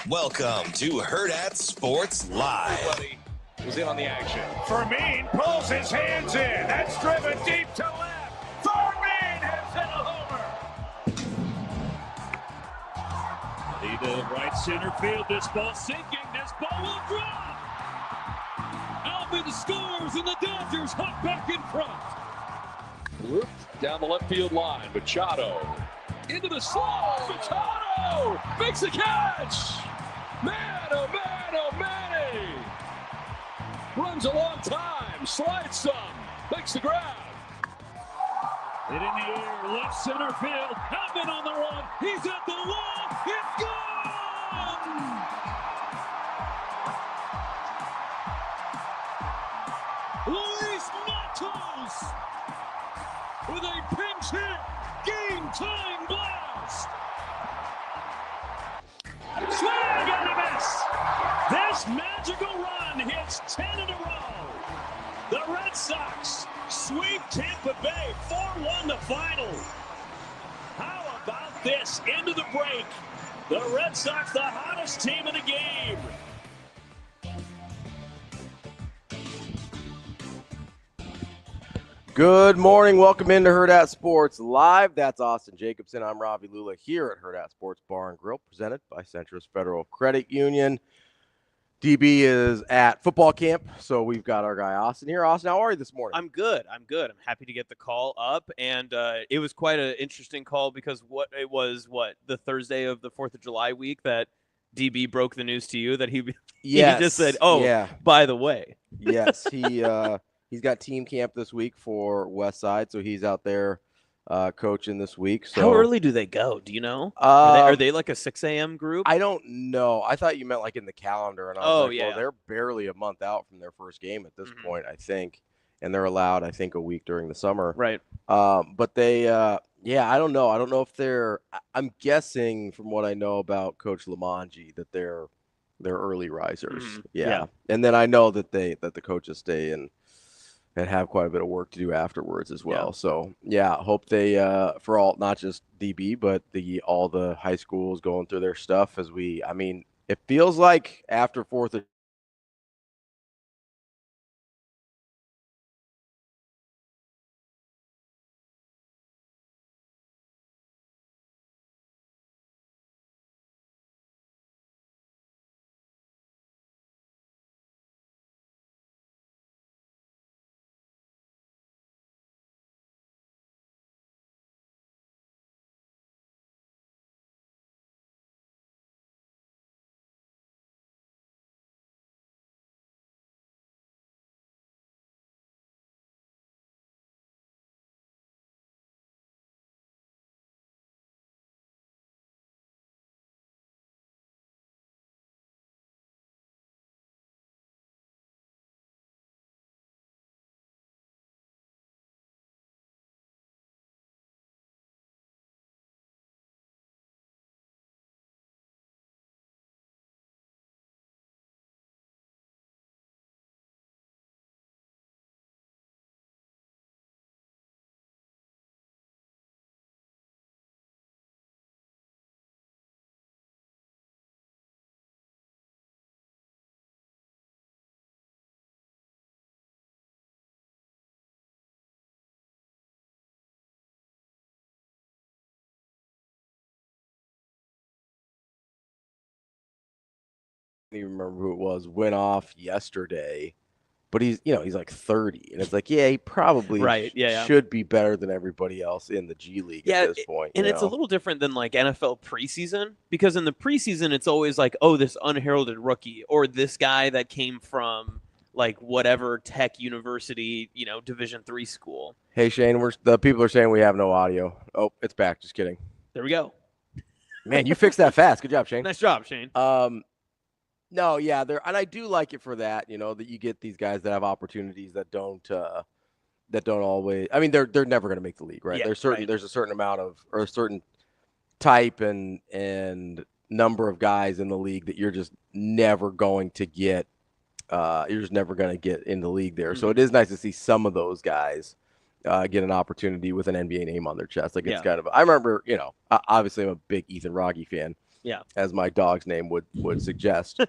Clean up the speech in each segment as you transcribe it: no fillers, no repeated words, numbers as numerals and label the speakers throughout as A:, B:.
A: Welcome to Hurrdat Sports Live.
B: Everybody was in on the action. Fermin pulls his hands in. That's driven deep to left. Fermin has hit a homer. Lead to right center field. This ball sinking. This ball will drop. Alvin scores, and the Dodgers hop back in front. Whooped down the left field line. Machado into the slot. Machado makes the catch. Man, oh man, oh Manny. Runs a long time, slides some, makes the grab. Hit in the air, left center field. Alvin on the run. He's at the wall. It's gone! Luis Matos with a pinch hit, game-time blast. Swing and a miss. This magical run hits 10 in a row. The Red Sox sweep Tampa Bay 4-1 the final. How about this? Into the break. The Red Sox, the hottest team in the game.
C: Good morning. Welcome into Hurrdat Sports Live. That's Austin Jacobsen. I'm Ravi Lulla here at Hurrdat Sports Bar and Grill, presented by Centris Federal Credit Union. DB is at football camp, so we've got our guy Austin here. Austin, how are you this morning?
D: I'm good. I'm happy to get the call up, and it was quite an interesting call because the Thursday of the 4th of July week that DB broke the news to you that he just said, by the way.
C: Yes, he's got team camp this week for West Side, so he's out there coaching this week. So
D: how early do they go? Do you know? Are they like a 6 a.m. group?
C: I don't know. I thought you meant like in the calendar, and I was well, they're barely a month out from their first game at this point, I think, and they're allowed, I think, a week during the summer.
D: Right.
C: But they, I don't know. I don't know if they're. I'm guessing from what I know about Coach Lamanji that they're early risers. Yeah, and then I know that the coaches stay and have quite a bit of work to do afterwards as well. So hope they for all, not just DB, but all the high schools going through their stuff it feels like after 4th of I don't even remember who it was, went off yesterday, but he's like 30, and it's like, he probably should be better than everybody else in the G League at this point.
D: And it's a little different than like NFL preseason, because in the preseason it's always like, oh, this unheralded rookie or this guy that came from like whatever tech university, Division III school.
C: Hey Shane, the people are saying we have no audio. Oh, it's back. Just kidding.
D: There we go.
C: Man, you fixed that fast. Good job, Shane.
D: Nice job, Shane.
C: No, and I do like it for that, that you get these guys that have opportunities that don't always. I mean, they're never going to make the league, right? There's a certain amount of, or a certain type and number of guys in the league that you're just never going to get. You're just never going to get in the league there. So it is nice to see some of those guys get an opportunity with an NBA name on their chest. Like it's kind of. I remember, obviously I'm a big Ethan Wragge fan.
D: Yeah.
C: as my dog's name would suggest.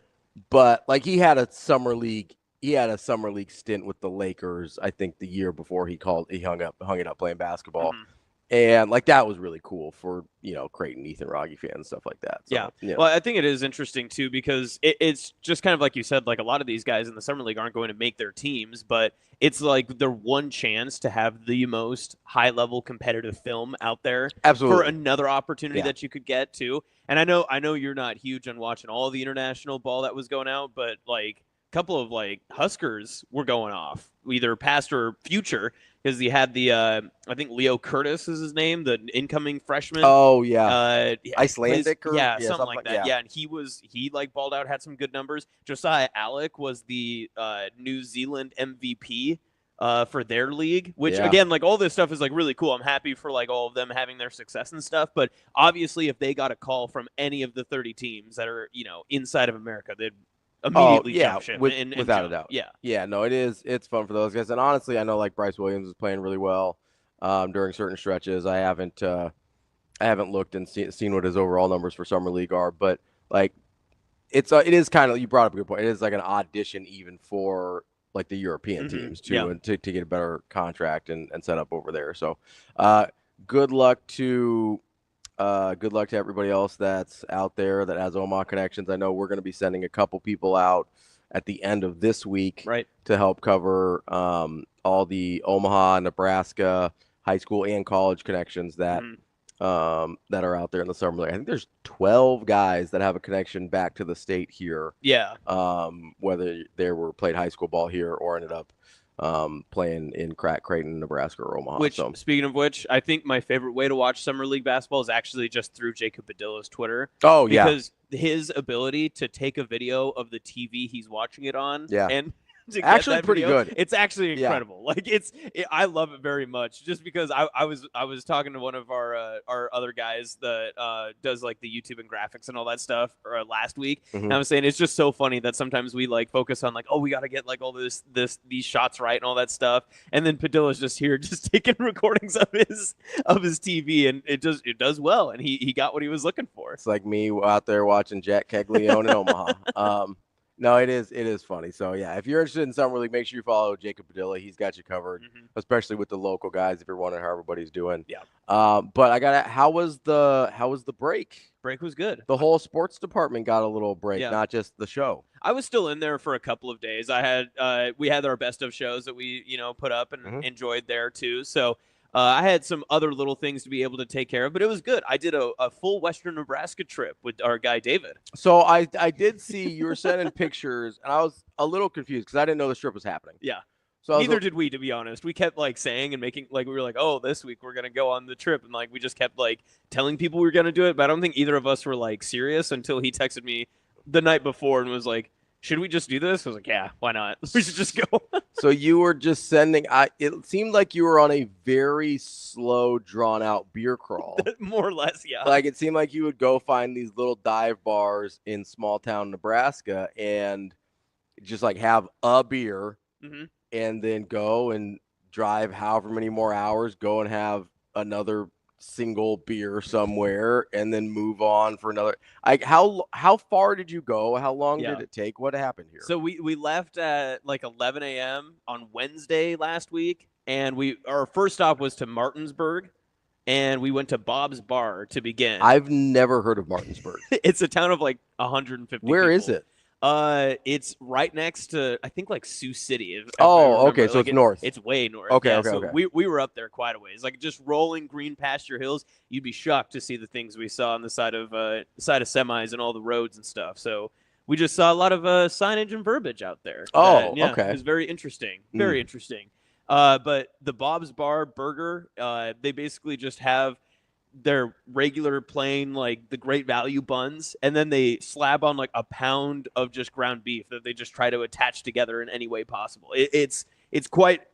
C: But like he had a summer league stint with the Lakers, I think the year before he hung it up playing basketball.
D: Mm-hmm.
C: And like that was really cool for, Creighton, Ethan Rogge fans and stuff like that. So,
D: yeah. Well, I think it is interesting too because it's just kind of like you said, like a lot of these guys in the summer league aren't going to make their teams, but it's like their one chance to have the most high level competitive film out there.
C: Absolutely.
D: For another opportunity that you could get too. And I know you're not huge on watching all the international ball that was going out, but like a couple of like Huskers were going off, either past or future. Because he had the, I think Leo Curtis is his name, the incoming freshman.
C: Oh yeah, Icelandic,
D: something like that. Yeah, and he like balled out, had some good numbers. Josiah Alec was the New Zealand MVP for their league, which again, like all this stuff is like really cool. I'm happy for like all of them having their success and stuff. But obviously, if they got a call from any of the 30 teams that are inside of America, they'd immediately jump ship
C: without a doubt. Yeah, no, it's fun for those guys. And honestly, I know like Bryce Williams is playing really well during certain stretches. I haven't looked and seen what his overall numbers for summer league are, but like it is kind of, you brought up a good point. It is like an audition even for like the European teams too, and to get a better contract and set up over there. So good luck to everybody else that's out there that has Omaha connections. I know we're going to be sending a couple people out at the end of this week to help cover all the Omaha, Nebraska high school and college connections that that are out there in the summer league. I think there's 12 guys that have a connection back to the state here.
D: Yeah.
C: Whether they played high school ball here or ended up playing in Creighton, Nebraska, or Omaha.
D: Which, speaking of which, I think my favorite way to watch summer league basketball is actually just through Jacob Padilla's Twitter.
C: Oh, yeah.
D: Because his ability to take a video of the TV he's watching it on and
C: actually pretty good.
D: It's actually incredible. Like I love it very much. Just because I was talking to one of our other guys that does like the YouTube and graphics and all that stuff last week, and I was saying it's just so funny that sometimes we like focus on like, oh, we got to get like all these shots right and all that stuff, and then Padilla's just here just taking recordings of his TV, and it does well, and he got what he was looking for.
C: It's like me out there watching Jack Caglione in Omaha. No, it is funny. So yeah, if you're interested in summer league, make sure you follow Jacob Padilla. He's got you covered, especially with the local guys. If you're wondering how everybody's doing, But how was the break?
D: Break was good.
C: The whole sports department got a little break, not just the show.
D: I was still in there for a couple of days. We had our best of shows that we put up and enjoyed there too. So. I had some other little things to be able to take care of, but it was good. I did a full Western Nebraska trip with our guy, David.
C: So I did see you were sending pictures, and I was a little confused because I didn't know this trip was happening.
D: Yeah. So neither did we, to be honest. We kept like saying and making like we were like, oh, this week we're going to go on the trip. And like we just kept like telling people we were going to do it. But I don't think either of us were like serious until he texted me the night before and was like, should we just do this? I was like, yeah, why not? We should just go.
C: So you were just sending it seemed like you were on a very slow, drawn out beer crawl.
D: More or less, yeah.
C: Like it seemed like you would go find these little dive bars in small town Nebraska and just like have a beer and then go and drive however many more hours, go and have another single beer somewhere and then move on for another. Like how far did you go? How long did it take? What happened here?
D: So we left at like 11 a.m. on Wednesday last week, and our first stop was to Martinsburg, and we went to Bob's Bar to begin.
C: I've never heard of Martinsburg.
D: It's a town of like 150
C: Where
D: people.
C: is it?
D: It's right next to, I think, like Sioux City.
C: Okay, so
D: like
C: it's north.
D: It's way north.
C: Okay.
D: We were up there quite a ways, like just rolling green pasture hills. You'd be shocked to see the things we saw on the side of semis and all the roads and stuff. So we just saw a lot of signage and verbiage out there.
C: Okay.
D: It was very interesting. Very interesting. But the Bob's Bar burger, they basically just have their regular plain like the great value buns, and then they slab on like a pound of just ground beef that they just try to attach together in any way possible. It's quite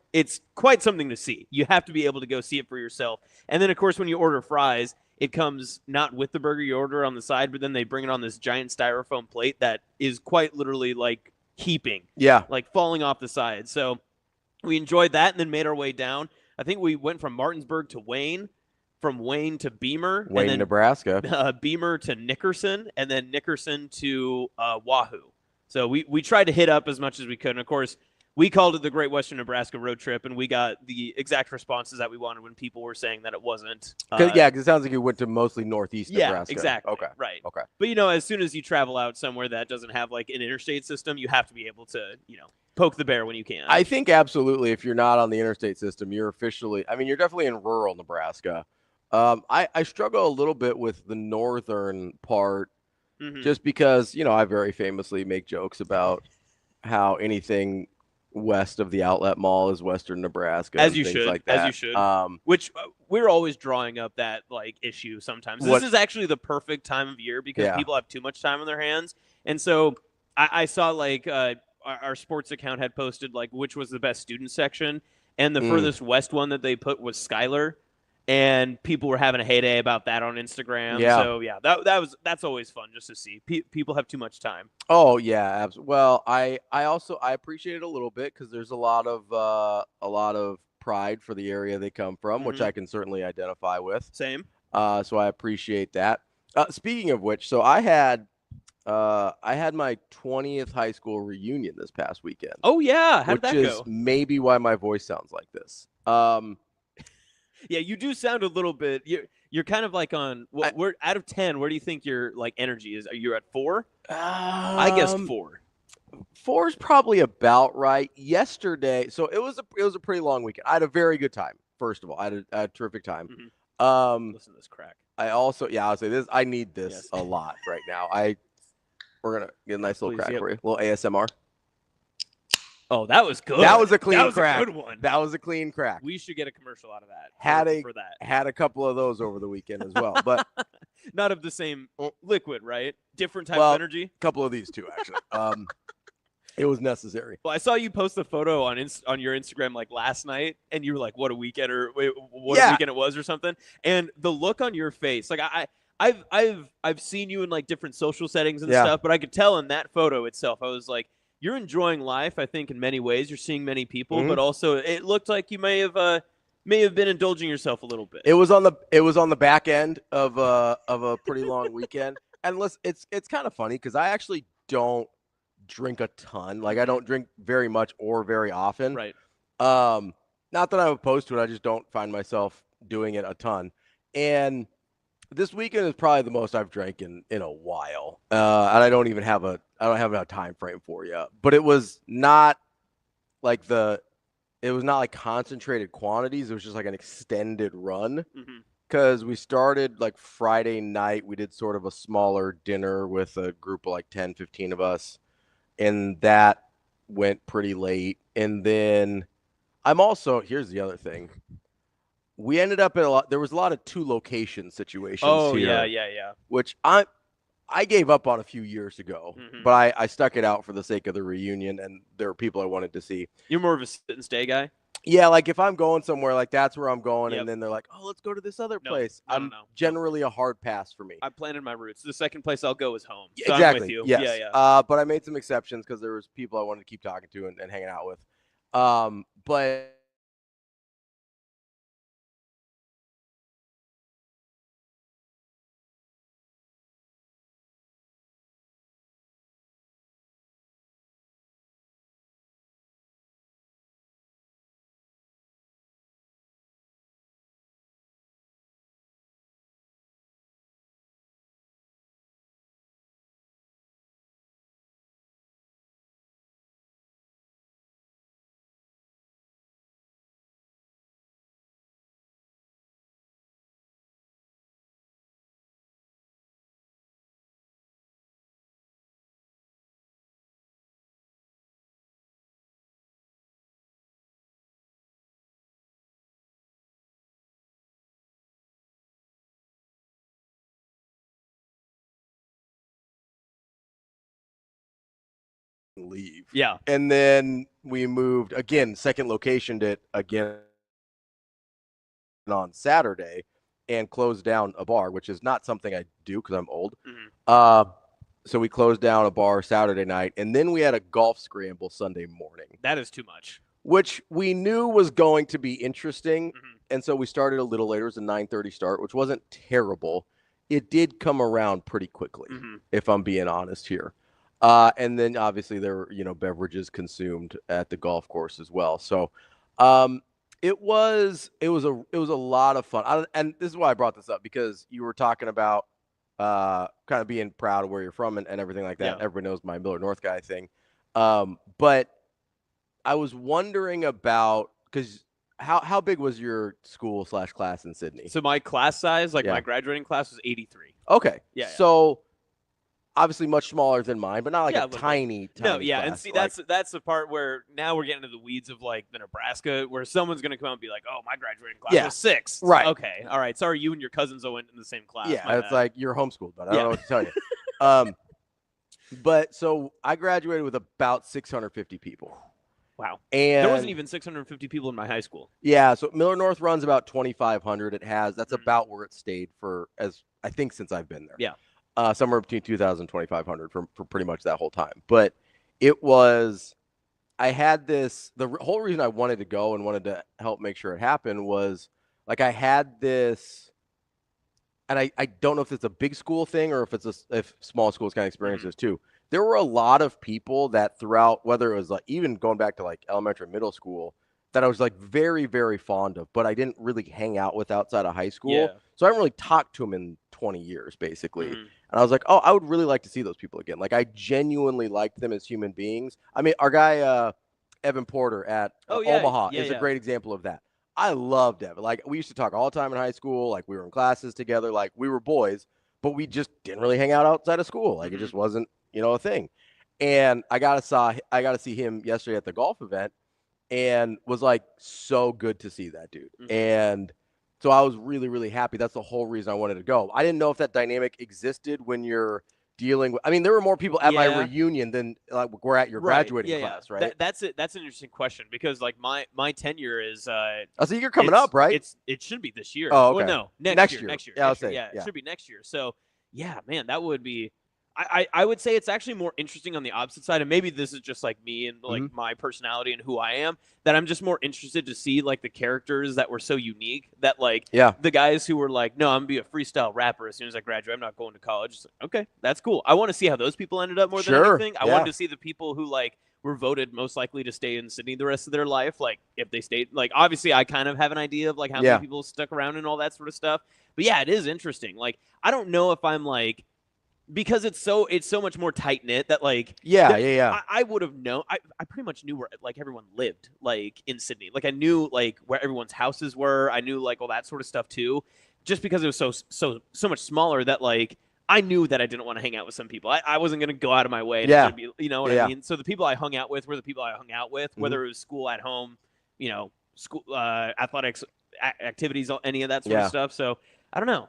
D: something to see. You have to be able to go see it for yourself. And then of course when you order fries, it comes not with the burger, you order on the side, but then they bring it on this giant styrofoam plate that is quite literally like heaping, like falling off the side. So we enjoyed that and then made our way down. I think we went from Martinsburg to Wayne. from Wayne to Beamer.
C: Wayne,
D: and then,
C: Nebraska.
D: Beamer to Nickerson, and then Nickerson to Wahoo. So we tried to hit up as much as we could. And, of course, we called it the Great Western Nebraska Road Trip, and we got the exact responses that we wanted when people were saying that it wasn't.
C: Because it sounds like you went to mostly northeast Nebraska.
D: Yeah, exactly.
C: Okay.
D: Right.
C: Okay.
D: But, as soon as you travel out somewhere that doesn't have, like, an interstate system, you have to be able to, poke the bear when you can.
C: I think absolutely if you're not on the interstate system, you're you're definitely in rural Nebraska. I struggle a little bit with the northern part just because, I very famously make jokes about how anything west of the outlet mall is Western Nebraska.
D: As you should.
C: Like that.
D: As you should. Which we're always drawing up that issue sometimes. This is actually the perfect time of year because people have too much time on their hands. And so I saw our sports account had posted which was the best student section. And the furthest west one that they put was Schuyler. And people were having a heyday about that on Instagram.
C: Yeah.
D: So that's always fun just to see. People have too much time.
C: Oh yeah, absolutely. Well, I appreciate it a little bit because there's a lot of pride for the area they come from, which I can certainly identify with.
D: Same.
C: So I appreciate that. Speaking of which, so I had my 20th high school reunion this past weekend.
D: Oh yeah, how did that go?
C: Which is maybe why my voice sounds like this.
D: Yeah, you do sound a little bit. You're kind of like on. We're out of 10. Where do you think your energy is? Are you at 4? I guess 4.
C: 4 is probably about right. Yesterday, so it was a pretty long weekend. I had a very good time. First of all, I had a terrific time.
D: Listen to this crack.
C: I also, I'll say this. I need this a lot right now. We're gonna get a nice little crack for you. A little ASMR.
D: Oh, that was good.
C: That was a clean crack.
D: That was a good one.
C: That was a clean crack.
D: We should get a commercial out of that.
C: Had a couple of those over the weekend as well, but
D: not of the same liquid, right? Different type of energy.
C: A couple of these too, actually. It was necessary.
D: Well, I saw you post a photo on your Instagram last night, and you were like, "What a weekend!" or "What a weekend it was," or something. And the look on your face, I've seen you in different social settings and stuff, but I could tell in that photo itself, I was like, you're enjoying life. I think in many ways, you're seeing many people, but also it looked like you may have been indulging yourself a little bit.
C: It was on the back end of a pretty long weekend, and listen, it's kind of funny because I actually don't drink a ton. I don't drink very much or very often.
D: Right.
C: Not that I'm opposed to it. I just don't find myself doing it a ton. And this weekend is probably the most I've drank in a while. And I don't have a time frame for you. But it was not concentrated quantities. It was just an extended run. Because we started Friday night. We did sort of a smaller dinner with a group of 10, 15 of us. And that went pretty late. And then here's the other thing. We ended up there was a lot of 2 location situations here.
D: Yeah.
C: Which I gave up on a few years ago, but I stuck it out for the sake of the reunion, and there were people I wanted to see.
D: You're more of a sit and stay guy?
C: Yeah, if I'm going somewhere, that's where I'm going, and then they're like, oh, let's go to this other place. I'm generally a hard pass for me.
D: I planted my roots. The second place I'll go is home.
C: So exactly.
D: I'm with you.
C: Yes.
D: Yeah.
C: But I made some exceptions because there was people I wanted to keep talking to and hanging out with. But leave.
D: Yeah.
C: And then we moved again, second locationed it again on Saturday and closed down a bar, which is not something I do because I'm old. So we closed down a bar Saturday night, and then we had a golf scramble Sunday morning.
D: That is too much.
C: Which we knew was going to be interesting. And so we started a little later. It was a 9:30 start, which wasn't terrible. It did come around pretty quickly, if I'm being honest here. And then obviously there were, beverages consumed at the golf course as well. So it was a lot of fun. And this is why I brought this up, because you were talking about kind of being proud of where you're from and everything like that. Yeah. Everybody knows my Miller North guy thing. But I was wondering about, because how big was your school/class in Sydney?
D: So my class size, my graduating class was 83.
C: Okay.
D: Yeah.
C: So obviously much smaller than mine, but not like a tiny
D: No, yeah,
C: class.
D: And see, that's the part where now we're getting into the weeds of the Nebraska, where someone's going to come out and be like, oh, my graduating class was 6.
C: Right.
D: Okay. All right. Sorry, you and your cousins all went in the same class.
C: Yeah, it's like you're homeschooled, but I don't know what to tell you. But so I graduated with about 650 people.
D: Wow.
C: And
D: there wasn't even 650 people in my high school.
C: Yeah, so Miller North runs about 2,500. That's about where it stayed I think since I've been there.
D: Yeah.
C: Somewhere between 2,000 and 2,500 for pretty much that whole time. But I had this, the whole reason I wanted to go and wanted to help make sure it happened was, I had this, and I don't know if it's a big school thing or if small schools kind of experience this too. There were a lot of people that throughout, whether it was even going back to elementary and middle school, that I was very, very fond of, but I didn't really hang out with outside of high school.
D: Yeah.
C: So I haven't really talked to them in 20 years, basically. And I was like, oh, I would really like to see those people again. I genuinely liked them as human beings. I mean, our guy, Evan Porter at Omaha is a great example of that. I loved Evan. We used to talk all the time in high school. We were in classes together. We were boys, but we just didn't really hang out outside of school. It just wasn't, a thing. And I got to see him yesterday at the golf event, and was so good to see that dude. And so I was really, really happy. That's the whole reason I wanted to go. I didn't know if that dynamic existed when you're dealing with, there were more people at my reunion than were at your graduating class, right?
D: That's it. That's an interesting question, because my tenure is
C: so you're coming up, right?
D: It should be this year.
C: Oh, okay.
D: Well, no, next year.
C: Yeah,
D: it should be next year. So yeah, man, that would be. I would say it's actually more interesting on the opposite side, and maybe this is just me and my personality and who I am, that I'm just more interested to see the characters that were so unique that the guys who were no, I'm gonna be a freestyle rapper as soon as I graduate, I'm not going to college. It's okay, that's cool. I want to see how those people ended up more than anything. I wanted to see the people who were voted most likely to stay in Sydney the rest of their life. If they stayed, obviously I kind of have an idea of how many people stuck around and all that sort of stuff. But yeah, it is interesting. I don't know if I'm because it's so much more tight knit that I would have known. I pretty much knew where everyone lived in Sydney. I knew where everyone's houses were. I knew all that sort of stuff too, just because it was so much smaller that I knew that I didn't want to hang out with some people. I wasn't going to go out of my way to be, I mean? So the people I hung out with were the people I hung out with, whether it was school, at home, school, athletics, activities, any of that sort of stuff. So I don't know.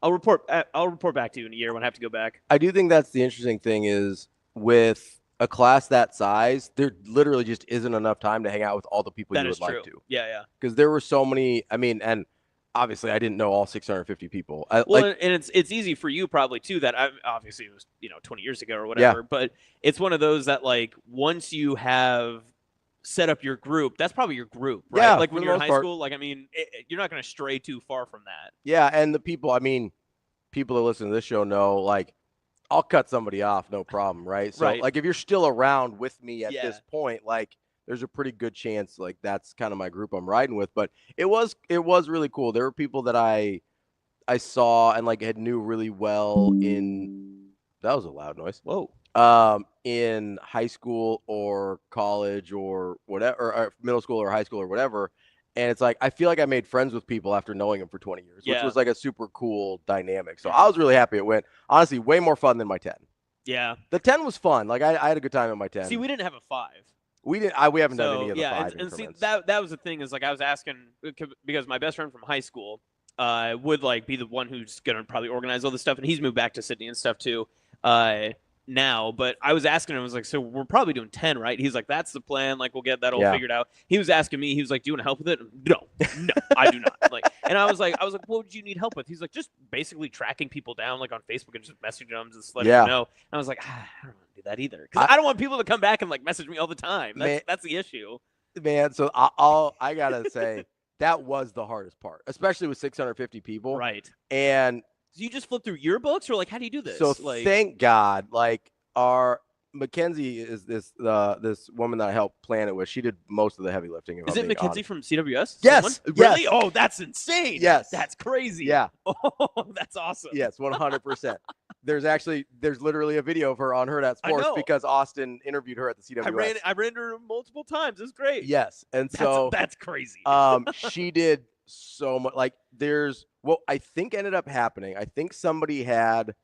D: I'll report back to you in a year when I have to go back.
C: I do think that's the interesting thing is with a class that size, there literally just isn't enough time to hang out with all the people you would like to.
D: Yeah.
C: Because there were so many. I mean, and obviously I didn't know all 650 people.
D: And it's easy for you probably too. That obviously it was 20 years ago or whatever.
C: Yeah.
D: But it's one of those that once you have set up your group, that's probably your group, right?
C: Yeah,
D: when you're in high school, you're not going to stray too far from that.
C: Yeah, and the people, people that listen to this show know, I'll cut somebody off, no problem, right? So, if you're still around with me at this point, there's a pretty good chance, that's kind of my group I'm riding with. But it was really cool. There were people that I saw and had knew really well that was a loud noise.
D: Whoa.
C: In high school or college or whatever, or middle school or high school or whatever. And it's I feel I made friends with people after knowing them for 20 years, which was a super cool dynamic. So I was really happy it went. Honestly, way more fun than my 10.
D: Yeah.
C: The 10 was fun. I had a good time at my 10.
D: See, we didn't have a 5.
C: We haven't done any of the 5
D: and see, that was the thing is I was asking, because my best friend from high school would be the one who's going to probably organize all this stuff, and he's moved back to Sydney and stuff too. Now, but I was asking him, I was so we're probably doing 10, right? He's that's the plan. We'll get that all figured out. He was asking me, he was do you want to help with it? No, I do not. And I was like, what would you need help with? He's just basically tracking people down, on Facebook and just messaging them, just letting them know. And I was I don't want to do that either. Because I don't want people to come back and message me all the time. That's the issue.
C: Man, so I gotta say, that was the hardest part, especially with 650 people.
D: Right.
C: And
D: do you just flip through yearbooks, or like how do you do this?
C: So thank God, like our Mackenzie is this woman that I helped plan it with. She did most of the heavy lifting.
D: Is it Mackenzie from CWS?
C: Yes.
D: Really?
C: Yes.
D: Oh, that's insane.
C: Yes.
D: That's crazy.
C: Yeah.
D: Oh, that's awesome.
C: Yes, 100%. There's literally a video of her on Hurrdat Sports because Austin interviewed her at the CWS.
D: I ran her multiple times. It's great.
C: Yes, and so
D: that's crazy.
C: She did so much. Like what I think ended up happening. I think somebody had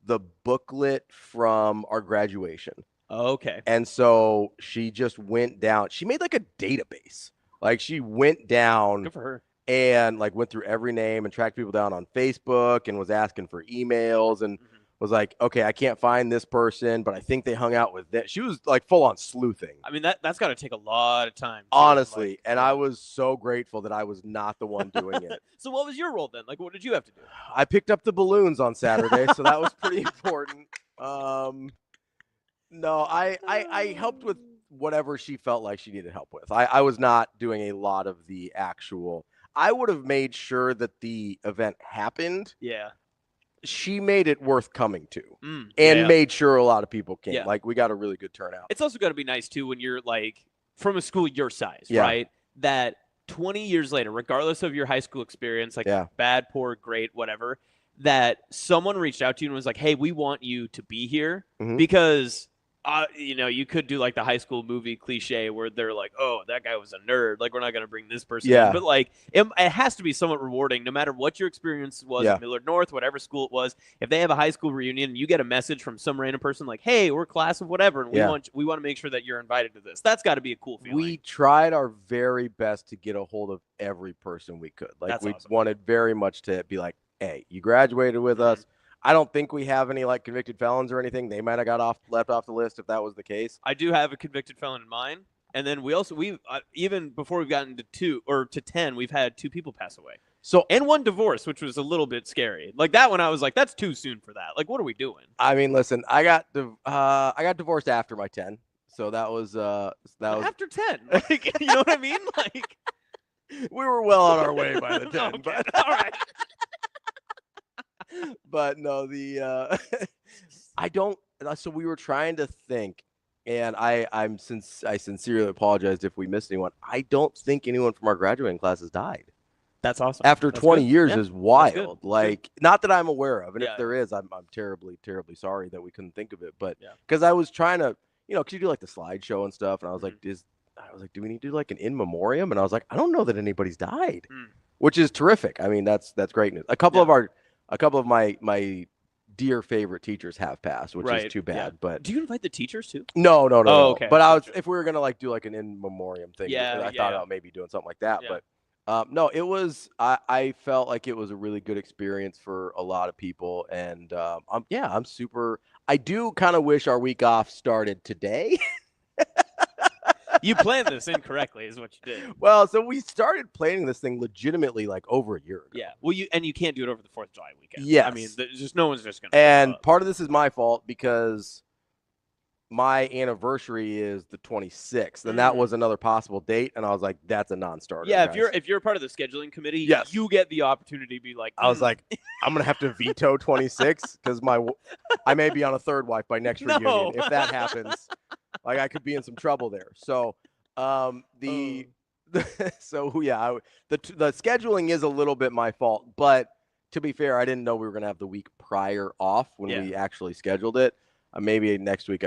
C: the booklet from our graduation.
D: Oh, okay.
C: And so she just went down. She made like a database. Like she went down.
D: Good for her.
C: And like went through every name and tracked people down on Facebook and was asking for emails and was like, okay, I can't find this person, but I think they hung out with that. She was like full on sleuthing.
D: I mean, that's got to take a lot of time.
C: Honestly. And I was so grateful that I was not the one doing it.
D: So what was your role then? Like, what did you have to do?
C: I picked up the balloons on Saturday, so that was pretty important. No, I helped with whatever she felt like she needed help with. I was not doing a lot of the actual. I would have made sure that the event happened.
D: Yeah.
C: She made it worth coming to and made sure a lot of people came.
D: Yeah.
C: Like we got a really good turnout.
D: It's also got to be nice too when you're like from a school your size, right? That 20 years later, regardless of your high school experience, like bad, poor, great, whatever, that someone reached out to you and was like, hey, we want you to be here because you could do like the high school movie cliche where they're like, oh, that guy was a nerd. Like, we're not going to bring this person in. But like, it has to be somewhat rewarding no matter what your experience was at Millard North, whatever school it was. If they have a high school reunion and you get a message from some random person like, hey, we're class of whatever, and we want to make sure that you're invited to this. That's got to be a cool feeling.
C: We tried our very best to get a hold of every person we could. Like, we wanted very much to be like, hey, you graduated with us. I don't think we have any like convicted felons or anything. They might have got left off the list if that was the case.
D: I do have a convicted felon in mind, and then we even before we've gotten to 10, we've had 2 people pass away. So and 1 divorce, which was a little bit scary. Like that one, I was like, that's too soon for that. Like, what are we doing?
C: I mean, listen, I got divorced after my 10, so that was
D: after 10. Like, you know what I mean? Like
C: we were well on our way by the 10.
D: Okay.
C: But
D: all right.
C: But no, I don't. So we were trying to think, and I sincerely apologized if we missed anyone. I don't think anyone from our graduating class has died.
D: That's awesome.
C: After 20 years is wild.
D: That's
C: like, not that I'm aware of, and if there is, I'm terribly, terribly sorry that we couldn't think of it. But because I was trying to, because you do like the slideshow and stuff, and I was like, do we need to do like an in memoriam? And I was like, I don't know that anybody's died, which is terrific. I mean, that's great news. A couple of my dear favorite teachers have passed, which is too bad. Yeah. But
D: do you invite the teachers too?
C: No.
D: Okay.
C: But if we were gonna like do like an in memoriam thing, I thought about maybe doing something like that.
D: Yeah.
C: But no, it was. I felt like it was a really good experience for a lot of people, and I'm super. I do kind of wish our week off started today.
D: You planned this incorrectly, is what you did.
C: Well, so we started planning this thing legitimately like over a year ago.
D: Yeah. Well, you can't do it over the 4th of July weekend.
C: Yes.
D: I mean, no one's just gonna.
C: And part of this is my fault because my anniversary is the 26th, and that was another possible date. And I was like, that's a non-starter.
D: Yeah.
C: Guys.
D: If you're part of the scheduling committee, you get the opportunity to be like.
C: I was like, I'm gonna have to veto 26 because I may be on a 3rd wife by next reunion if that happens. Like I could be in some trouble there. So, the scheduling is a little bit my fault, but to be fair, I didn't know we were gonna have the week prior off when we actually scheduled it. Maybe next week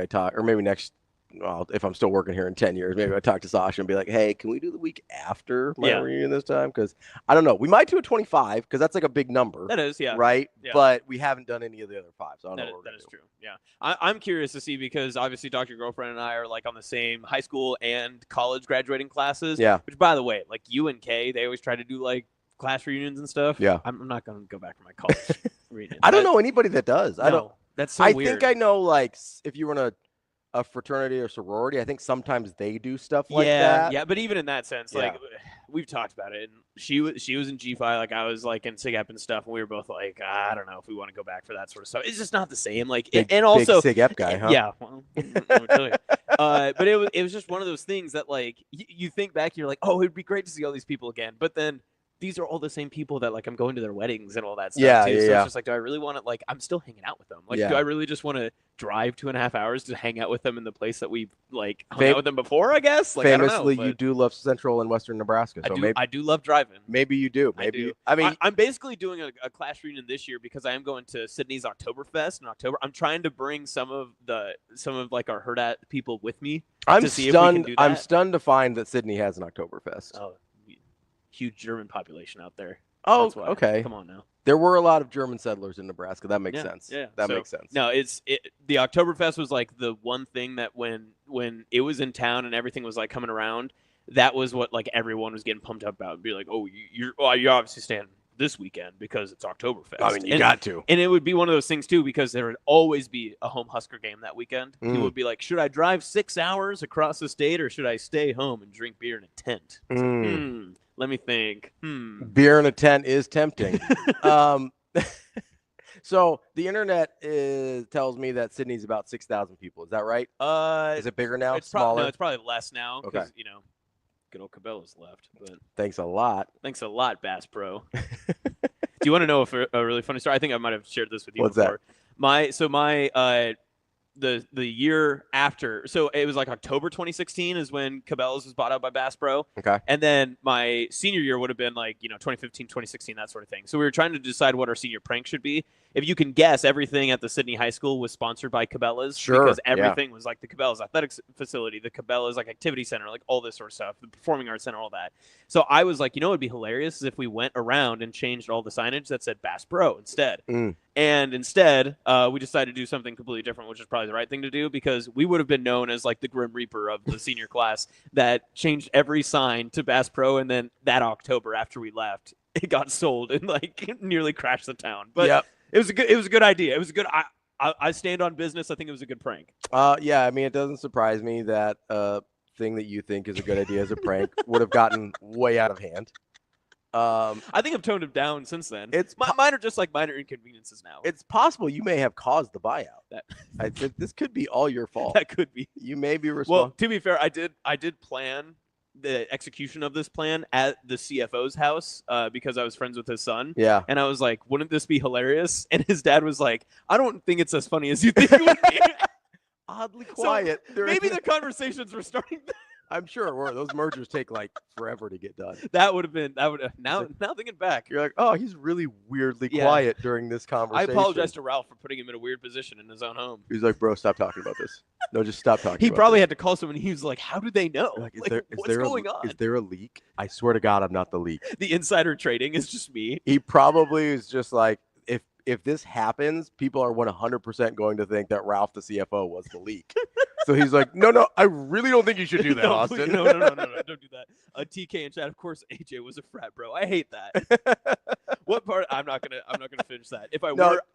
C: if I'm still working here in 10 years, maybe I talk to Sasha and be like, hey, can we do the week after my reunion this time? Because I don't know. We might do a 25 because that's like a big number.
D: That is,
C: right?
D: Yeah.
C: But we haven't done any of the other 5, so I don't know what
D: that is true. Yeah, I'm curious to see because obviously Dr. Girlfriend and I are like on the same high school and college graduating classes.
C: Yeah.
D: Which, by the way, like you and Kay, they always try to do like class reunions and stuff.
C: Yeah.
D: I'm not going to go back to my college reunion.
C: I don't know anybody that does.
D: No,
C: I don't.
D: That's so weird.
C: I think I know like if you were in a fraternity or sorority, I think sometimes they do stuff like that.
D: Yeah, but even in that sense, like we've talked about it. And she was in G5, like I was like in SIG-Ep and stuff, and we were both like, I don't know if we want to go back for that sort of stuff. It's just not the same. Like, and also
C: big SIG-Ep guy, huh?
D: Yeah. Well, let me tell you. But it was just one of those things that like you think back, you're like, oh, it'd be great to see all these people again. But then these are all the same people that like I'm going to their weddings and all that stuff too. So it's just like, do I really want to like? I'm still hanging out with them. Like, do I really just want to drive 2.5 hours to hang out with them in the place that we've like hung out with them before? I guess. Like,
C: famously,
D: I don't know,
C: you do love Central and Western Nebraska. So
D: I do love driving.
C: Maybe you do. Maybe I mean,
D: I'm basically doing a class reunion this year because I am going to Sydney's Oktoberfest in October. I'm trying to bring some of like our Hurrdat people with me.
C: I'm
D: to see if we can do that.
C: I'm stunned to find that Sydney has an Oktoberfest.
D: Oh, huge German population out there.
C: Oh, okay.
D: Come on now.
C: There were a lot of German settlers in Nebraska. That makes sense.
D: Yeah,
C: that makes sense.
D: No, the Oktoberfest was like the one thing that when it was in town and everything was like coming around, that was what like everyone was getting pumped up about. And be like, oh, you're obviously staying this weekend because it's Oktoberfest.
C: I mean, you got to.
D: And it would be one of those things too, because there would always be a home Husker game that weekend. People would be like, should I drive 6 hours across the state or should I stay home and drink beer in a tent? Let me think.
C: Beer in a tent is tempting. So the internet tells me that Sydney's about 6,000 people. Is that right? Is it bigger now? Smaller?
D: No, it's probably less now.
C: Okay.
D: Good old Cabela's left. But
C: thanks a lot.
D: Thanks a lot, Bass Pro. Do you want to know a really funny story? I think I might have shared this with you before.
C: That?
D: The year after, so it was like October 2016 is when Cabela's was bought out by Bass Pro.
C: Okay.
D: And then my senior year would have been like, 2015, 2016, that sort of thing. So we were trying to decide what our senior prank should be. If you can guess, everything at the Sydney High School was sponsored by Cabela's.
C: Sure.
D: Because everything was like the Cabela's athletics facility, the Cabela's like activity center, like all this sort of stuff, the performing arts center, all that. So I was like, it'd be hilarious is if we went around and changed all the signage that said Bass Pro instead. And instead, we decided to do something completely different, which is probably the right thing to do because we would have been known as like the Grim Reaper of the senior class that changed every sign to Bass Pro. And then that October after we left, it got sold and like nearly crashed the town. But it was a good idea. It was a good. I stand on business. I think it was a good prank.
C: Yeah. I mean, it doesn't surprise me that thing that you think is a good idea as a prank would have gotten way out of hand.
D: I think I've toned him down since then. Mine are just like minor inconveniences now.
C: It's possible you may have caused the buyout. This could be all your fault.
D: That could be.
C: You may be responsible.
D: Well, to be fair, I did plan the execution of this plan at the CFO's house because I was friends with his son.
C: Yeah.
D: And I was like, wouldn't this be hilarious? And his dad was like, I don't think it's as funny as you think it would be.
C: Oddly quiet.
D: So maybe the conversations were starting.
C: I'm sure it were. Those mergers take like forever to get done.
D: Now thinking back,
C: you're like, oh, he's really weirdly quiet during this conversation.
D: I apologize to Ralph for putting him in a weird position in his own home.
C: He's like, bro, stop talking about this. No, just stop talking.
D: He probably had to call someone. He was like, how do they know? What's going on?
C: Is there a leak? I swear to God, I'm not the leak.
D: The insider trading is just me.
C: He probably is just like, if this happens, people are 100% going to think that Ralph, the CFO, was the leak. So he's like, no, I really don't think you should do that, Austin.
D: No, don't do that. TK in chat, of course, AJ was a frat bro. I hate that. What part? I'm not gonna finish that. If I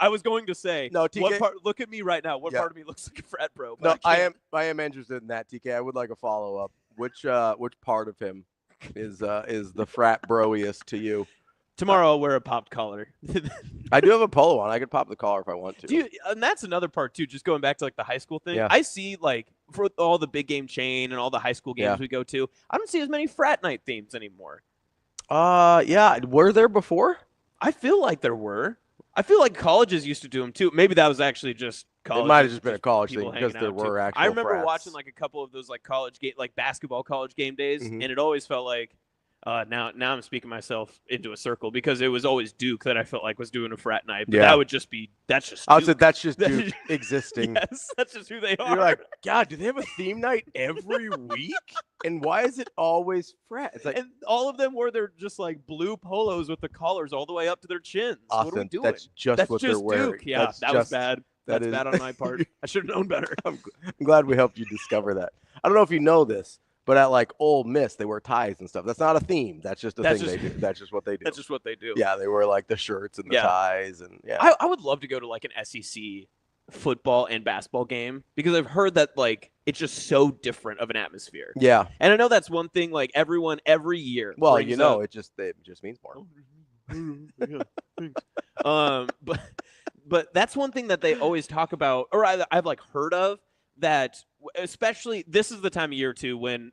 D: was going to say,
C: no, TK,
D: what part? Look at me right now. What part of me looks like a frat bro?
C: No, I am interested in that, TK. I would like a follow up. Which part of him is the frat broiest to you?
D: Tomorrow I'll wear a popped collar.
C: I do have a polo on. I could pop the collar if I want to.
D: And that's another part too. Just going back to like the high school thing.
C: Yeah.
D: I see like for all the big game chain and all the high school games we go to, I don't see as many frat night themes anymore.
C: Yeah. Were there before?
D: I feel like there were. I feel like colleges used to do them too. Maybe that was actually just college.
C: It might have just been a college thing because there were actual
D: I remember
C: frats.
D: watching like a couple of those like college game, like basketball college game days, and it always felt like. Now I'm speaking myself into a circle because it was always Duke that I felt like was doing a frat night. But that's just Duke.
C: I would say that's just Duke existing.
D: Yes, that's just who they are.
C: You're like, God, do they have a theme night every week? And why is it always frat? It's like,
D: and all of them wore their just like blue polos with the collars all the way up to their chins.
C: Austin,
D: what are we doing?
C: That's just what they're wearing.
D: Duke. Yeah, that was bad. That's bad on my part. I should have known better.
C: I'm glad we helped you discover that. I don't know if you know this. But at like Ole Miss, they wear ties and stuff. That's not a theme. That's just thing they do. That's just what they do.
D: That's just what they do.
C: Yeah, they wear like the shirts and the ties and
D: I would love to go to like an SEC football and basketball game because I've heard that like it's just so different of an atmosphere.
C: Yeah.
D: And I know that's one thing like everyone every year.
C: Well,
D: up,
C: it just means more.
D: But that's one thing that they always talk about, or I've like heard of that. Especially this is the time of year too when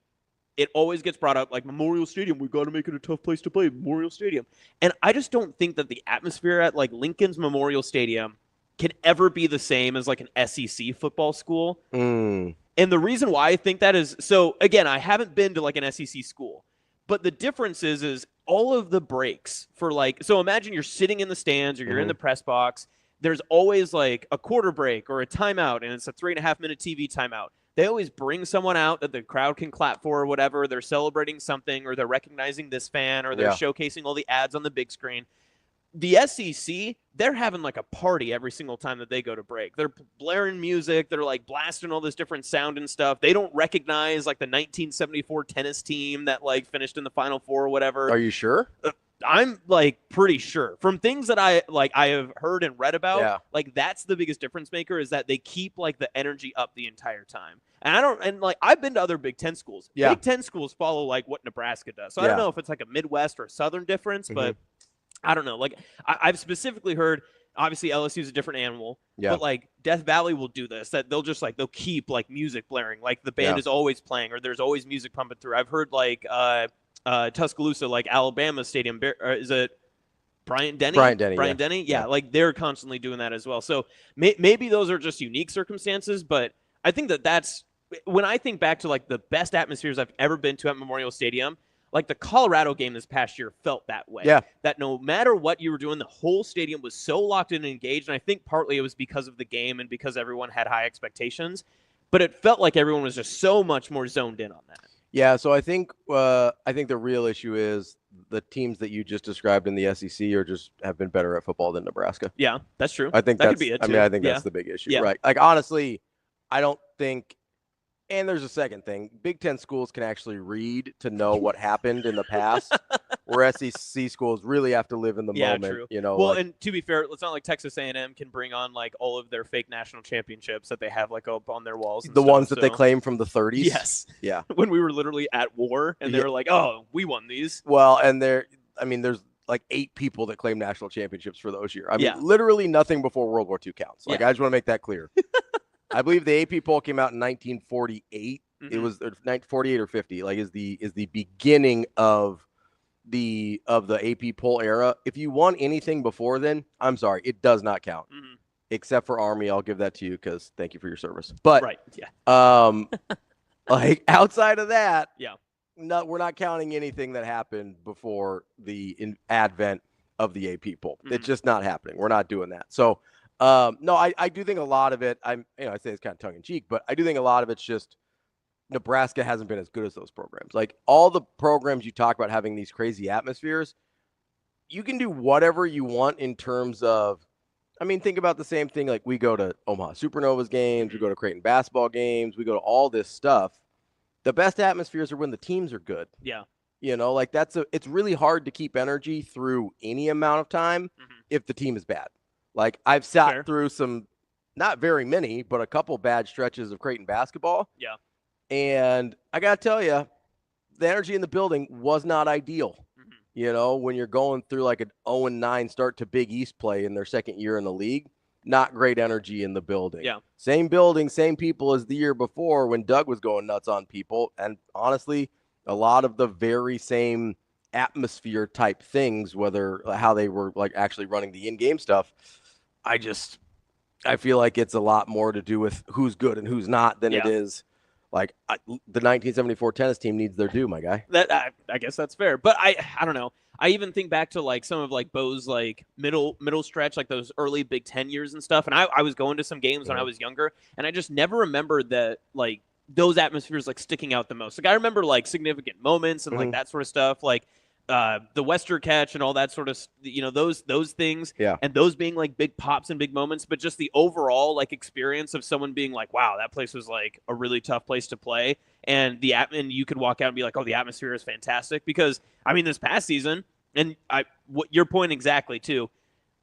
D: it always gets brought up, like Memorial Stadium. We got to make it a tough place to play, Memorial Stadium. And I just don't think that the atmosphere at like Lincoln's Memorial Stadium can ever be the same as like an SEC football school.
C: Mm.
D: And the reason why I think that is, so again, I haven't been to like an SEC school, but the difference is all of the breaks for like, so imagine you're sitting in the stands or you're in the press box. There's always like a quarter break or a timeout, and it's a 3.5 minute TV timeout. They always bring someone out that the crowd can clap for or whatever. They're celebrating something, or they're recognizing this fan, or they're showcasing all the ads on the big screen. The SEC, they're having like a party every single time that they go to break. They're blaring music. They're like blasting all this different sound and stuff. They don't recognize like the 1974 tennis team that like finished in the Final Four or whatever.
C: Are you sure?
D: I'm like pretty sure from things that I have heard and read about, like that's the biggest difference maker is that they keep like the energy up the entire time. And like I've been to other Big Ten schools. Big Ten schools follow like what Nebraska does. So I don't know if it's like a Midwest or a Southern difference, but I don't know. Like I've specifically heard, obviously LSU is a different animal, but like Death Valley will do this, that they'll keep like music blaring. Like the band is always playing or there's always music pumping through. I've heard like, Tuscaloosa, like Alabama Stadium, is it Bryant Denny? Bryant Denny? Yeah, like they're constantly doing that as well. So maybe those are just unique circumstances, but I think that's when I think back to like the best atmospheres I've ever been to at Memorial Stadium, like the Colorado game this past year felt that way. Yeah. That no matter what you were doing, the whole stadium was so locked in and engaged, and I think partly it was because of the game and because everyone had high expectations, but it felt like everyone was just so much more zoned in on that.
C: Yeah, so I think the real issue is the teams that you just described in the SEC have been better at football than Nebraska.
D: Yeah, that's true.
C: I think
D: that could be it too.
C: I think that's the big issue, right? Like honestly, I don't think. And there's a second thing: Big Ten schools can actually read to know what happened in the past, where SEC schools really have to live in the moment.
D: True.
C: You know.
D: Well, and to be fair, it's not like Texas A&M can bring on like all of their fake national championships that they have like up on their walls.
C: The ones that they claim from the 30s.
D: Yes.
C: Yeah.
D: When we were literally at war, and they were like, "Oh, we won these."
C: Well, and there's like 8 people that claim national championships for those years. I mean, literally nothing before World War II counts. Like, I just want to make that clear. I believe the AP poll came out in 1948. It was 48 or 50. Like, is the beginning of the AP poll era. If you won anything before then, I'm sorry, it does not count. Except for Army, I'll give that to you because thank you for your service. But like outside of that, we're not counting anything that happened before the advent of the AP poll. It's just not happening. We're not doing that. So, no, I do think a lot of it. I say it's kind of tongue in cheek, but I do think a lot of it's just Nebraska hasn't been as good as those programs. Like all the programs you talk about having these crazy atmospheres, you can do whatever you want in terms of. I mean, think about the same thing. Like we go to Omaha Supernovas games, we go to Creighton basketball games, we go to all this stuff. The best atmospheres are when the teams are good.
D: Yeah.
C: You know, like it's really hard to keep energy through any amount of time if the team is bad. Like I've sat through some, not very many, but a couple bad stretches of Creighton basketball.
D: Yeah.
C: And I got to tell you, the energy in the building was not ideal. You know, when you're going through like an 0-9 start to Big East play in their second year in the league, not great energy in the building.
D: Yeah.
C: Same building, same people as the year before when Doug was going nuts on people. And honestly, a lot of the very same atmosphere type things, whether how they were like actually running the in-game stuff, I feel like it's a lot more to do with who's good and who's not than it is. Like the 1974 tennis team needs their due, my guy.
D: That I guess that's fair, but I don't know. I even think back to like some of like Bo's like middle stretch, like those early Big Ten years and stuff. And I was going to some games when I was younger, and I just never remembered that like those atmospheres like sticking out the most. Like I remember like significant moments and like that sort of stuff, like the Western catch and all that sort of, you know, those things, and those being like big pops and big moments, but just the overall like experience of someone being like, wow, that place was like a really tough place to play, and and you could walk out and be like, oh, the atmosphere is fantastic. Because I mean, this past season, and what your point exactly too,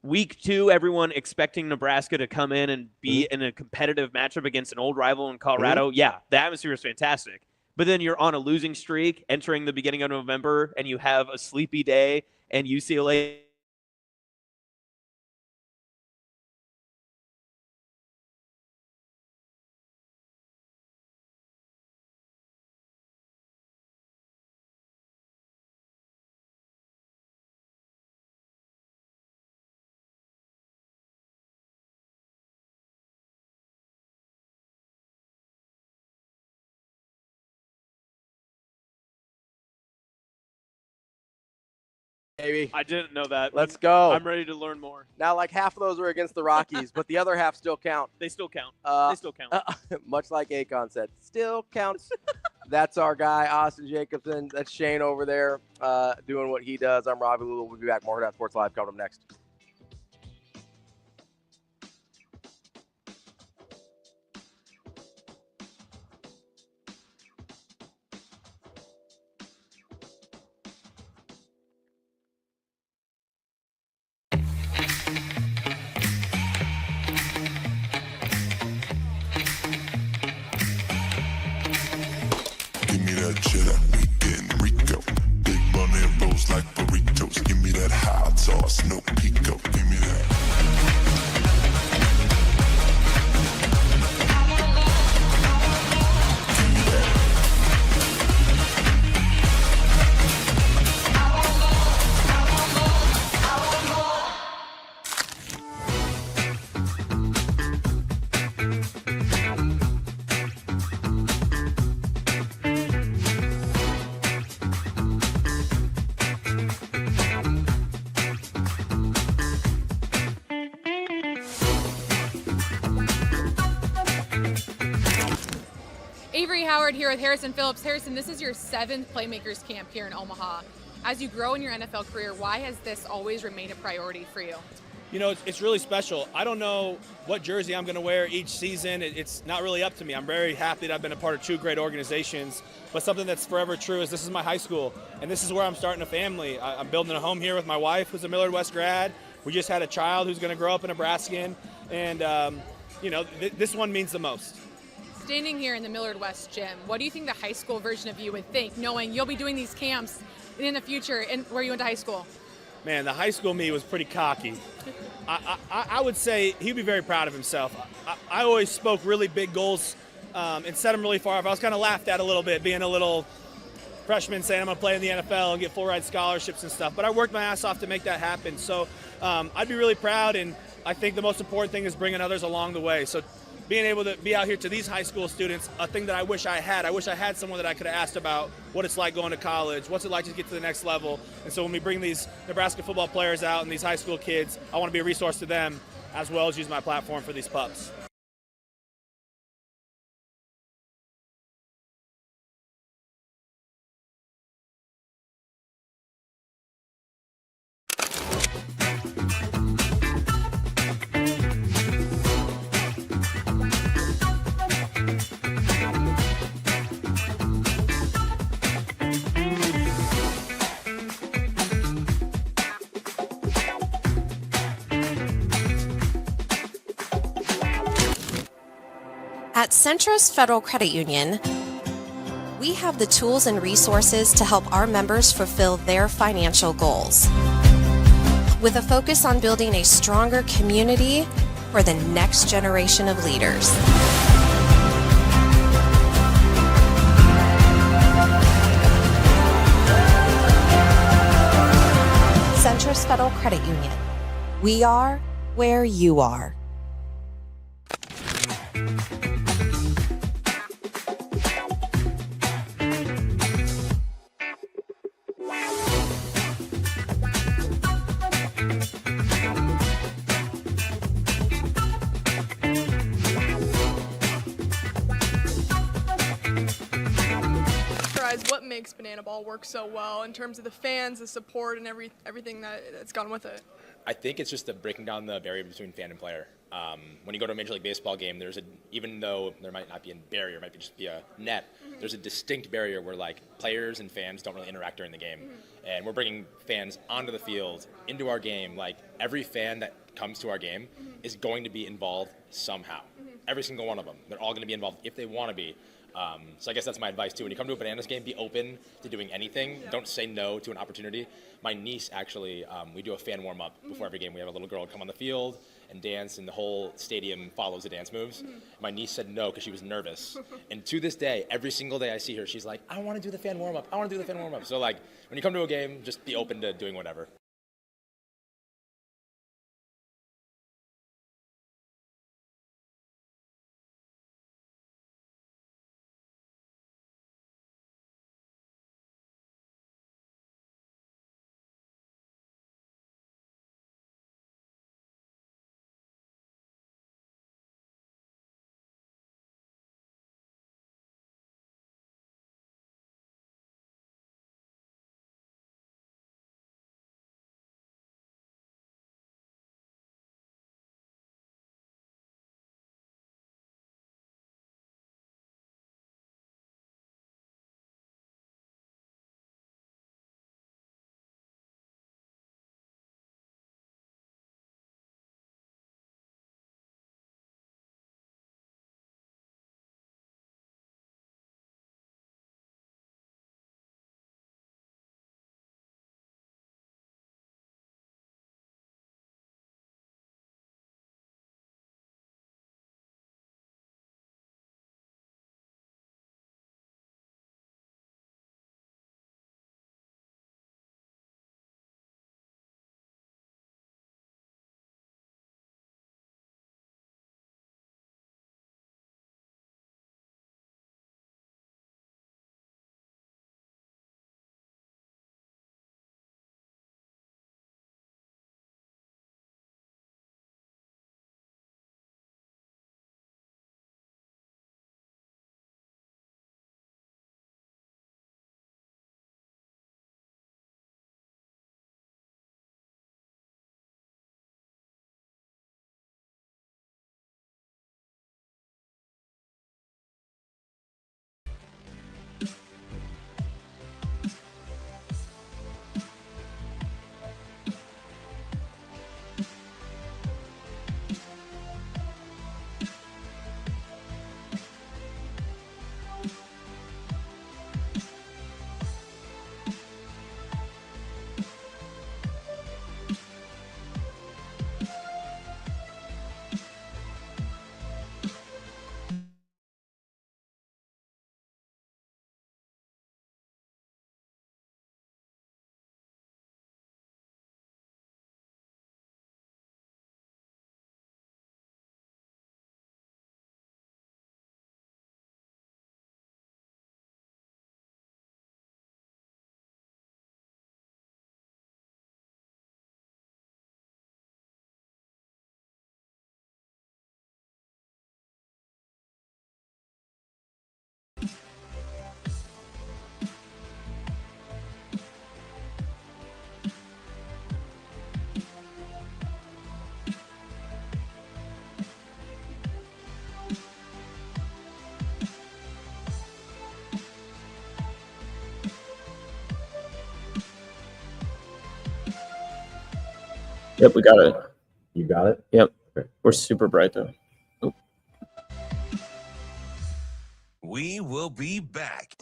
D: week 2, everyone expecting Nebraska to come in and be in a competitive matchup against an old rival in Colorado. Yeah, the atmosphere is fantastic. But then you're on a losing streak entering the beginning of November, and you have a sleepy day, and UCLA
C: Baby.
D: I didn't know that.
C: Let's go.
D: I'm ready to learn more.
C: Now, like half of those were against the Rockies, but the other half still count.
D: They still count.
C: Much like Akon said, still counts. That's our guy, Austin Jacobsen. That's Shane over there doing what he does. I'm Ravi Lulla. We'll be back. More Hurrdat Sports Live coming up next.
E: Give me that cheddar, we getting Rico. Big money rolls like burritos. Give me that hot sauce, no pico. Give me that.
F: Avery Howard here with Harrison Phillips. Harrison, this is your 7th Playmakers Camp here in Omaha. As you grow in your NFL career, why has this always remained a priority for you?
G: You know, it's really special. I don't know what jersey I'm going to wear each season. It's not really up to me. I'm very happy that I've been a part of 2 great organizations. But something that's forever true is this is my high school, and this is where I'm starting a family. I'm building a home here with my wife, who's a Millard West grad. We just had a child who's going to grow up a Nebraskan. And, you know, this one means the most.
F: Standing here in the Millard West gym, what do you think the high school version of you would think, knowing you'll be doing these camps in the future and where you went to high school?
G: Man, the high school me was pretty cocky. I would say he'd be very proud of himself. I always spoke really big goals and set them really far off. I was kind of laughed at a little bit, being a little freshman saying I'm going to play in the NFL and get full ride scholarships and stuff. But I worked my ass off to make that happen. So I'd be really proud, and I think the most important thing is bringing others along the way. So being able to be out here to these high school students, a thing that I wish I had. I wish I had someone that I could have asked about what it's like going to college, what's it like to get to the next level. And so when we bring these Nebraska football players out and these high school kids, I want to be a resource to them as well as use my platform for these pups.
H: At Centrist Federal Credit Union, we have the tools and resources to help our members fulfill their financial goals, with a focus on building a stronger community for the next generation of leaders. Centrist Federal Credit Union. We are where you are.
I: What makes Banana Ball work so well in terms of the fans, the support, and everything that's gone with it?
J: I think it's just the breaking down the barrier between fan and player. When you go to a Major League Baseball game, even though there might not be a barrier, might just be a net, there's a distinct barrier where like players and fans don't really interact during the game. And we're bringing fans onto the field, into our game. Like every fan that comes to our game is going to be involved somehow. Every single one of them. They're all going to be involved if they want to be. So I guess that's my advice too. When you come to a Bananas game, be open to doing anything. Don't say no to an opportunity. My niece actually, we do a fan warm up before every game. We have a little girl come on the field and dance, and the whole stadium follows the dance moves. My niece said no because she was nervous. And to this day, every single day I see her, she's like, I want to do the fan warm up. I want to do the fan warm up. So like when you come to a game, just be open to doing whatever.
K: Yep, we got it.
L: You got it?
K: Yep.
L: Okay.
K: We're super bright though.
A: We will be back.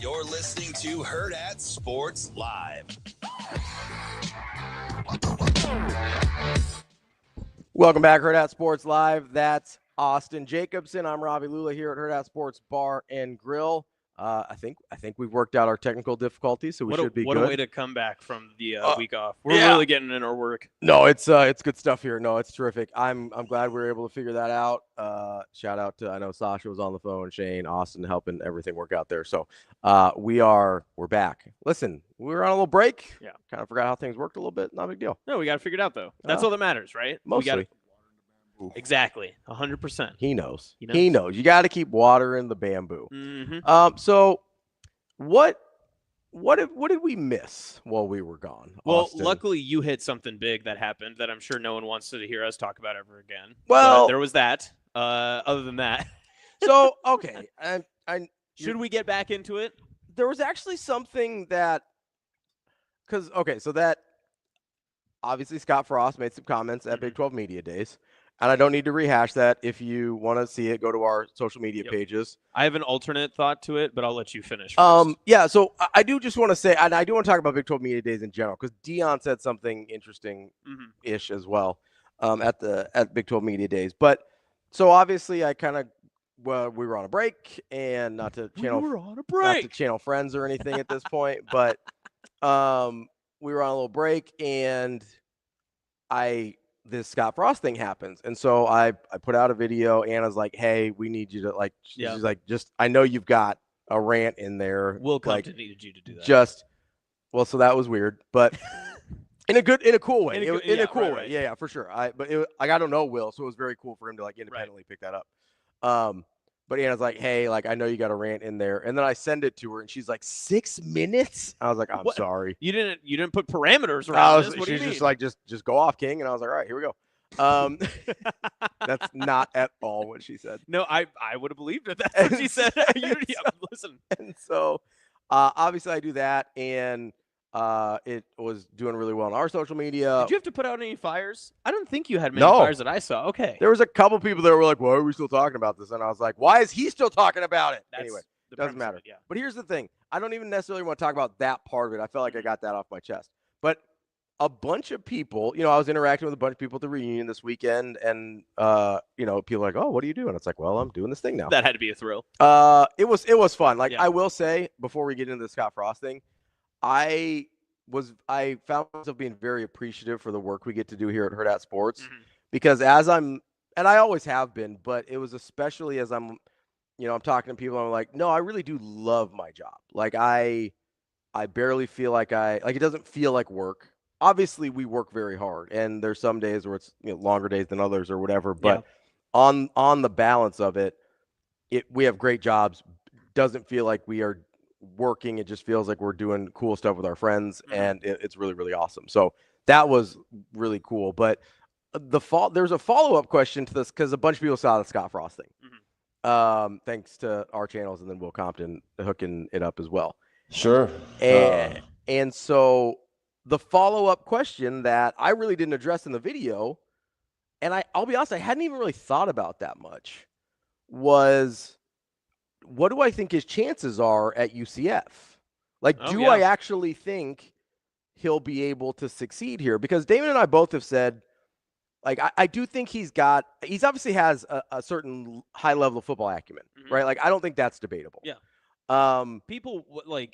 A: You're listening to Hurrdat Sports Live.
C: Welcome back, Hurrdat Sports Live. That's Austin Jacobsen. I'm Ravi Lulla here at Hurrdat Sports Bar and Grill. I think we've worked out our technical difficulties, so we should be good.
D: What a way to come back from the week off. We're
C: yeah.
D: really getting in our work.
C: No, it's good stuff here. No, it's terrific. I'm glad we were able to figure that out. Shout out to, I know Sasha was on the phone, Shane, Austin, helping everything work out there. So we're back. Listen, we were on a little break.
D: Yeah,
C: kind of forgot how things worked a little bit. Not a big deal.
D: No, we got to figure it out though. That's all that matters, right?
C: Mostly.
D: Exactly, 100%.
C: He knows. You got to keep water in the bamboo.
D: Mm-hmm.
C: So what did we miss while we were gone?
D: Well,
C: Austin?
D: luckily you hit something big that happened that I'm sure no one wants to hear us talk about ever again.
C: Well,
D: but there was that. Other than that,
C: so okay,
D: should we get back into it?
C: There was actually something that, so that obviously Scott Frost made some comments at Big 12 Media Days. And I don't need to rehash that. If you want to see it, go to our social media pages.
D: I have an alternate thought to it, but I'll let you finish first.
C: Yeah, so I do just want to say, and I do want to talk about Big 12 Media Days in general, because Dion said something interesting-ish as well at Big 12 Media Days. But so obviously I kind of, we were on a break, and not to channel friends or anything at this point, but we were on a little break, and this Scott Frost thing happens. And so I put out a video. Anna's like, hey, we need you to she's like, I know you've got a rant in there.
D: Will Compton needed you to do that.
C: So that was weird, but in a cool way. In a cool way.
D: Right.
C: Yeah, for sure. I don't know Will, so it was very cool for him to independently pick that up. But Anna's like, hey, I know you got a rant in there. And then I send it to her, and she's like, 6 minutes? I was like, I'm sorry.
D: You didn't put parameters around this. What
C: she's
D: do you
C: just like, just go off, King. And I was like, all right, here we go. That's not at all what she said.
D: No, I would have believed it. That's what she said. Listen.
C: And so obviously I do that, and it was doing really well on our social media.
D: Did you have to put out any fires? I don't think you had many fires that I saw. Okay.
C: There was a couple people that were like, why are we still talking about this? And I was like, why is he still talking about it? Anyway, it doesn't matter.
D: Yeah.
C: But here's the thing. I don't even necessarily want to talk about that part of it. I felt like I got that off my chest. But a bunch of people, I was interacting with a bunch of people at the reunion this weekend, and, people are like, oh, what are you doing? It's like, well, I'm doing this thing now.
D: That had to be a thrill.
C: It was fun. I will say, before we get into the Scott Frost thing, I found myself being very appreciative for the work we get to do here at Hurrdat Sports, because and I always have been, but it was especially as I'm talking to people, I'm like, no, I really do love my job. I barely feel like it doesn't feel like work. Obviously we work very hard, and there's some days where it's longer days than others or whatever, but on the balance of it, we have great jobs. Doesn't feel like we are working. It just feels like we're doing cool stuff with our friends, and it's really, really awesome. So that was really cool. But there's a follow-up question to this, because a bunch of people saw the Scott Frost thing, thanks to our channels, and then Will Compton hooking it up as well.
L: Sure.
C: And so the follow-up question that I really didn't address in the video, and I'll be honest, I hadn't even really thought about that much, was, what do I think his chances are at UCF? I actually think he'll be able to succeed here? Because Damon and I both have said, I do think he's obviously has a certain high level of football acumen, right? I don't think that's debatable.
D: Yeah. People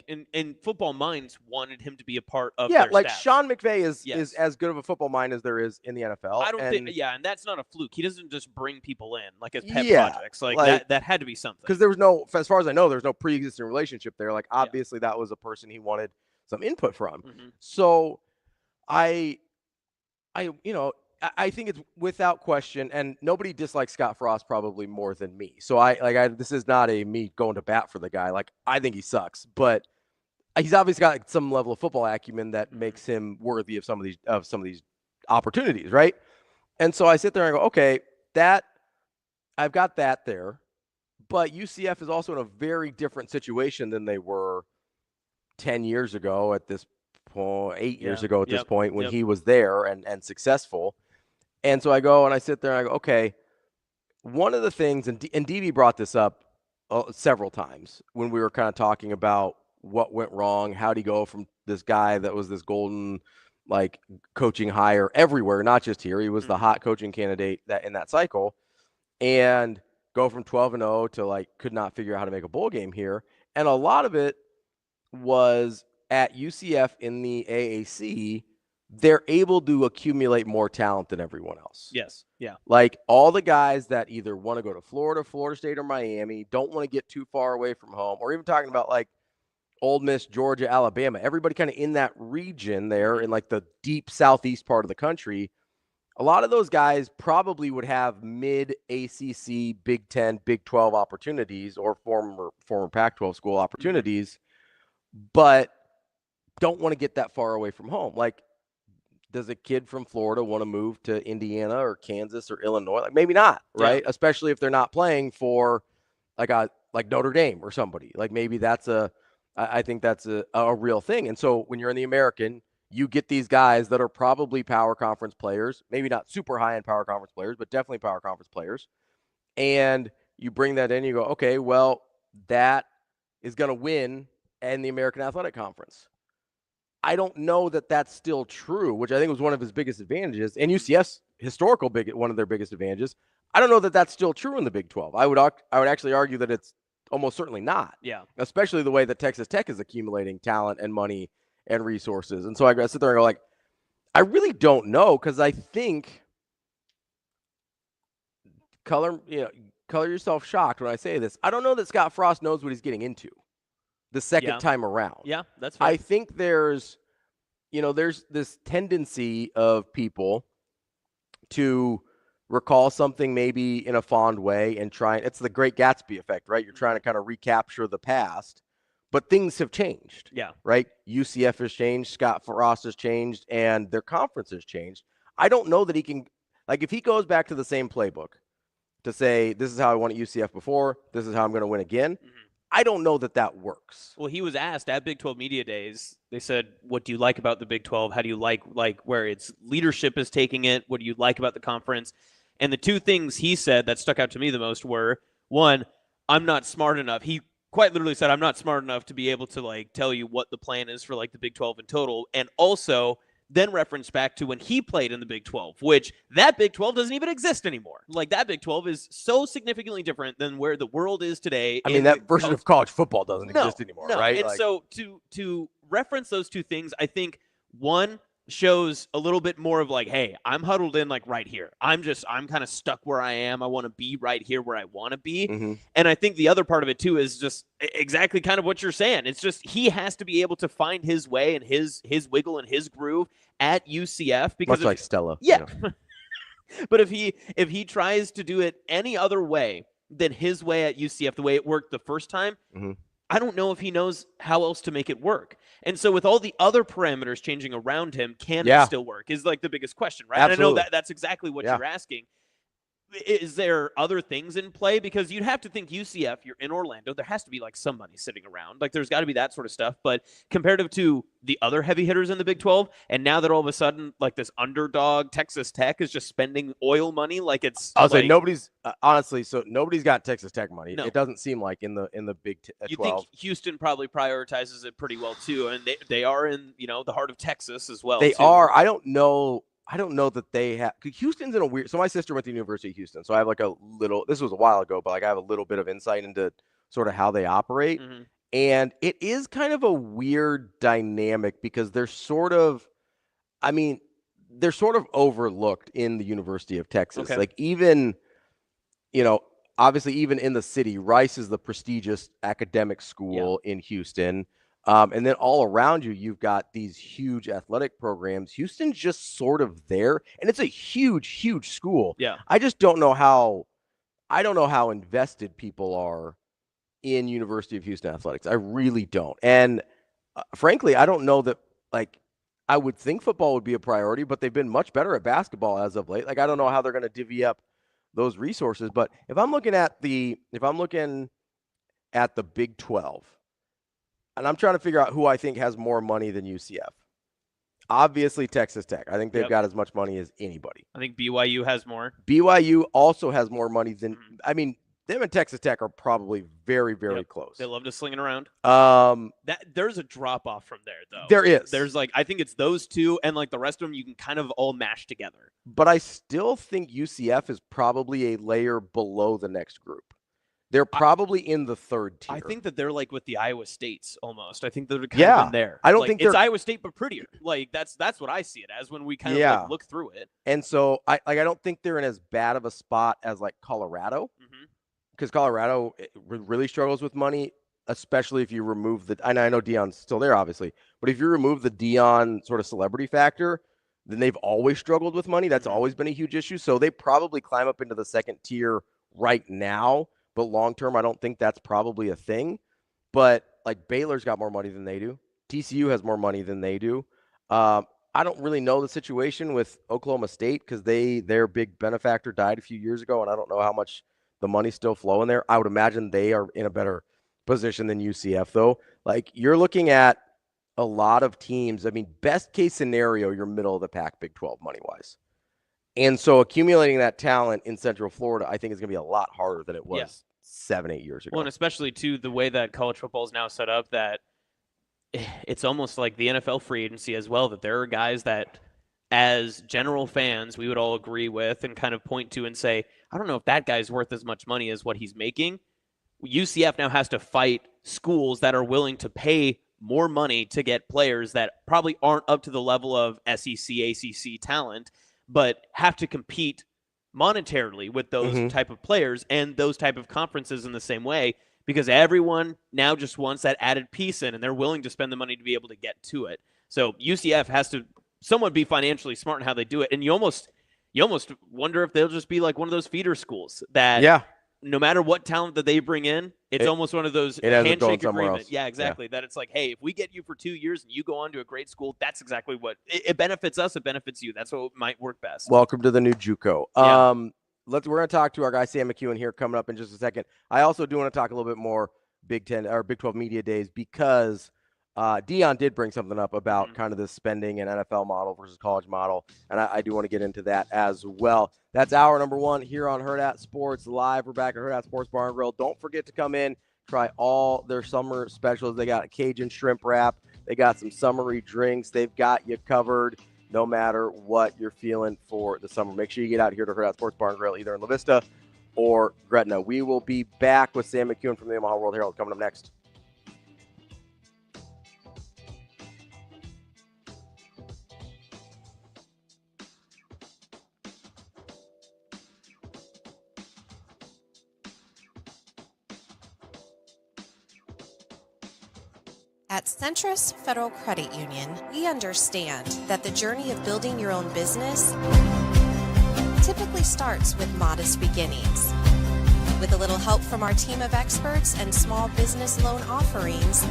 D: in football minds wanted him to be a part of their staff.
C: Sean McVay is as good of a football mind as there is in the NFL.
D: I don't think, and that's not a fluke. He doesn't just bring people in as pet projects. That had to be something.
C: Because there was no, as far as I know, there's no pre-existing relationship there. Obviously that was a person he wanted some input from. So I think it's without question, and nobody dislikes Scott Frost probably more than me. So this is not me going to bat for the guy. I think he sucks, but he's obviously got some level of football acumen that makes him worthy of some of these opportunities, right? And so I sit there and I go, okay, I've got that there, but UCF is also in a very different situation than they were 10 years ago at this point, 8 years ago at this point, when he was there and successful. And so I go and I sit there and I go, okay, one of the things, and DB brought this up several times when we were kind of talking about what went wrong. How'd he go from this guy that was this golden like coaching hire everywhere, not just here. He was the hot coaching candidate that in that cycle, and go from 12-0 to like could not figure out how to make a bowl game here. And a lot of it was at UCF in the AAC. They're able to accumulate more talent than everyone else.
D: Yes. Yeah.
C: Like all the guys that either want to go to Florida, Florida State, or Miami, don't want to get too far away from home, or even talking about like Ole Miss, Georgia, Alabama, everybody kind of in that region there in like the deep southeast part of the country. A lot of those guys probably would have mid ACC, Big 10, Big 12 opportunities or former Pac-12 school opportunities, but don't want to get that far away from home. Like, does a kid from Florida want to move to Indiana or Kansas or Illinois? Like maybe not, right? Yeah. Especially if they're not playing for like Notre Dame or somebody. Like maybe I think that's a real thing. And so when you're in the American, you get these guys that are probably power conference players, maybe not super high-end power conference players, but definitely power conference players. And you bring that in, you go, okay, well, that is going to win in the American Athletic Conference. I don't know that that's still true, which I think was one of his biggest advantages, and UCF's one of their biggest advantages. I don't know that that's still true in the Big 12. I would actually argue that it's almost certainly not.
D: Yeah. Especially
C: the way that Texas Tech is accumulating talent and money and resources. And so I sit there and go like, I really don't know, because I think color yourself shocked when I say this. I don't know that Scott Frost knows what he's getting into the second time around.
D: Yeah, that's fair.
C: I think there's this tendency of people to recall something maybe in a fond way and it's the Great Gatsby effect, right? You're trying to kind of recapture the past, but things have changed.
D: Yeah.
C: Right? UCF has changed, Scott Frost has changed, and their conference has changed. I don't know that he can, like, if he goes back to the same playbook to say, this is how I won at UCF before, this is how I'm going to win again, I don't know that works.
D: Well, he was asked at Big 12 Media Days, they said, what do you like about the Big 12? How do you like where its leadership is taking it? What do you like about the conference? And the two things he said that stuck out to me the most were, one, I'm not smart enough. He quite literally said, I'm not smart enough to be able to like tell you what the plan is for like the Big 12 in total. And also then referenced back to when he played in the Big 12, which that Big 12 doesn't even exist anymore. Like that Big 12 is so significantly different than where the world is today.
C: I mean, that version of college football doesn't exist anymore, right?
D: And so to reference those two things, I think one shows a little bit more of like, hey, I'm huddled in like right here. I'm kind of stuck where I am. I want to be right here where I want to be.
C: Mm-hmm.
D: And I think the other part of it too is just exactly kind of what you're saying. It's just he has to be able to find his way and his wiggle and his groove at UCF, because
C: much like Stella.
D: Yeah. But if he tries to do it any other way than his way at UCF, the way it worked the first time, I don't know if he knows how else to make it work. And so with all the other parameters changing around him, can it still work is like the biggest question, right?
C: Absolutely.
D: And I know that's exactly what you're asking. Is there other things in play? Because you'd have to think UCF, you're in Orlando, there has to be like some money sitting around. Like there's got to be that sort of stuff. But comparative to the other heavy hitters in the Big 12, and now that all of a sudden like this underdog Texas Tech is just spending oil money like it's
C: I'll say nobody's honestly, so nobody's got Texas Tech money.
D: No.
C: It doesn't seem like in the Big 12.
D: You think Houston probably prioritizes it pretty well too, and they are in the heart of Texas as well.
C: They
D: too.
C: are. I don't know that they have. Houston's in a weird. So my sister went to the University of Houston, so I have like a little. This was a while ago, but like I have a little bit of insight into sort of how they operate, and it is kind of a weird dynamic because they're sort of overlooked in the University of Texas.
D: Okay.
C: Like even, obviously even in the city, Rice is the prestigious academic school in Houston. And then all around you've got these huge athletic programs. Houston's just sort of there, and it's a huge, huge school.
D: Yeah.
C: I just don't know how invested people are in University of Houston athletics. I really don't. And frankly, I don't know that, like, I would think football would be a priority, but they've been much better at basketball as of late. Like, I don't know how they're going to divvy up those resources. But if I'm looking at the Big 12, and I'm trying to figure out who I think has more money than UCF. Obviously, Texas Tech. I think they've got as much money as anybody.
D: I think BYU has more.
C: BYU also has more money than them and Texas Tech are probably very, very close.
D: They love to sling it around. There's a drop off from there, though.
C: There is.
D: There's I think it's those two, and the rest of them you can kind of all mash together.
C: But I still think UCF is probably a layer below the next group. They're probably in the third tier.
D: I think that they're with the Iowa States almost. I think they're kind of in there.
C: I don't think
D: it's Iowa State, but pretty. That's what I see it as when we kind of look through it.
C: And so I don't think they're in as bad of a spot as Colorado, because Colorado really struggles with money, especially if you remove the. And I know Deion's still there, obviously, but if you remove the Deion sort of celebrity factor, then they've always struggled with money. That's always been a huge issue. So they probably climb up into the second tier right now. But long term, I don't think that's probably a thing. But Baylor's got more money than they do. TCU has more money than they do. I don't really know the situation with Oklahoma State because their big benefactor died a few years ago, and I don't know how much the money's still flowing there. I would imagine they are in a better position than UCF, though. You're looking at a lot of teams. I mean, best case scenario, you're middle of the pack Big 12 money-wise. And so accumulating that talent in Central Florida, I think is going to be a lot harder than it was 7-8 years ago.
D: Well, and especially, too, the way that college football is now set up, that it's almost like the NFL free agency as well, that there are guys that, as general fans, we would all agree with and kind of point to and say, I don't know if that guy's worth as much money as what he's making. UCF now has to fight schools that are willing to pay more money to get players that probably aren't up to the level of SEC, ACC talent, but have to compete monetarily with those type of players and those type of conferences in the same way, because everyone now just wants that added piece in, and they're willing to spend the money to be able to get to it. So UCF has to somewhat be financially smart in how they do it, and you almost wonder if they'll just be like one of those feeder schools that no matter what talent that they bring in, it's almost one of those handshake agreements. Yeah, exactly. That it's hey, if we get you for 2 years and you go on to a great school, that's exactly what it benefits us. It benefits you. That's what might work best.
C: Welcome to the new JUCO. We're going to talk to our guy Sam McKewon here coming up in just a second. I also do want to talk a little bit more Big 10 or Big 12 media days, because Deion did bring something up about kind of this spending and NFL model versus college model, and I do want to get into that as well. That's hour number 1 here on Hurrdat Sports Live. We're back at Hurrdat Sports Bar and Grill. Don't forget to come in, try all their summer specials. They got a Cajun shrimp wrap. They got some summery drinks. They've got you covered no matter what you're feeling for the summer. Make sure you get out here to Hurrdat Sports Bar and Grill, either in La Vista or Gretna. We will be back with Sam McKewon from the Omaha World Herald coming up next.
H: At Centrus Federal Credit Union, we understand that the journey of building your own business typically starts with modest beginnings. With a little help from our team of experts and small business loan offerings,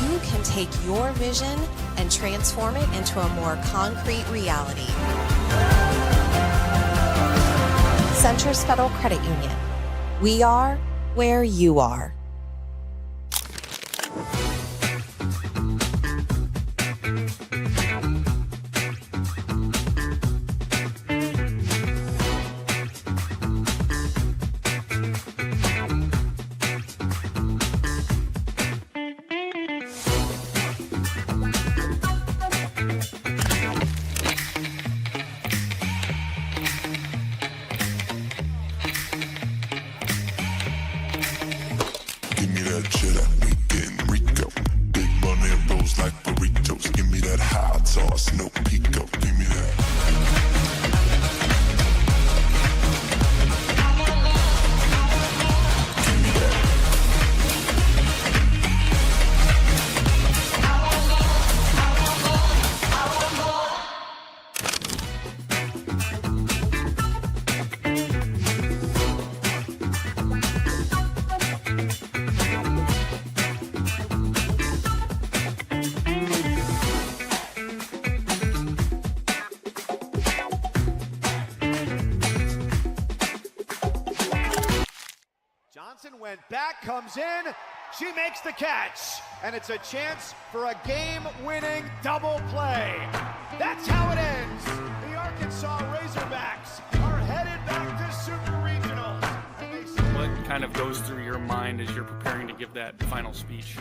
H: you can take your vision and transform it into a more concrete reality. Centrus Federal Credit Union. We are where you are.
L: Went back, comes in, she makes the catch, and it's a chance for a game-winning double play. That's how it ends. The Arkansas Razorbacks are headed back to Super Regionals.
M: kind of goes through your mind as you're preparing to give that final speech?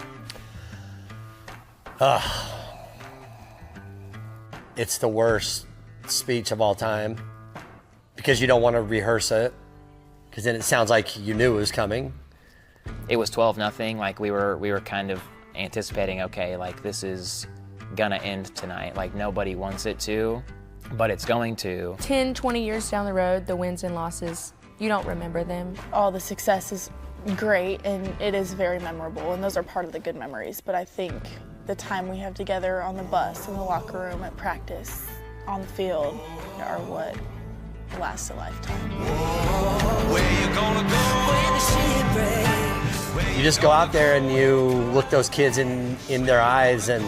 N: It's the worst speech of all time because you don't want to rehearse it because then it sounds like you knew it was coming.
O: It was 12-0. Like we were kind of anticipating, okay, like this is gonna end tonight. Like nobody wants it to, but it's going to.
P: 10, 20 years down the road, the wins and losses, you don't remember them.
Q: All the success is great and it is very memorable, and those are part of the good memories, but I think the time we have together on the bus, in the locker room, at practice, on the field are what lasts a lifetime.
N: You just go out there and you look those kids in their eyes and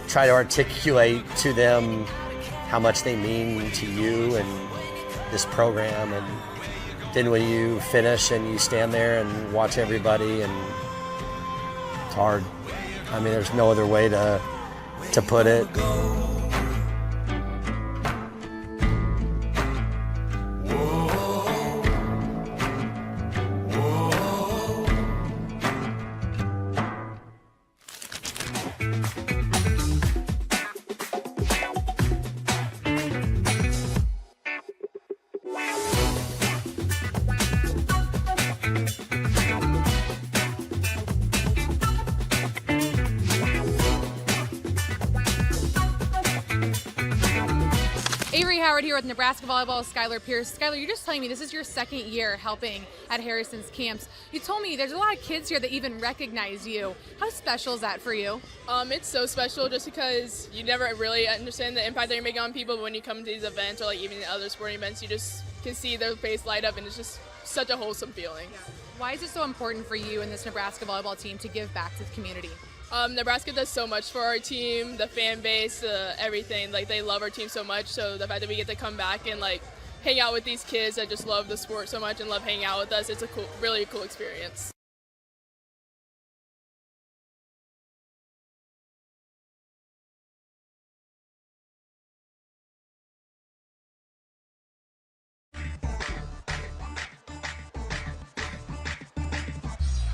N: try to articulate to them how much they mean to you and this program. And then when you finish and you stand there and watch everybody, and it's hard. I mean, there's no other way to put it.
F: Howard here with Nebraska Volleyball's Skylar Pierce. Skylar, you're just telling me this is your second year helping at Harrison's camps. You told me there's a lot of kids here that even recognize you. How special is that for you?
I: It's so special just because you never really understand the impact that you're making on people, but when you come to these events or like even the other sporting events, you just can see their face light up, and it's just such a wholesome feeling.
F: Yeah. Why is it so important for you and this Nebraska volleyball team to give back to the community?
I: Nebraska does so much for our team, the fan base, everything. Like, they love our team so much, so the fact that we get to come back and like hang out with these kids that just love the sport so much and love hanging out with us, it's a really cool experience.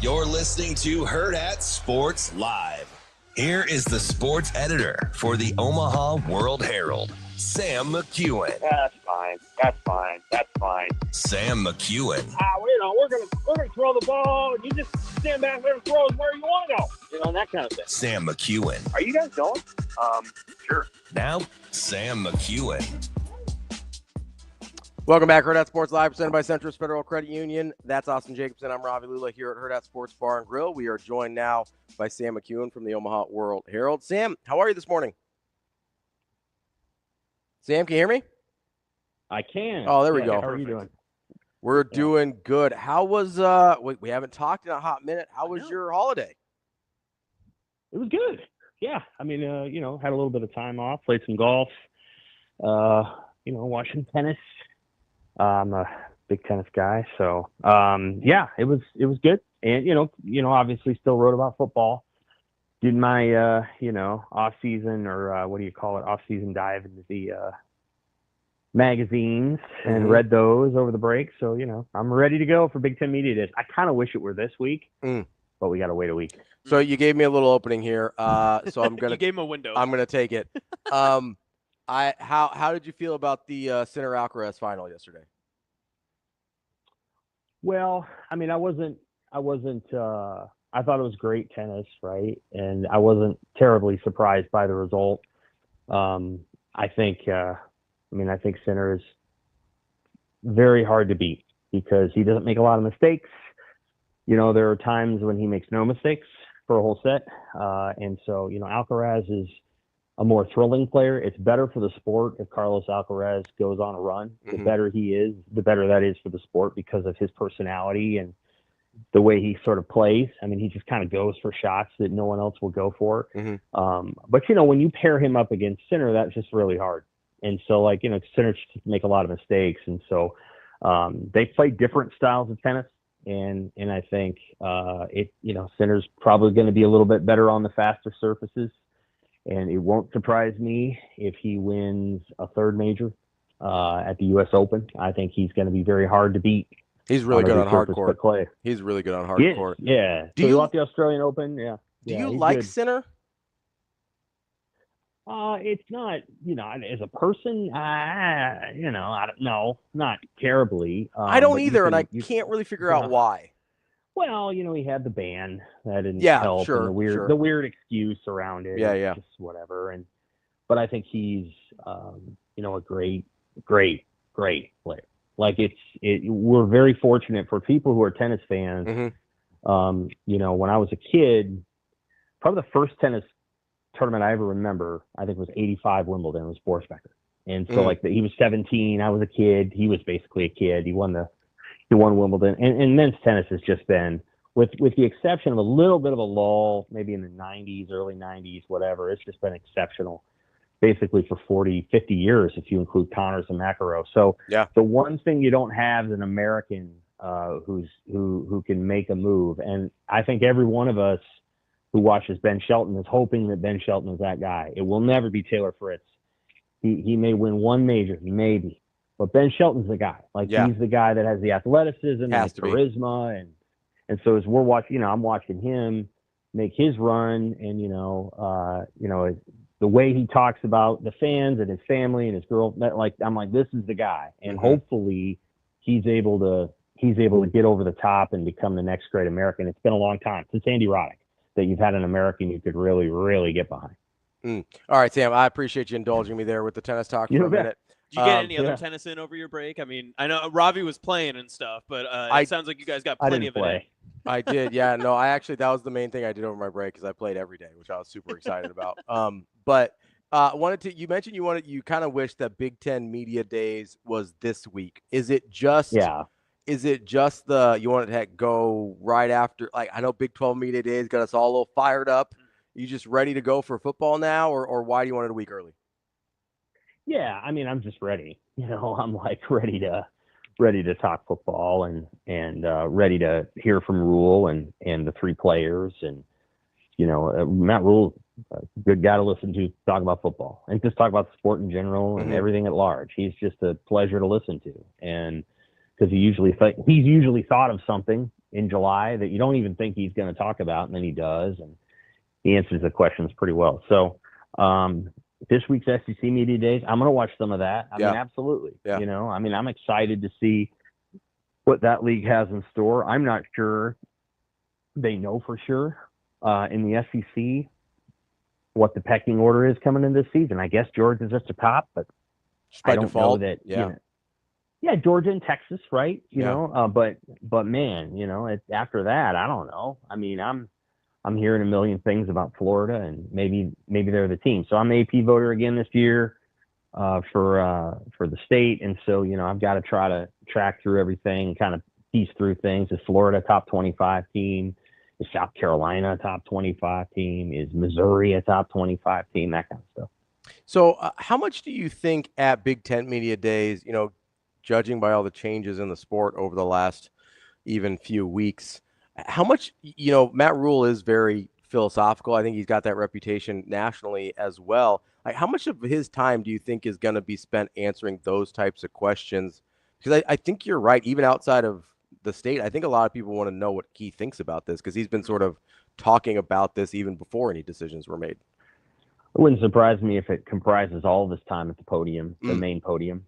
A: You're listening to Hurrdat Sports Live. Here is the sports editor for the Omaha World Herald, Sam McKewon.
R: That's fine. That's fine. That's fine.
A: Sam McKewon.
R: We're gonna throw the ball, and you just stand back there and throw it where you want to go. That kind of thing.
A: Sam McKewon.
R: Are you guys going? Sure.
A: Now, Sam McKewon.
C: Welcome back, Hurrdat Sports Live, presented by Centris Federal Credit Union. That's Austin Jacobsen. I'm Ravi Lulla here at Hurrdat Sports Bar and Grill. We are joined now by Sam McKewon from the Omaha World Herald. Sam, how are you this morning? Sam, can you hear me?
R: I can.
C: Oh, there we go.
R: How are you doing?
C: We're doing good. How was, we haven't talked in a hot minute. How was your holiday?
R: It was good. Yeah. I mean, had a little bit of time off, played some golf, watching tennis. I'm a big tennis guy, so it was good. And obviously still wrote about football. Did my off season, or what do you call it, off season dive into the magazines and read those over the break. So I'm ready to go for Big Ten Media Days. I kind of wish it were this week, but we got to wait a week.
C: So you gave me a little opening here. So I'm gonna
D: you gave him a window.
C: I'm gonna take it. How did you feel about the Sinner Alcaraz final yesterday?
R: Well, I mean, I thought it was great tennis, right? And I wasn't terribly surprised by the result. I think Sinner is very hard to beat because he doesn't make a lot of mistakes. There are times when he makes no mistakes for a whole set. And so, Alcaraz is a more thrilling player. It's better for the sport if Carlos Alcaraz goes on a run. The better he is, the better that is for the sport because of his personality and the way he sort of plays. I mean, he just kind of goes for shots that no one else will go for. But, when you pair him up against Sinner, that's just really hard. And so, Sinner just make a lot of mistakes. And so they play different styles of tennis. And I think Sinner's probably going to be a little bit better on the faster surfaces. And it won't surprise me if he wins a third major at the U.S. Open. I think he's going to be very hard to beat
C: He's really good on hard court.
R: Clay.
C: He's really good on hard court.
R: Yeah. So he lost the Australian Open. Yeah.
C: Do you like Sinner?
R: It's not, as a person, I don't know, not terribly.
C: I don't either, and I can't really figure out why.
R: Well, he had the ban that didn't help, and the weird excuse around it.
C: Yeah.
R: Just whatever. But I think he's, a great player. Like we're very fortunate for people who are tennis fans.
C: Mm-hmm.
R: When I was a kid, probably the first tennis tournament I ever remember, I think, was '85 Wimbledon. It was Boris Becker, and so he was 17. I was a kid. He was basically a kid. He won Wimbledon, and men's tennis has just been, with the exception of a little bit of a lull, maybe in the '90s, early '90s, whatever. It's just been exceptional, basically for 40, 50 years if you include Connors and McEnroe. So the one thing you don't have is an American who can make a move, and I think every one of us who watches Ben Shelton is hoping that Ben Shelton is that guy. It will never be Taylor Fritz. He may win one major, maybe, but Ben Shelton's the guy. He's the guy that has the athleticism and the charisma, and so as we're watching, I'm watching him make his run, and the way he talks about the fans and his family and his girl, I'm like, this is the guy, and hopefully he's able to get over the top and become the next great American. It's been a long time since Andy Roddick that you've had an American you could really, really get behind.
C: All right, Sam, I appreciate you indulging me there with the tennis talk for a minute.
D: Did you get any other tennis in over your break? I mean, I know Ravi was playing and stuff, but it sounds like you guys got plenty of it.
C: I did, yeah. No, that was the main thing I did over my break, because I played every day, which I was super excited about. But you mentioned you kind of wish that Big Ten Media Days was this week. Is it just you want it to go right after? Like, I know Big 12 Media Days got us all a little fired up. You just ready to go for football now, or why do you want it a week early?
R: Yeah, I mean, I'm just ready. I'm like ready to talk football and ready to hear from Rhule and the three players, and Matt Rhule, a good guy to listen to talk about football and just talk about the sport in general and everything at large. He's just a pleasure to listen to, and because he's usually thought of something in July that you don't even think he's going to talk about, and then he does, and he answers the questions pretty well. So this week's SEC Media Days, I'm going to watch some of that. I mean, absolutely.
C: Yeah.
R: I'm excited to see what that league has in store. I'm not sure they know for sure in the SEC what the pecking order is coming into this season. I guess Georgia's at the top, but I don't know that. Yeah, Georgia and Texas, right? But man, after that, I don't know. I mean, I'm hearing a million things about Florida, and maybe they're the team. So I'm an AP voter again this year for the state, and so I've got to try to track through everything and kind of piece through things. Is Florida a top 25 team? Is South Carolina a top 25 team? Is Missouri a top 25 team? That kind of stuff.
C: So how much do you think at Big Ten Media Days, judging by all the changes in the sport over the last even few weeks, how much, Matt Rhule is very philosophical. I think he's got that reputation nationally as well. Like, how much of his time do you think is going to be spent answering those types of questions? Because I think you're right. Even outside of the state, I think a lot of people want to know what he thinks about this, because he's been sort of talking about this even before any decisions were made.
R: It wouldn't surprise me if it comprises all of his time at the podium, the main podium.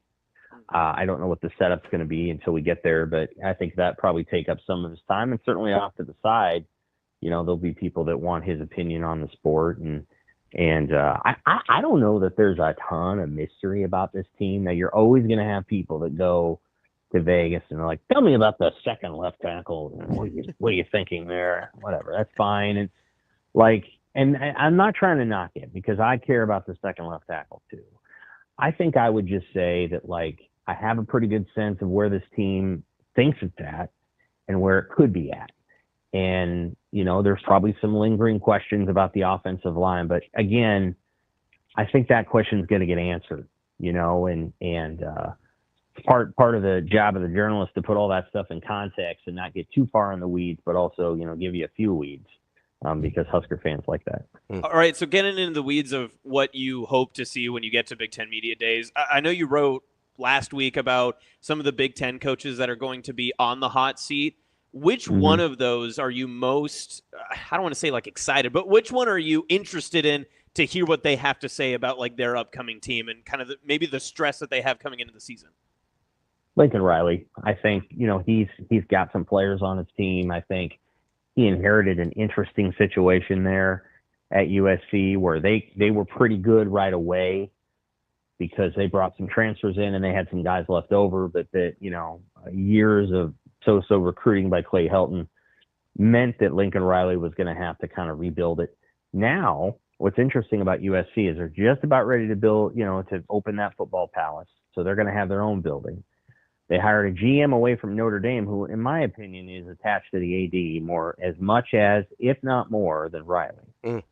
R: I don't know what the setup's going to be until we get there, but I think that probably take up some of his time. And certainly off to the side, there'll be people that want his opinion on the sport. And I don't know that there's a ton of mystery about this team. Now, you're always going to have people that go to Vegas and they're like, tell me about the second left tackle. What are you thinking there? Whatever. That's fine. It's like, and I'm not trying to knock it, because I care about the second left tackle too. I think I would just say that, I have a pretty good sense of where this team thinks it's at and where it could be at. And, there's probably some lingering questions about the offensive line. But again, I think that question is going to get answered, and part of the job of the journalist to put all that stuff in context and not get too far in the weeds, but also, give you a few weeds. Because Husker fans like that.
D: All right, so getting into the weeds of what you hope to see when you get to Big Ten Media Days, I know you wrote last week about some of the Big Ten coaches that are going to be on the hot seat. Which one of those are you most, I don't want to say like excited, but which one are you interested in to hear what they have to say about like their upcoming team and kind of maybe the stress that they have coming into the season?
R: Lincoln Riley. I think, he's got some players on his team. I think he inherited an interesting situation there at USC where they were pretty good right away because they brought some transfers in and they had some guys left over, but that, years of so-so recruiting by Clay Helton meant that Lincoln Riley was going to have to kind of rebuild it. Now, what's interesting about USC is they're just about ready to build, to open that football palace. So they're going to have their own building. They hired a GM away from Notre Dame who, in my opinion, is attached to the AD as much as, if not more, than Riley.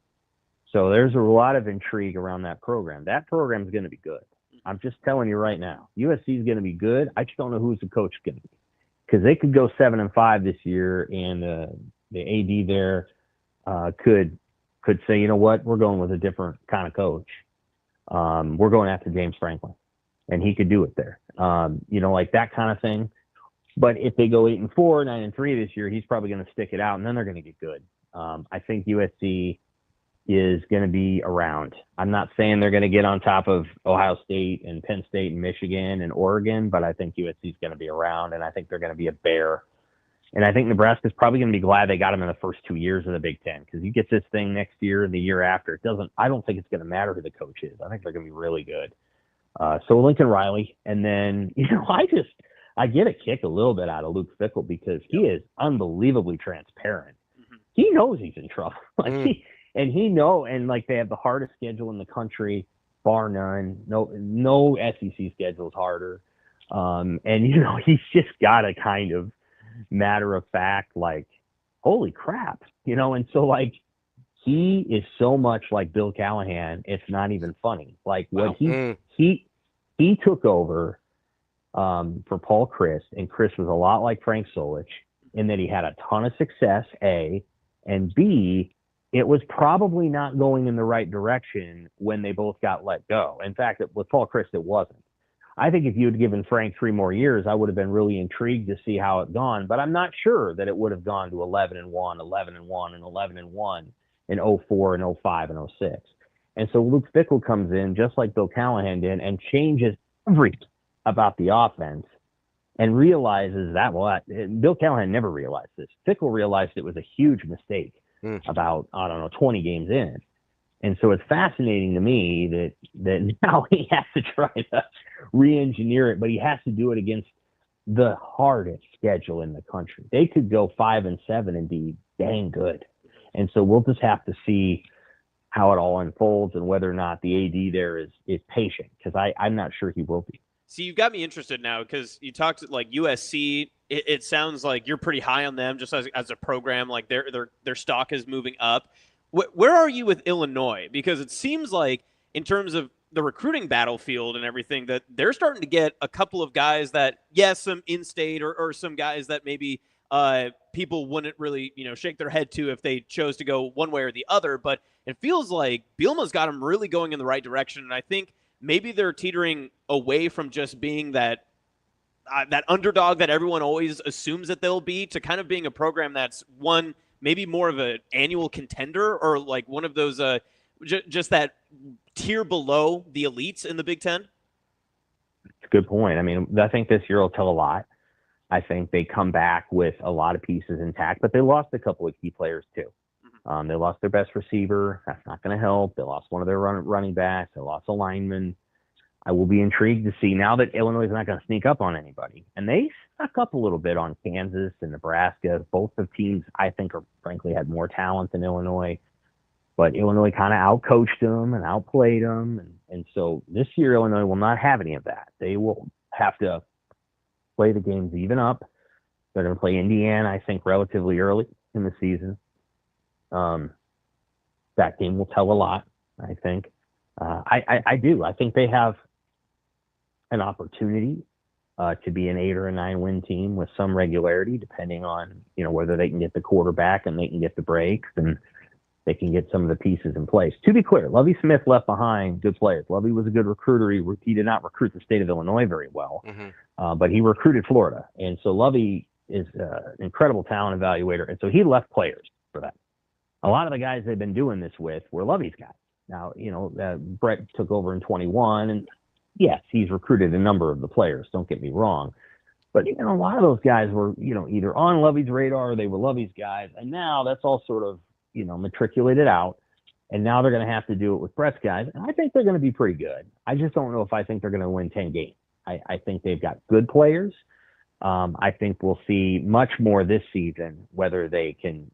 R: So there's a lot of intrigue around that program. That program is going to be good. I'm just telling you right now. USC is going to be good. I just don't know who's the coach going to be. Because they could go 7-5 this year, and the AD there could say, you know what, we're going with a different kind of coach. We're going after James Franklin, and he could do it there. Like that kind of thing. But if they go 8-4, 9-3 this year, he's probably going to stick it out, and then they're going to get good. I think USC is going to be around. I'm not saying they're going to get on top of Ohio State and Penn State and Michigan and Oregon, but I think USC is going to be around, and I think they're going to be a bear. And I think Nebraska's probably going to be glad they got them in the first 2 years of the Big Ten, because you get this thing next year and the year after, I don't think it's going to matter who the coach is. I think they're going to be really good. So Lincoln Riley, and then, I get a kick a little bit out of Luke Fickell because he is unbelievably transparent. He knows he's in trouble. They have the hardest schedule in the country, bar none. No SEC schedule is harder. He's just got a kind of matter of fact, like, holy crap, and so he is so much like Bill Callahan, it's not even funny. Like what he took over for Paul Chryst, and Chryst was a lot like Frank Solich in that he had a ton of success, A, and B, it was probably not going in the right direction when they both got let go. In fact, with Paul Chryst, it wasn't. I think if you had given Frank 3 more years, I would have been really intrigued to see how it gone, but I'm not sure that it would have gone to 11-1, 11-1, and 11-1 in 04 and 05 and 06. And so Luke Fickell comes in just like Bill Callahan did and changes everything about the offense and realizes that, Bill Callahan never realized this. Fickell realized it was a huge mistake about, 20 games in. And so it's fascinating to me that now he has to try to re-engineer it, but he has to do it against the hardest schedule in the country. They could go 5-7 and be dang good. And so we'll just have to see how it all unfolds and whether or not the AD there is patient, because I'm not sure he will be.
D: See, you've got me interested now because you talked like USC. It sounds like you're pretty high on them just as a program. Like their stock is moving up. Where are you with Illinois? Because it seems like in terms of the recruiting battlefield and everything that they're starting to get a couple of guys that, yes, some in-state or some guys that maybe people wouldn't really, shake their head to if they chose to go one way or the other. But it feels like Bielema's got them really going in the right direction. And I think maybe they're teetering away from just being that underdog that everyone always assumes that they'll be to kind of being a program that's maybe more of an annual contender or like one of those just that tier below the elites in the Big Ten.
R: Good point. I mean, I think this year will tell a lot. I think they come back with a lot of pieces intact, but they lost a couple of key players too. They lost their best receiver. That's not going to help. They lost one of their running backs. They lost a lineman. I will be intrigued to see now that Illinois is not going to sneak up on anybody. And they snuck up a little bit on Kansas and Nebraska. Both the teams, I think, frankly had more talent than Illinois. But Illinois kind of outcoached them and outplayed them. And so this year, Illinois will not have any of that. They will have to play the games even up. They're going to play Indiana, I think, relatively early in the season. That game will tell a lot, I think. I do. I think they have an opportunity to be an 8 or a 9 win team with some regularity, depending on, whether they can get the quarterback and they can get the breaks. And they can get some of the pieces in place. To be clear, Lovie Smith left behind good players. Lovie was a good recruiter. He did not recruit the state of Illinois very well, but he recruited Florida. And so Lovie is an incredible talent evaluator, and so he left players for that. A lot of the guys they've been doing this with were Lovie's guys. Now, Brett took over in 21, and yes, he's recruited a number of the players, don't get me wrong. But, a lot of those guys were, either on Lovie's radar or they were Lovie's guys. And now that's all sort of, matriculated out. And now they're going to have to do it with Brett's guys. And I think they're going to be pretty good. I just don't know if I think they're going to win 10 games. I think they've got good players. I think we'll see much more this season, whether they can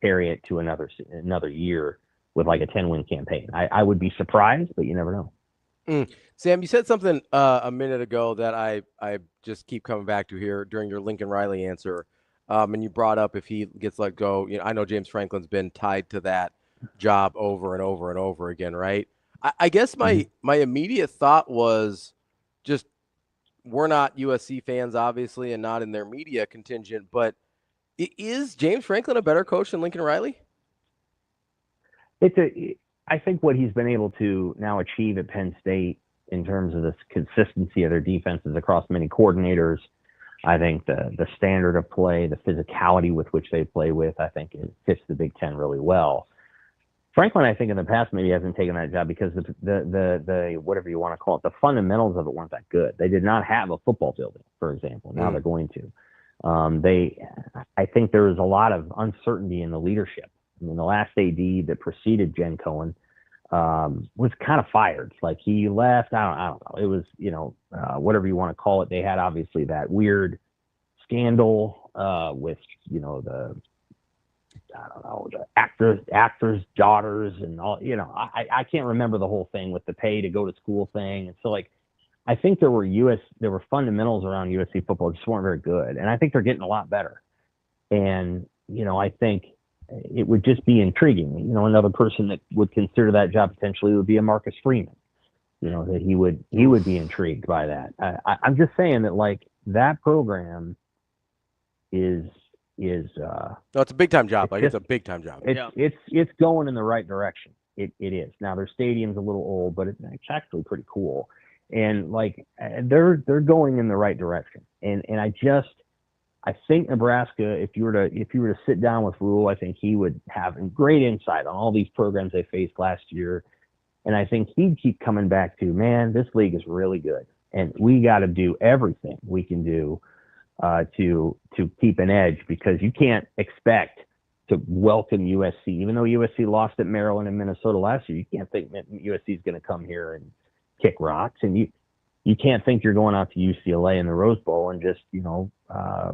R: carry it to another year with like a 10-win campaign. I would be surprised, but you never know.
C: Sam, you said something a minute ago that I just keep coming back to here during your Lincoln Riley answer. And you brought up if he gets let go. I know James Franklin's been tied to that job over and over and over again, right? I guess my immediate thought was just we're not USC fans, obviously, and not in their media contingent, but is James Franklin a better coach than Lincoln Riley?
R: I think what he's been able to now achieve at Penn State in terms of the consistency of their defenses across many coordinators, I think the standard of play, the physicality with which they play with, I think it fits the Big Ten really well. Franklin, I think in the past maybe hasn't taken that job because the whatever you want to call it, the fundamentals of it weren't that good. They did not have a football building, for example. Now they're going to. I think there was a lot of uncertainty in the leadership. I mean, the last AD that preceded Jen Cohen was kind of fired. Like he left. I don't know. It was, whatever you want to call it. They had obviously that weird scandal with, the actors' daughters and all, I can't remember the whole thing with the pay to go to school thing. And so I think there were fundamentals around USC football that just weren't very good. And I think they're getting a lot better. And, I think it would just be intriguing. Another person that would consider that job potentially would be a Marcus Freeman, that he would be intrigued by that. I'm just saying that that program is no,
C: it's a big time job. It's a big time job.
R: It's going in the right direction. It is. Now their stadium's a little old, but it's actually pretty cool. And they're going in the right direction. And I think Nebraska, if you were to sit down with Rhule, I think he would have great insight on all these programs they faced last year. And I think he'd keep coming back to, man, this league is really good. And we got to do everything we can do to keep an edge, because you can't expect to welcome USC. Even though USC lost at Maryland and Minnesota last year, you can't think that USC is going to come here and kick rocks. And you can't think you're going out to UCLA in the Rose Bowl and just,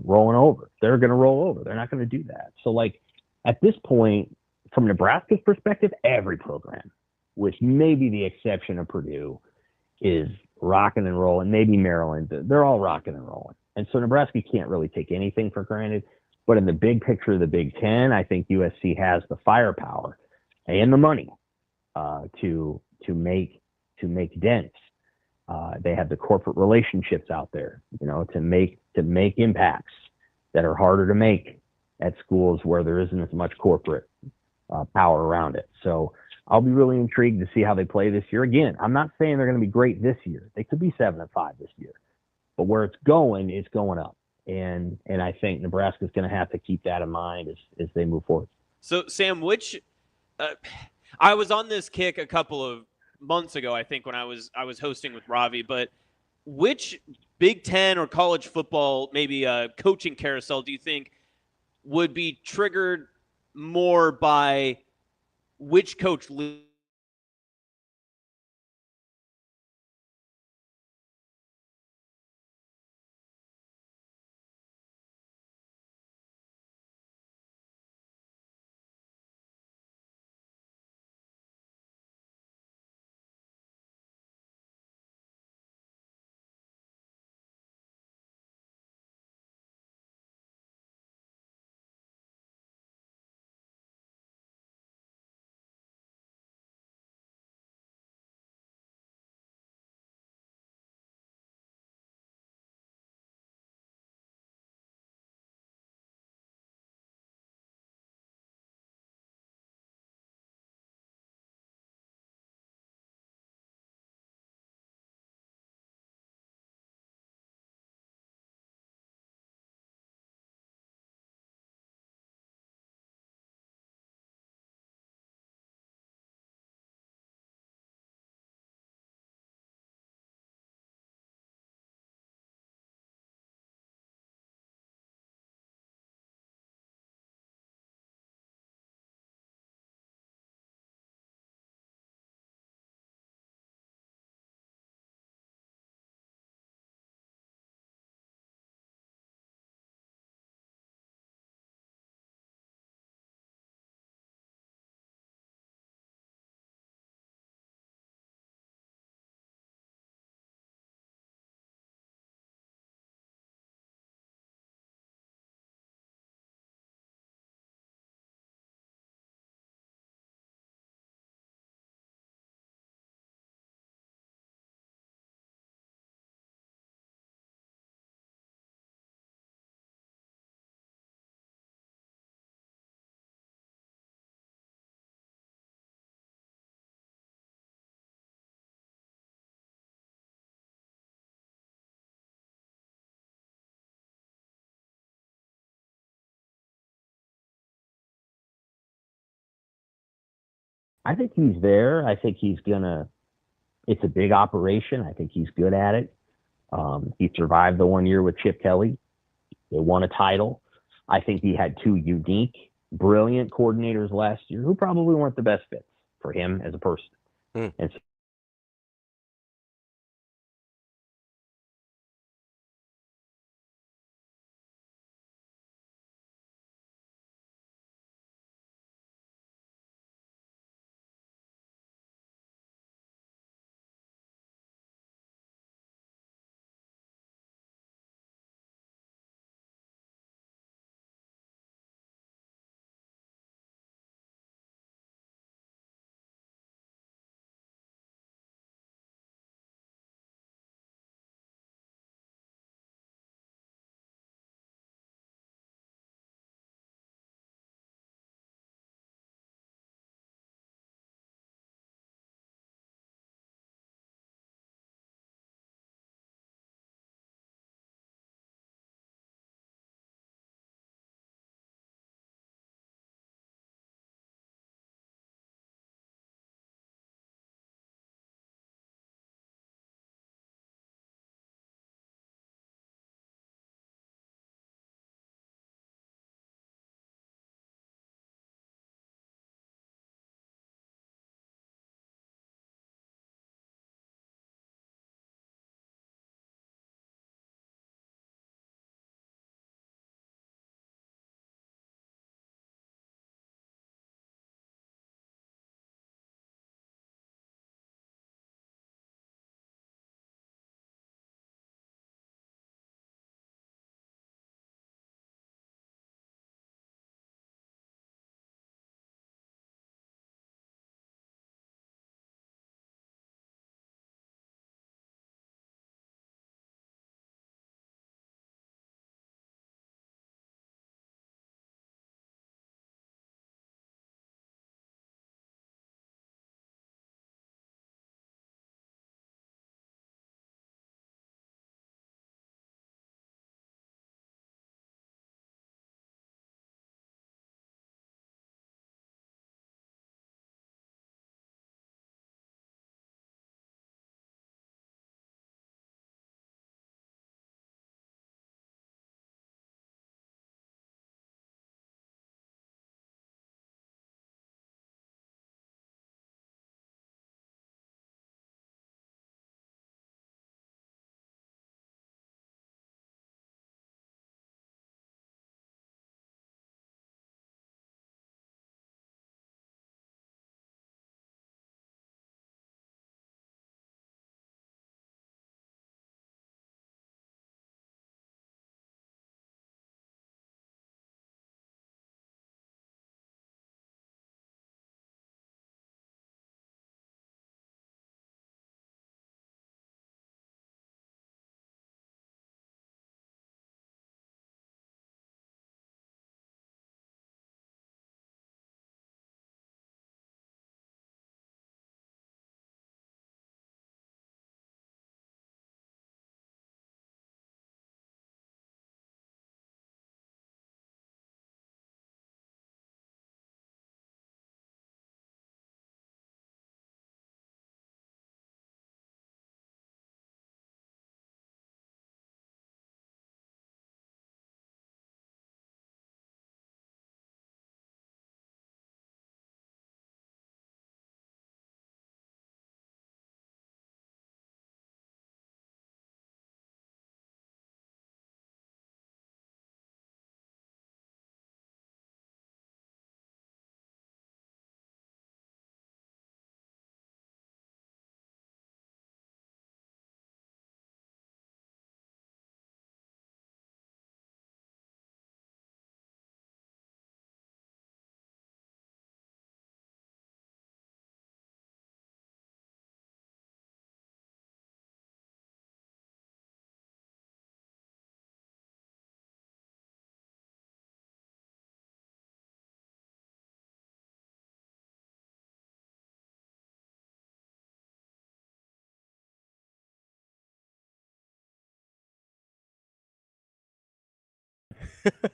R: rolling over. They're going to roll over. They're not going to do that. So at this point, from Nebraska's perspective, every program, with maybe the exception of Purdue, is rocking and rolling. Maybe Maryland, they're all rocking and rolling. And so Nebraska can't really take anything for granted. But in the big picture of the Big Ten, I think USC has the firepower and the money to make dents. They have the corporate relationships out there, to make impacts that are harder to make at schools where there isn't as much corporate power around it. So I'll be really intrigued to see how they play this year. Again, I'm not saying they're going to be great this year. They could be 7-5 this year, but where it's going up. And I think Nebraska's going to have to keep that in mind as they move forward.
D: So Sam, I was on this kick a couple of months ago, I think, when I was hosting with Ravi, but which Big Ten or college football, maybe coaching carousel, do you think would be triggered more by which coach
R: I think he's there. I think he's gonna. It's a big operation. I think he's good at it. He survived the 1 year with Chip Kelly. They won a title. I think he had two unique, brilliant coordinators last year who probably weren't the best fits for him as a person. And so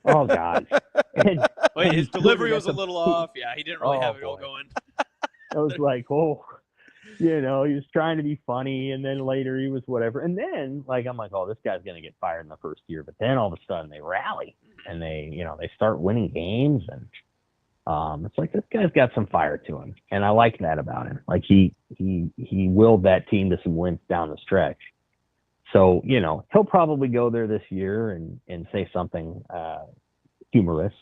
R: oh God.
D: Wait, his delivery was a little off. Yeah, he didn't really have it all going.
R: I was like, oh, he was trying to be funny, and then later he was whatever. And then, I'm like, oh, this guy's going to get fired in the first year. But then all of a sudden they rally, and they start winning games, and it's like this guy's got some fire to him, and I like that about him. Like he willed that team to some wins down the stretch. So he'll probably go there this year and say something humorous.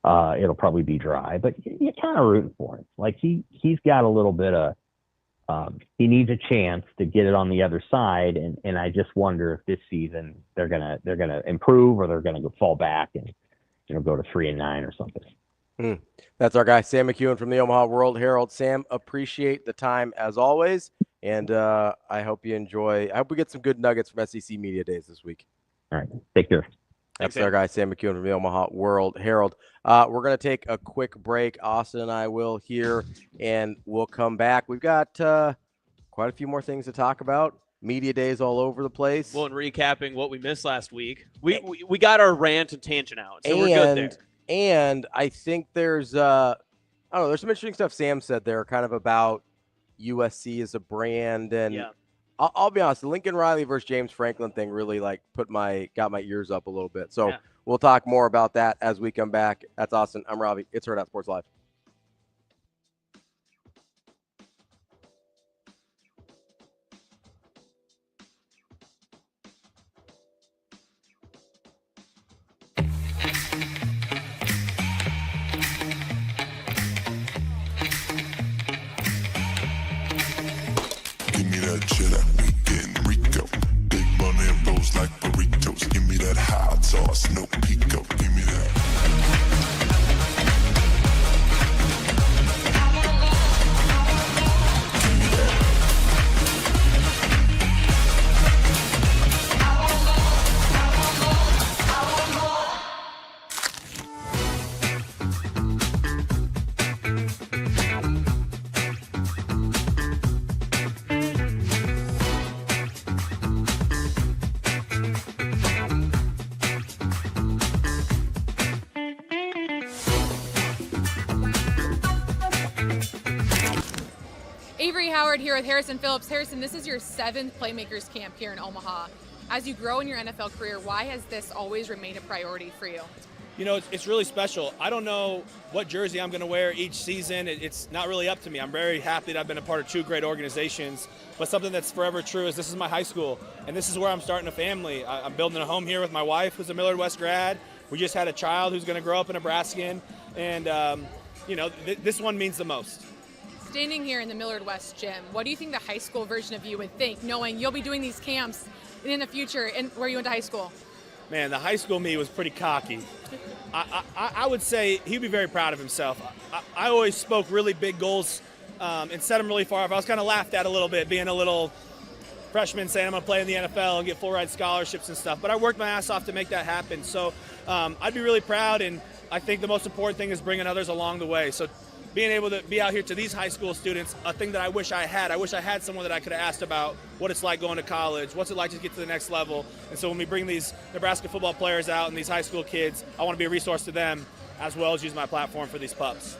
R: It'll probably be dry, but you're kind of rooting for him. Like he's got a little bit of he needs a chance to get it on the other side, and I just wonder if this season they're gonna improve or they're gonna fall back and go to 3-9 or something.
C: That's our guy Sam McKewon from the Omaha World Herald. Sam, appreciate the time as always, and I hope you enjoy. I hope we get some good nuggets from SEC Media Days this week.
R: All right, take care.
C: That's our guy Sam McKewon from the Omaha World Herald. We're going to take a quick break. Austin and I will here, and we'll come back. We've got quite a few more things to talk about. Media days all over the place.
D: Well, and recapping what we missed last week, we got our rant and tangent out, so we're good there.
C: And I think there's I don't know, there's some interesting stuff Sam said there, kind of about USC as a brand, and I'll be honest, the Lincoln Riley versus James Franklin thing really got my ears up a little bit. So we'll talk more about that as we come back. That's Austin. I'm Ravi. It's Hurrdat Sports Live.
E: Give me that cheddar, we getting Rico. Big money rolls like burritos. Give me that hot sauce, no pico. Give me that.
F: Howard here with Harrison Phillips. Harrison, this is your 7th Playmakers Camp here in Omaha. As you grow in your NFL career, why has this always remained a priority for you?
G: It's really special. I don't know what jersey I'm going to wear each season. It's not really up to me. I'm very happy that I've been a part of 2 great organizations. But something that's forever true is this is my high school, and this is where I'm starting a family. I'm building a home here with my wife, who's a Millard West grad. We just had a child who's going to grow up a Nebraskan, and this one means the most.
F: Standing here in the Millard West gym, what do you think the high school version of you would think, knowing you'll be doing these camps in the future and where you went to high school?
G: Man, the high school me was pretty cocky. I would say he'd be very proud of himself. I always spoke really big goals and set them really far off. I was kind of laughed at a little bit, being a little freshman saying I'm going to play in the NFL and get full ride scholarships and stuff. But I worked my ass off to make that happen. So I'd be really proud, and I think the most important thing is bringing others along the way. So being able to be out here to these high school students, a thing that I wish I had. I wish I had someone that I could have asked about what it's like going to college, what's it like to get to the next level. And so when we bring these Nebraska football players out and these high school kids, I want to be a resource to them as well as use my platform for these pups.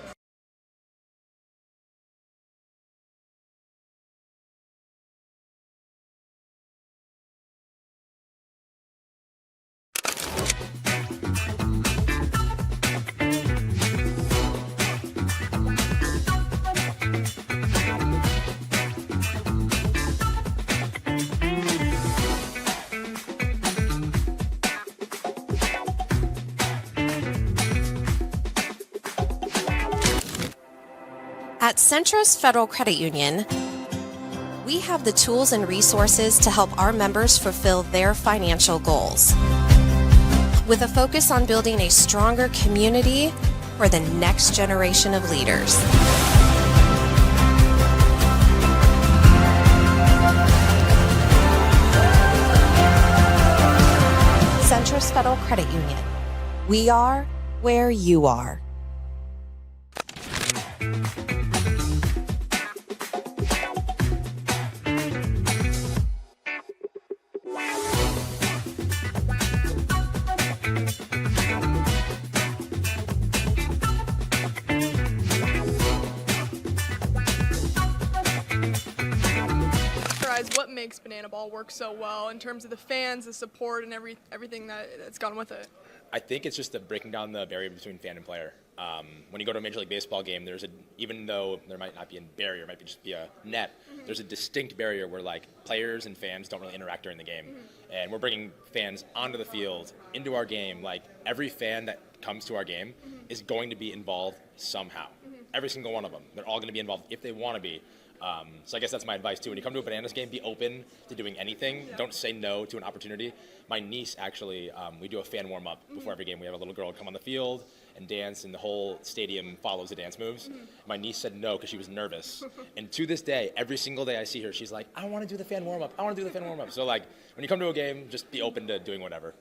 H: At Centrist Federal Credit Union, we have the tools and resources to help our members fulfill their financial goals. With a focus on building a stronger community for the next generation of leaders. Centrist Federal Credit Union. We are where you are.
S: guys, what makes Banana Ball work so well in terms of the fans, the support, and everything that's gone with it?
J: I think it's just the breaking down the barrier between fan and player. When you go to a Major League Baseball game, even though there might not be a barrier, it might just be a net, there's a distinct barrier where like players and fans don't really interact during the game. And we're bringing fans onto the field, into our game. Like every fan that comes to our game is going to be involved somehow. Every single one of them. They're all going to be involved if they want to be. So I guess that's my advice too. When you come to a Bananas game, be open to doing anything. Don't say no to an opportunity. My niece actually, we do a fan warm up before every game. We have a little girl come on the field and dance, and the whole stadium follows the dance moves. My niece said no because she was nervous. And to this day, every single day I see her, she's like, I want to do the fan warm up. I want to do the fan warm up. So like when you come to a game, just be open to doing whatever.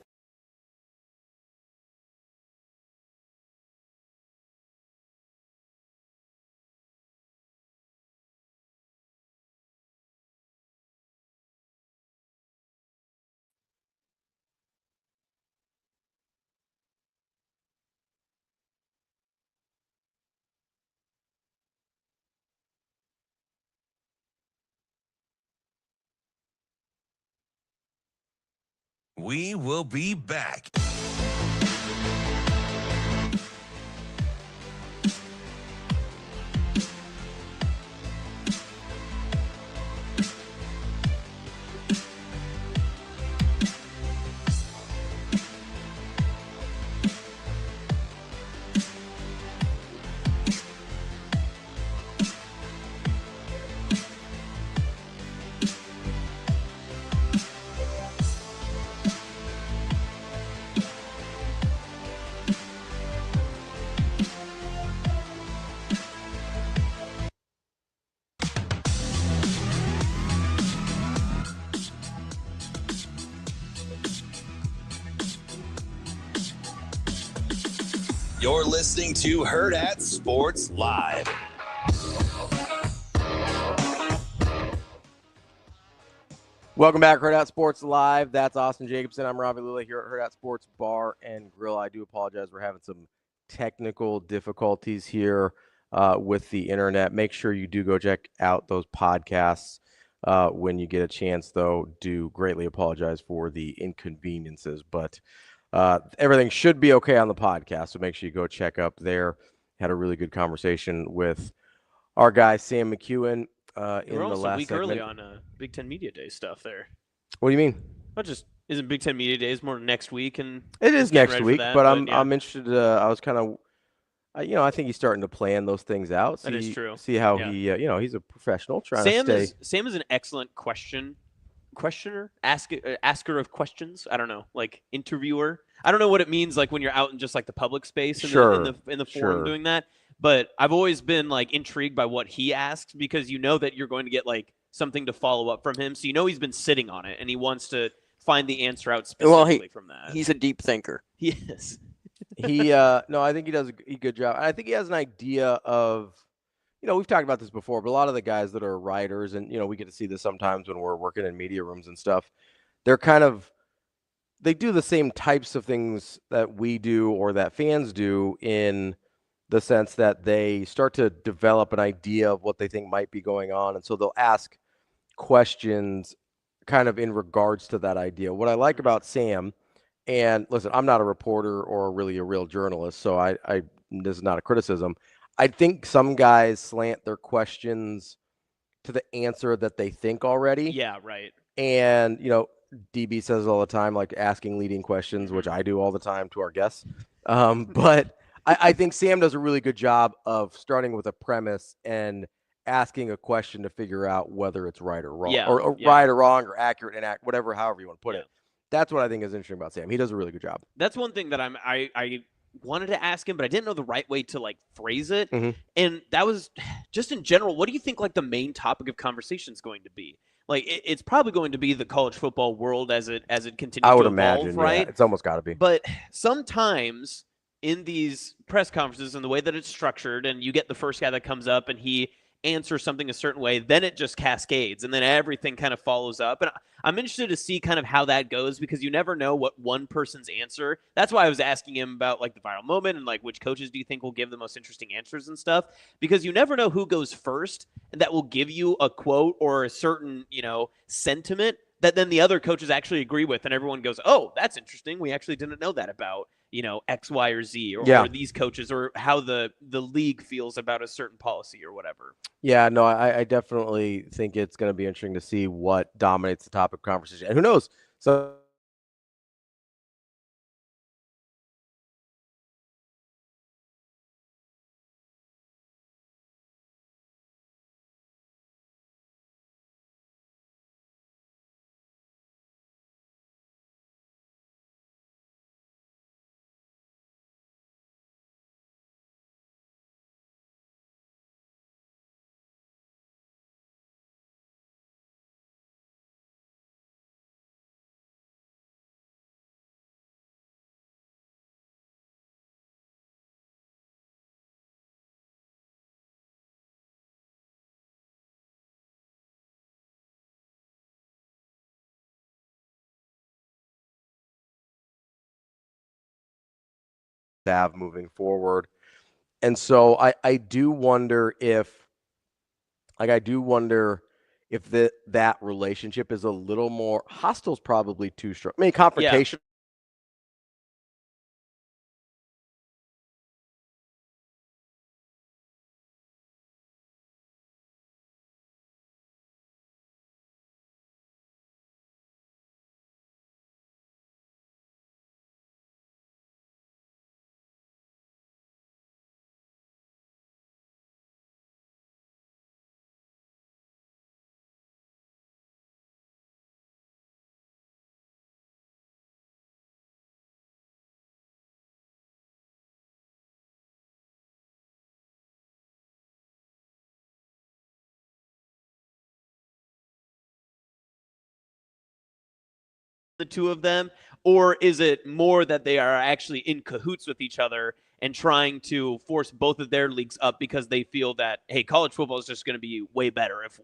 A: We will be back. You're listening to Hurrdat Sports Live.
C: Welcome back, Hurrdat Sports Live. That's Austin Jacobsen. I'm Ravi Lulla here at Hurrdat Sports Bar and Grill. I do apologize. We're having some technical difficulties here with the internet. Make sure you do go check out those podcasts when you get a chance, though. Do greatly apologize for the inconveniences, but everything should be okay on the podcast, so make sure you go check up there. Had a really good conversation with our guy, Sam McKewon, in the last
D: a week
C: segment.
D: early on Big Ten Media Day stuff there.
C: What do you mean?
D: Not just isn't Big Ten Media Days more next week? And
C: it is next week,
D: that,
C: but
D: yeah.
C: I'm interested. I was kind of, I think he's starting to plan those things out.
D: That is true.
C: See how he, he's a professional trying to stay.
D: Sam is an excellent questioner, asker of questions. I don't know, like interviewer. I don't know what it means, like when you're out in just like the public space in the forum doing that. But I've always been like intrigued by what he asks, because you know that you're going to get like something to follow up from him. So you know he's been sitting on it and he wants to find the answer out specifically from that.
T: He's a deep thinker.
D: He is.
C: No, I think he does a good job. I think he has an idea of, we've talked about this before, but a lot of the guys that are writers, and, we get to see this sometimes when we're working in media rooms and stuff, they do the same types of things that we do or that fans do, in the sense that they start to develop an idea of what they think might be going on. And so they'll ask questions kind of in regards to that idea. What I like about Sam, and listen, I'm not a reporter or really a real journalist, so I this is not a criticism. I think some guys slant their questions to the answer that they think already.
D: Yeah, right.
C: And, DB says it all the time, like asking leading questions, which I do all the time to our guests. But I think Sam does a really good job of starting with a premise and asking a question to figure out whether it's right or wrong, right or wrong, or accurate and however you want to put it. That's what I think is interesting about Sam. He does a really good job.
D: That's one thing that I wanted to ask him, but I didn't know the right way to like phrase it.
C: Mm-hmm.
D: And that was just in general. What do you think like the main topic of conversation is going to be? Like it's probably going to be the college football world as it continues
C: I would
D: to evolve,
C: imagine,
D: right?
C: Yeah, it's almost got to be.
D: But sometimes in these press conferences and the way that it's structured, and you get the first guy that comes up and he answer something a certain way, then it just cascades, and then everything kind of follows up. And I'm interested to see kind of how that goes, because you never know what one person's answer. That's why I was asking him about like the viral moment and like which coaches do you think will give the most interesting answers and stuff, because you never know who goes first, and that will give you a quote or a certain, sentiment that then the other coaches actually agree with, and everyone goes, oh, that's interesting. We actually didn't know that about, X, Y, or Z, or these coaches, or how the league feels about a certain policy or whatever.
C: Yeah, no, I definitely think it's going to be interesting to see what dominates the topic of conversation. And who knows? So have moving forward. And so I do wonder if that relationship is a little more hostile's probably too strong. I mean, confrontation.
D: The two of them, or is it more that they are actually in cahoots with each other and trying to force both of their leagues up because they feel that, hey, college football is just going to be way better if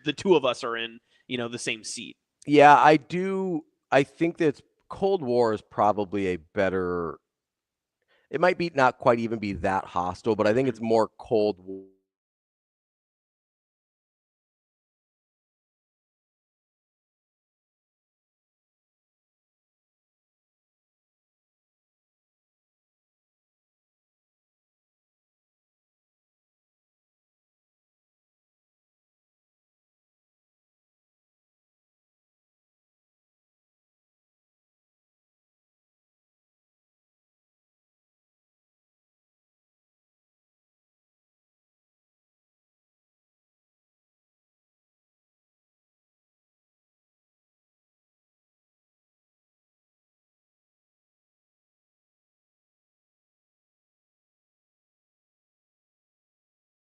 D: the two of us are in, the same seat?
C: Yeah, I do. I think that Cold War is probably a better. It might be not quite even be that hostile, but I think it's more Cold War.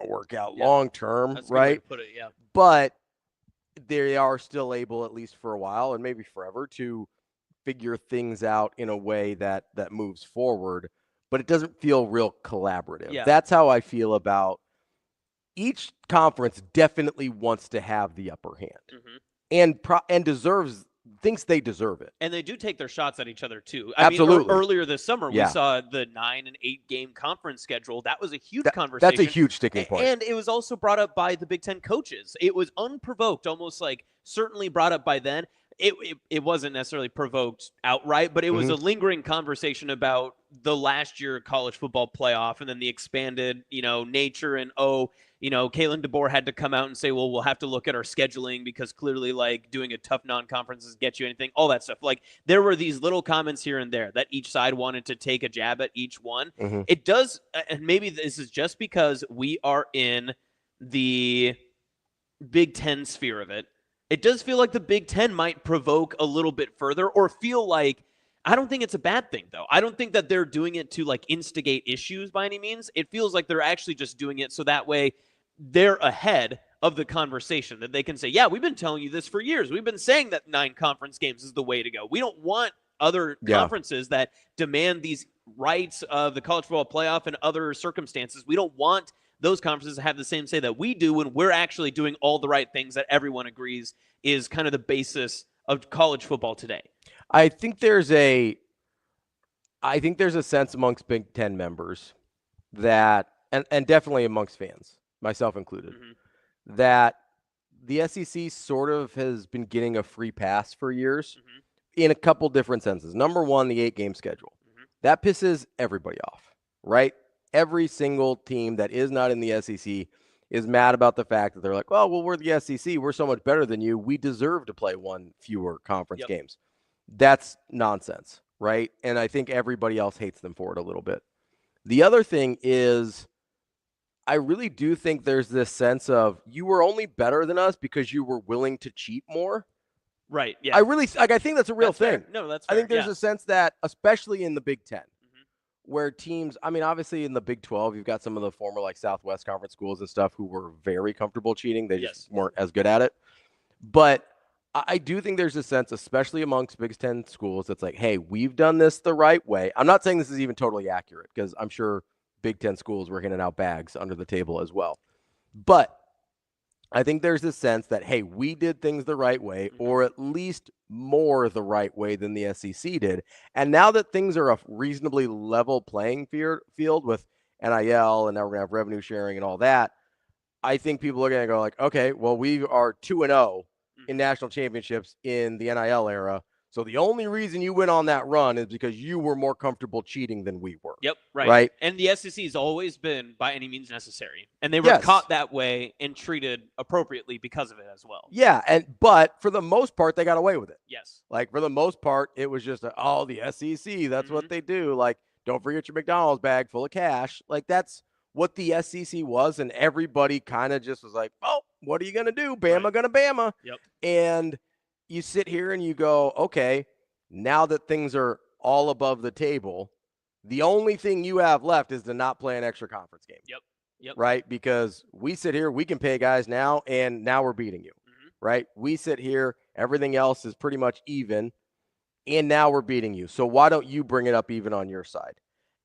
C: Work out long term,
D: That's a good
C: right?
D: way to put it, yeah.
C: But they are still able, at least for a while and maybe forever, to figure things out in a way that moves forward, but it doesn't feel real collaborative.
D: Yeah.
C: That's how I feel about each conference. Definitely wants to have the upper hand, and thinks they deserve it.
D: And they do take their shots at each other too.
C: Absolutely.
D: I mean, earlier this summer, we saw the 9 and 8 game conference schedule. That was a huge conversation.
C: That's a huge sticking point.
D: And it was also brought up by the Big Ten coaches. It was unprovoked, almost like certainly brought up by then. It wasn't necessarily provoked outright, but it was a lingering conversation about the last year college football playoff and then the expanded, nature and, Kalen DeBoer had to come out and say, well, we'll have to look at our scheduling because clearly like doing a tough non-conference doesn't get you anything, all that stuff. Like there were these little comments here and there that each side wanted to take a jab at each one. It does, and maybe this is just because we are in the Big Ten sphere of it. It does feel like the Big Ten might provoke a little bit further or feel like, I don't think it's a bad thing, though. I don't think that they're doing it to like instigate issues by any means. It feels like they're actually just doing it so that way they're ahead of the conversation, that they can say, yeah, we've been telling you this for years. We've been saying that 9 conference games is the way to go. We don't want other conferences that demand these rights of the college football playoff and other circumstances. We don't want those conferences have the same say that we do when we're actually doing all the right things that everyone agrees is kind of the basis of college football today.
C: I think there's a sense amongst Big Ten members that, and definitely amongst fans, myself included, that the SEC sort of has been getting a free pass for years in a couple different senses. Number one, the 8-game schedule. That pisses everybody off, right? Every single team that is not in the SEC is mad about the fact that they're like, well, we're the SEC. We're so much better than you. We deserve to play one fewer conference games. That's nonsense, right? And I think everybody else hates them for it a little bit. The other thing is, I really do think there's this sense of you were only better than us because you were willing to cheat more.
D: Right. Yeah.
C: I think that's a real thing.
D: Fair. No, that's fair.
C: I think there's a sense that, especially in the Big Ten, where teams, I mean, obviously in the Big 12, you've got some of the former like Southwest Conference schools and stuff who were very comfortable cheating. They just weren't as good at it. But I do think there's a sense, especially amongst Big Ten schools, that's like, hey, we've done this the right way. I'm not saying this is even totally accurate because I'm sure Big Ten schools were handing out bags under the table as well. But I think there's this sense that, hey, we did things the right way, or at least more the right way than the SEC did. And now that things are a reasonably level playing field with NIL, and now we're going to have revenue sharing and all that, I think people are going to go like, okay, well, we are 2-0 in national championships in the NIL era. So the only reason you went on that run is because you were more comfortable cheating than we were.
D: Yep, right. And the SEC has always been by any means necessary. And they were caught that way and treated appropriately because of it as well.
C: Yeah, but for the most part, they got away with it.
D: Yes.
C: Like, for the most part, it was just, the SEC, that's what they do. Like, don't forget your McDonald's bag full of cash. Like, that's what the SEC was, and everybody kind of just was like, oh, what are you going to do? Bama gonna Bama.
D: Yep.
C: And you sit here and you go, okay, now that things are all above the table, the only thing you have left is to not play an extra conference game.
D: Yep.
C: Right? Because we sit here, we can pay guys now, and now we're beating you. Right? We sit here, everything else is pretty much even, and now we're beating you. So why don't you bring it up even on your side?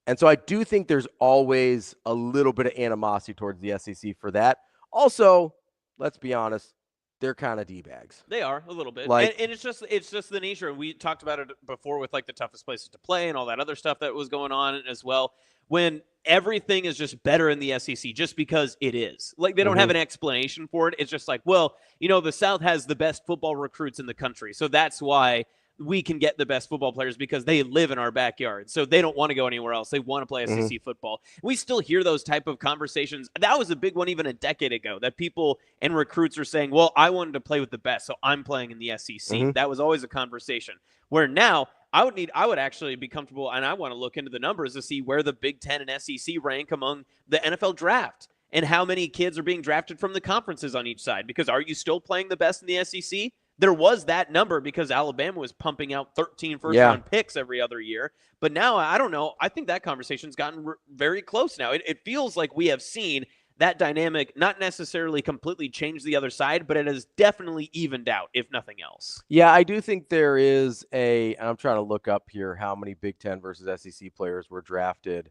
C: And so I do think there's always a little bit of animosity towards the SEC for that. Also, let's be honest, they're kind of D-bags.
D: They are a little bit.
C: Like,
D: and it's just the nature. And we talked about it before with like the toughest places to play and all that other stuff that was going on as well. When everything is just better in the SEC just because it is. Like, they don't have an explanation for it. It's just like, well, the South has the best football recruits in the country. So that's why we can get the best football players, because they live in our backyard. So they don't want to go anywhere else. They want to play SEC football. We still hear those type of conversations. That was a big one even a decade ago, that people and recruits are saying, well, I wanted to play with the best, so I'm playing in the SEC. That was always a conversation. Where now I would actually be comfortable, and I want to look into the numbers to see where the Big Ten and SEC rank among the NFL draft and how many kids are being drafted from the conferences on each side. Because are you still playing the best in the SEC? There was that number because Alabama was pumping out 13 first-round picks every other year. But now, I don't know. I think that conversation's gotten very close now. It feels like we have seen that dynamic not necessarily completely change the other side, but it has definitely evened out, if nothing else.
C: Yeah, I do think there is and I'm trying to look up here how many Big Ten versus SEC players were drafted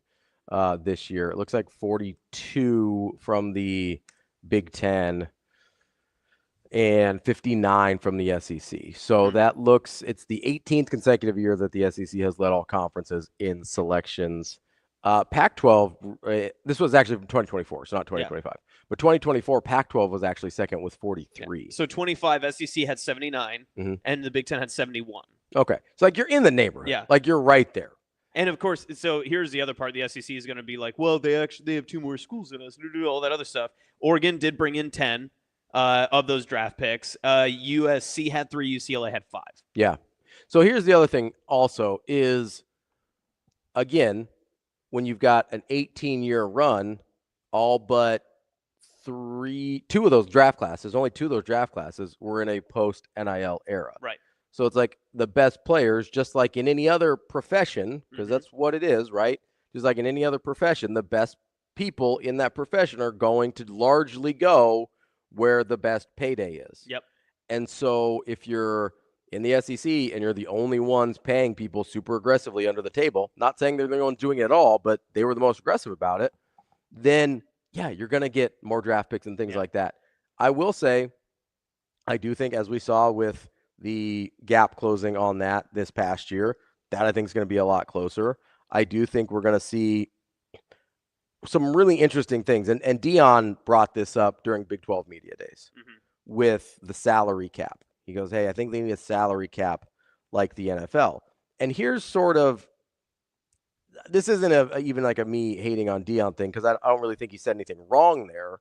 C: this year. It looks like 42 from the Big Ten and 59 from the SEC. So it's the 18th consecutive year that the SEC has led all conferences in selections. Pac-12, this was actually from 2024, so not 2025. But 2024, Pac-12 was actually second with 43.
D: So 25, SEC had 79, and the Big Ten had 71.
C: Okay. So, like, you're in the neighborhood.
D: Yeah.
C: Like, you're right there.
D: And, of course, so here's the other part. The SEC is going to be like, well, they have 2 more schools than us, all that other stuff. Oregon did bring in 10. Of those draft picks. USC had 3, UCLA had 5.
C: Yeah. So here's the other thing also is, again, when you've got an 18-year run, all but 2 of those draft classes, only 2 of those draft classes were in a post-NIL era.
D: Right.
C: So it's like the best players, just like in any other profession, because that's what it is, right? Just like in any other profession, the best people in that profession are going to largely go where the best payday is.
D: Yep.
C: And so if you're in the SEC and you're the only ones paying people super aggressively under the table, not saying they're the ones doing it at all, but they were the most aggressive about it, then yeah, you're going to get more draft picks and things like that. I will say, I do think, as we saw with the gap closing on that this past year, that I think is going to be a lot closer. I do think we're going to see some really interesting things. And Dion brought this up during Big 12 Media Days with the salary cap. He goes, hey, I think they need a salary cap like the NFL. And here's sort of, this isn't even like a me hating on Dion thing, because I don't really think he said anything wrong there.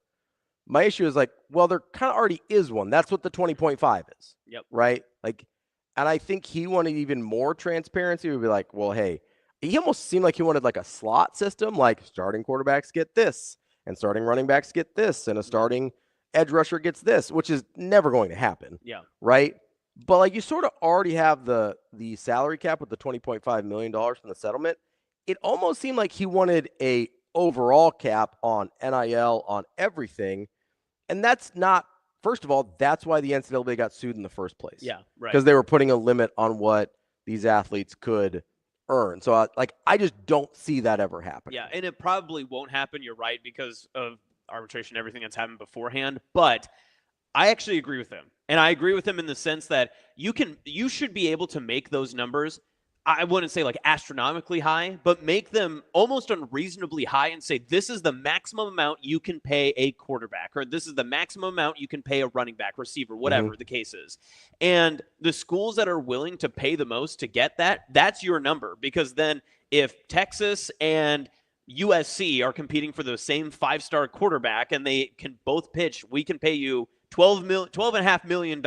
C: My issue is like, well, there kind of already is one. That's what the 20.5 is.
D: Yep.
C: Right? Like, and I think he wanted even more transparency. He would be like, well, hey, he almost seemed like he wanted like a slot system, like starting quarterbacks get this, and starting running backs get this, and a starting edge rusher gets this, which is never going to happen.
D: Yeah.
C: Right? But like, you sort of already have the salary cap with the $20.5 million from the settlement. It almost seemed like he wanted a overall cap on NIL, on everything. And that's not, first of all, that's why the NCAA got sued in the first place.
D: Yeah, right.
C: Because they were putting a limit on what these athletes could earn. So I just don't see that ever happen.
D: Yeah, and it probably won't happen, you're right, because of arbitration, everything that's happened beforehand. But I actually agree with him. And I agree with him in the sense that you should be able to make those numbers, I wouldn't say like astronomically high, but make them almost unreasonably high and say, this is the maximum amount you can pay a quarterback, or this is the maximum amount you can pay a running back, receiver, whatever the case is. And the schools that are willing to pay the most to get that, that's your number. Because then if Texas and USC are competing for the same 5-star quarterback and they can both pitch, we can pay you $12.5 million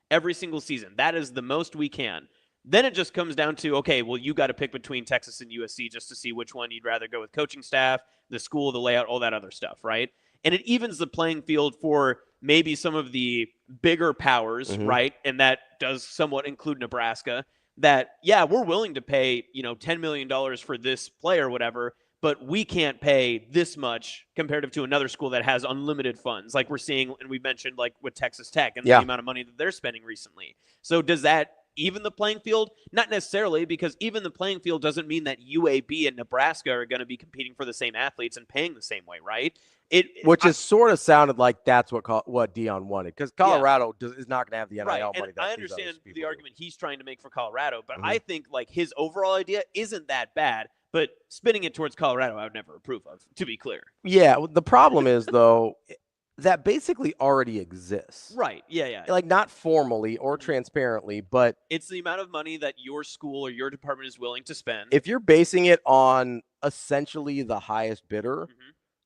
D: every single season. That is the most we can. Then it just comes down to, okay, well, you got to pick between Texas and USC just to see which one you'd rather go with, coaching staff, the school, the layout, all that other stuff, right? And it evens the playing field for maybe some of the bigger powers, right? And that does somewhat include Nebraska, that, yeah, we're willing to pay, $10 million for this player or whatever, but we can't pay this much comparative to another school that has unlimited funds, like we're seeing, and we mentioned like with Texas Tech and the amount of money that they're spending recently. So does that even the playing field? Not necessarily, because even the playing field doesn't mean that UAB and Nebraska are going to be competing for the same athletes and paying the same way, right?
C: Which is sort of sounded like that's what Dion wanted, because Colorado is not going to have the NIL money.
D: I understand the argument he's trying to make for Colorado, but I think like his overall idea isn't that bad, but spinning it towards Colorado, I would never approve of, to be clear.
C: Yeah, the problem is, though, that basically already exists.
D: Right, yeah.
C: Like, not formally or transparently, but
D: it's the amount of money that your school or your department is willing to spend.
C: If you're basing it on essentially the highest bidder,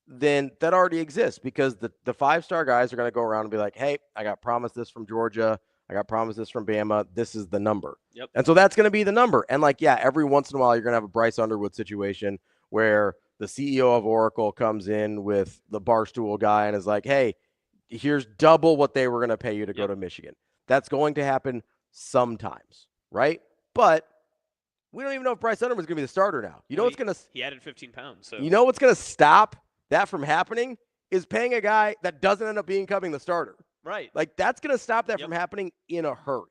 C: then that already exists, because the 5-star guys are going to go around and be like, hey, I got promised this from Georgia. I got promised this from Bama. This is the number.
D: Yep.
C: And so that's going to be the number. And like, yeah, every once in a while, you're going to have a Bryce Underwood situation where the CEO of Oracle comes in with the Barstool guy and is like, hey, here's double what they were going to pay you to go to Michigan. That's going to happen sometimes, right? But we don't even know if Bryce Underwood's going to be the starter now. You know what's going to...
D: He added 15 pounds. So.
C: You know what's going to stop that from happening is paying a guy that doesn't end up becoming the starter.
D: Right.
C: Like, that's going to stop that from happening in a hurry.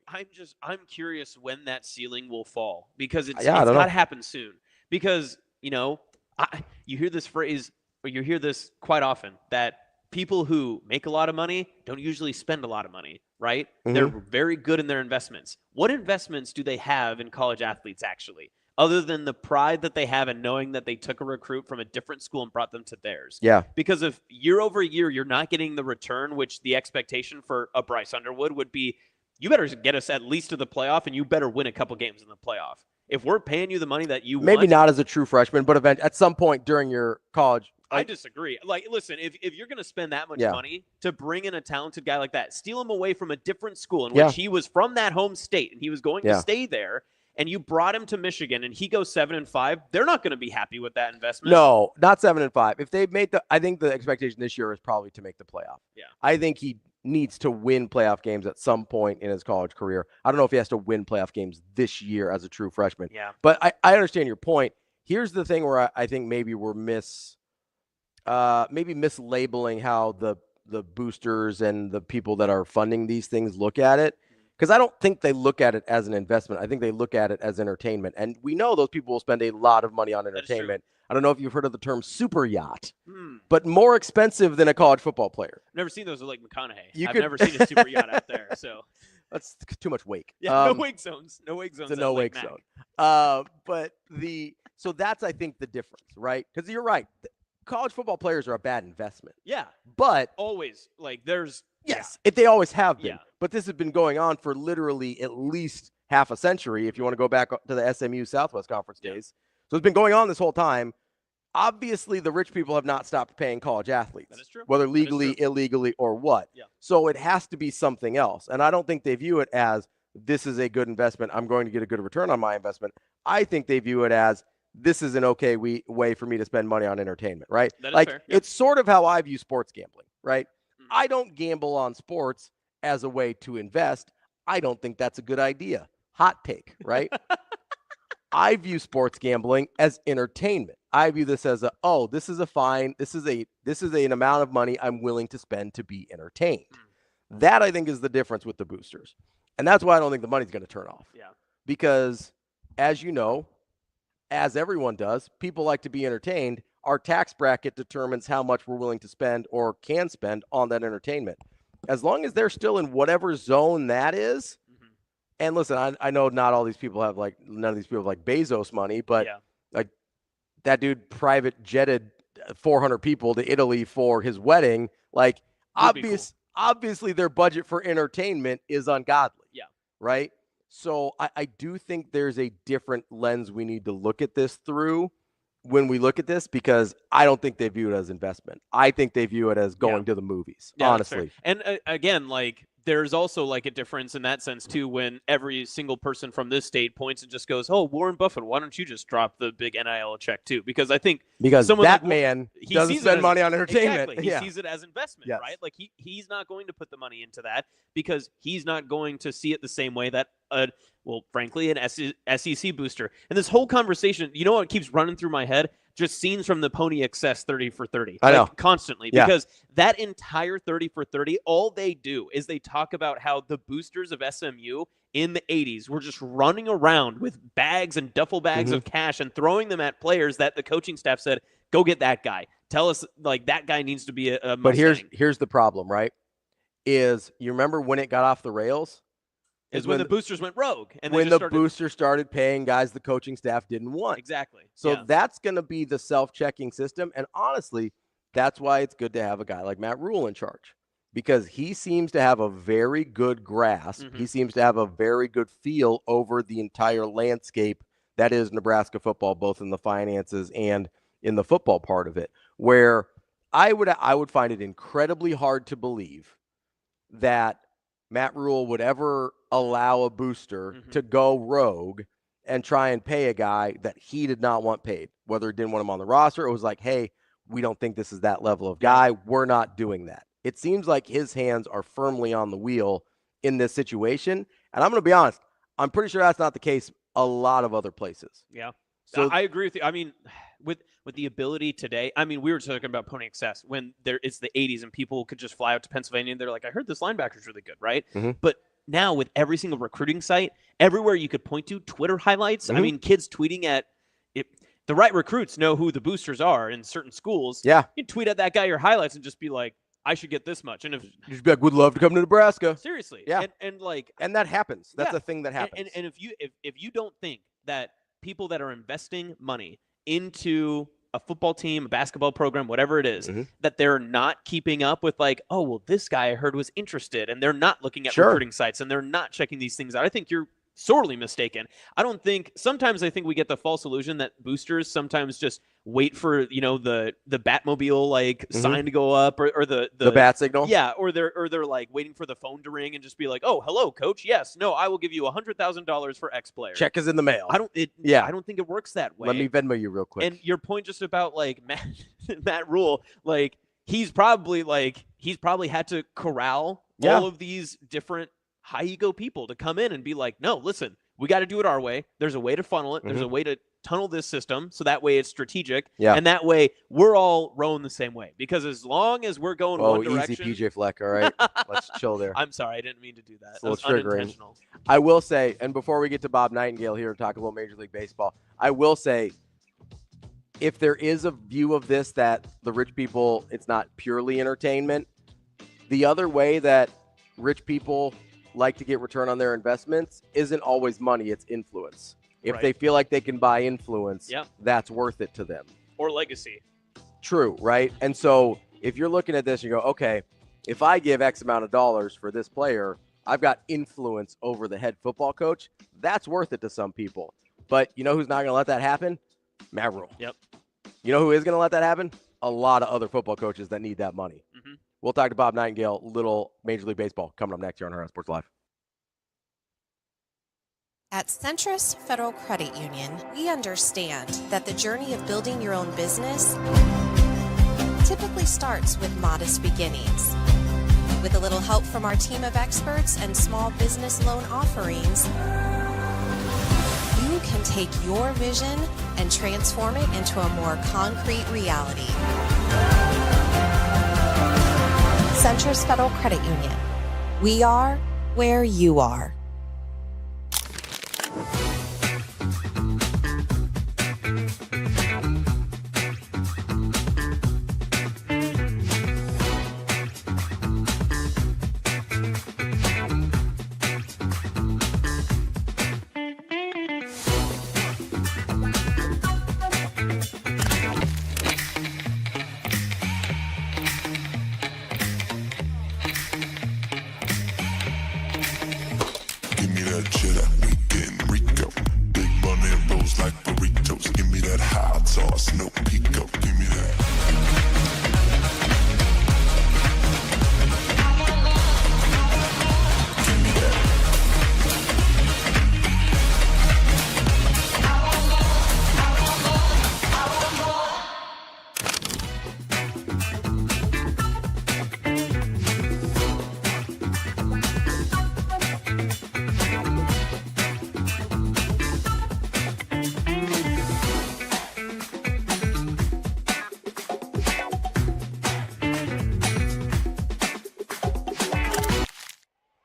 D: I'm curious when that ceiling will fall, because it's
C: got
D: to happen soon. Because, you hear this phrase, or you hear this quite often, that people who make a lot of money don't usually spend a lot of money, right? They're very good in their investments. What investments do they have in college athletes, actually, other than the pride that they have in knowing that they took a recruit from a different school and brought them to theirs?
C: Yeah.
D: Because if year over year you're not getting the return, which the expectation for a Bryce Underwood would be, you better get us at least to the playoff, and you better win a couple games in the playoff. If we're paying you the money that you
C: maybe
D: want,
C: not as a true freshman, but at some point during your college.
D: I disagree. Like, listen, if you're going to spend that much money to bring in a talented guy like that, steal him away from a different school in which he was from that home state and he was going to stay there, and you brought him to Michigan and he goes 7-5, they're not going to be happy with that investment.
C: No, not 7-5. If they've made I think the expectation this year is probably to make the playoff.
D: Yeah.
C: I think he needs to win playoff games at some point in his college career. I don't know if he has to win playoff games this year as a true freshman.
D: Yeah.
C: But I understand your point. Here's the thing where I think maybe we're mislabeling how the boosters and the people that are funding these things look at it. Because I don't think they look at it as an investment. I think they look at it as entertainment. And we know those people will spend a lot of money on entertainment. I don't know if you've heard of the term super yacht, but more expensive than a college football player.
D: Never seen those with Lake McConaughey.
C: You
D: I've
C: could-
D: never seen a super yacht out there. So
C: That's too much wake.
D: yeah, no wake zones. No wake zones.
C: It's a no wake zone. So that's, I think, the difference, right? Because you're right. College football players are a bad investment.
D: Yeah.
C: But
D: Always there's
C: yes, they always have been.
D: Yeah.
C: But this has been going on for literally at least half a century, if you want to go back to the SMU Southwest Conference days. So it's been going on this whole time. Obviously, the rich people have not stopped paying college athletes.
D: That is true.
C: Whether legally, illegally, or what.
D: Yeah.
C: So it has to be something else. And I don't think they view it as this is a good investment. I'm going to get a good return on my investment. I think they view it as this is an okay way for me to spend money on entertainment, right?
D: That is
C: like
D: fair. Yep.
C: It's sort of how I view sports gambling, right? I don't gamble on sports as a way to invest. I don't think that's a good idea. Hot take, right? I view sports gambling as entertainment. I view this as this is an amount of money I'm willing to spend to be entertained. That I think is the difference with the boosters. And that's why I don't think the money's going to turn off.
D: Yeah.
C: Because as you know, as everyone does, people like to be entertained. Our tax bracket determines how much we're willing to spend or can spend on that entertainment. As long as they're still in whatever zone that is. And listen, I know not all these people have none of these people have like Bezos money, but like that dude private jetted 400 people to Italy for his wedding. Like obviously their budget for entertainment is ungodly.
D: Yeah.
C: Right. So I do think there's a different lens we need to look at this through when we look at this, because I don't think they view it as investment. I think they view it as going to the movies, honestly.
D: And again, there's also a difference in that sense too, when every single person from this state points and just goes, "Oh, Warren Buffett, why don't you just drop the big NIL check too?" Because I think
C: that man doesn't spend money on entertainment.
D: Exactly. He sees it as investment, right? Like he's not going to put the money into that because he's not going to see it the same way that frankly, an SEC booster. And this whole conversation, you know what keeps running through my head? Just scenes from the Pony Excess 30 for 30.
C: I know.
D: Constantly. Because that entire 30 for 30, all they do is they talk about how the boosters of SMU in the 80s were just running around with bags and duffel bags of cash and throwing them at players that the coaching staff said, go get that guy. Tell us, that guy needs to be a Mustang.
C: But here's the problem, right? Is you remember when it got off the rails?
D: Is when the boosters went rogue. And
C: when the boosters started paying guys the coaching staff didn't want.
D: Exactly.
C: So that's going to be the self-checking system. And honestly, that's why it's good to have a guy like Matt Rhule in charge, because he seems to have a very good grasp. He seems to have a very good feel over the entire landscape that is Nebraska football, both in the finances and in the football part of it, where I would find it incredibly hard to believe that Matt Rhule would ever allow a booster to go rogue and try and pay a guy that he did not want paid, whether he didn't want him on the roster. It was like, hey, we don't think this is that level of guy. We're not doing that. It seems like his hands are firmly on the wheel in this situation. And I'm going to be honest, I'm pretty sure that's not the case a lot of other places.
D: Yeah. So I agree with you. I mean, with the ability today, I mean, we were talking about Pony Excess when it's the 80s and people could just fly out to Pennsylvania and they're like, I heard this linebacker's really good, right? But now with every single recruiting site, everywhere you could point to, Twitter highlights. I mean, kids tweeting at it. The right recruits know who the boosters are in certain schools.
C: Yeah.
D: You tweet at that guy your highlights and just be like, I should get this much. And if
C: just be like, would love to come to Nebraska.
D: Seriously.
C: Yeah.
D: And
C: that happens. That's a thing that happens.
D: And if you don't think that people that are investing money into a football team, a basketball program, whatever it is, that they're not keeping up with this guy I heard was interested, and they're not looking at recruiting sites and they're not checking these things out. I think you're sorely mistaken. Sometimes I think we get the false illusion that boosters sometimes just wait for, the Batmobile sign to go up or the
C: bat signal.
D: Yeah. Or they're waiting for the phone to ring and just be like, oh, hello, coach. Yes. No, I will give you $100,000 for X player.
C: Check is in the mail.
D: I don't think it works that way.
C: Let me Venmo you real quick.
D: And your point just about Matt Rhule, he's probably had to corral all of these different high ego people to come in and be like, no, listen, we got to do it our way. There's a way to funnel it. There's a way to tunnel this system so that way it's strategic. Yeah. And that way we're all rowing the same way, because as long as we're going one direction.
C: Easy, PJ Fleck. All right. Let's chill there.
D: I'm sorry. I didn't mean to do that.
C: That
D: was unintentional.
C: I will say, and before we get to Bob Nightengale here and talk a little Major League Baseball, I will say if there is a view of this that the rich people, it's not purely entertainment, the other way that rich people like to get return on their investments isn't always money, it's influence. If they feel like they can buy influence, that's worth it to them.
D: Or legacy.
C: True, right? And so if you're looking at this, you go, okay, if I give X amount of dollars for this player, I've got influence over the head football coach. That's worth it to some people. But you know who's not going to let that happen? Matt Rhule.
D: Yep.
C: You know who is going to let that happen? A lot of other football coaches that need that money.
D: Mm-hmm.
C: We'll talk to Bob Nightengale, little Major League Baseball, coming up next here on Hurrdat Sports Live.
H: At Centrist Federal Credit Union, we understand that the journey of building your own business typically starts with modest beginnings. With a little help from our team of experts and small business loan offerings, you can take your vision and transform it into a more concrete reality. Centrist Federal Credit Union. We are where you are.
E: Give me that cheddar, we getting Rico. Big money rolls like burritos. Give me that hot sauce, no pico. Give me that.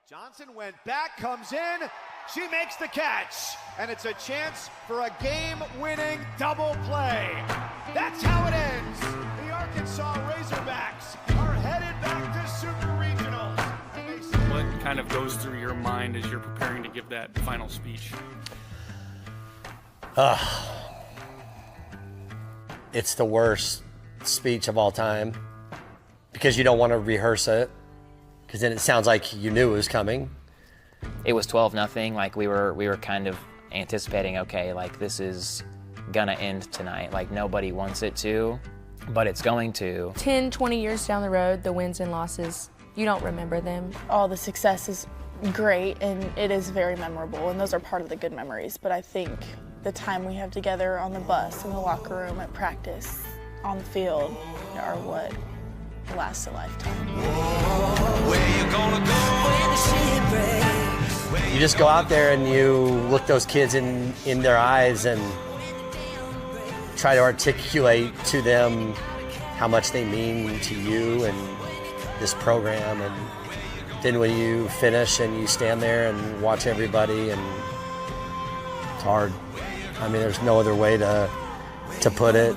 L: Johnson went back, comes in, she makes the catch, and it's a chance for a game-winning double play. That's how it ends. The Arkansas Razorbacks are headed back to Super Regionals.
M: What kind of goes through your mind as you're preparing to give that final speech?
N: It's the worst speech of all time because you don't want to rehearse it because then it sounds like you knew it was coming.
O: It was 12-0. Like we were kind of anticipating, okay, like this is gonna end tonight. Like nobody wants it to, but it's going to.
P: 10, 20 years down the road, the wins and losses, you don't remember them.
Q: All the success is great and it is very memorable, and those are part of the good memories, but I think the time we have together on the bus, in the locker room, at practice, on the field are what lasts a lifetime.
N: You just go out there and you look those kids in their eyes and try to articulate to them how much they mean to you and this program. And then when you finish and you stand there and watch everybody, and it's hard. I mean, there's no other way to put it.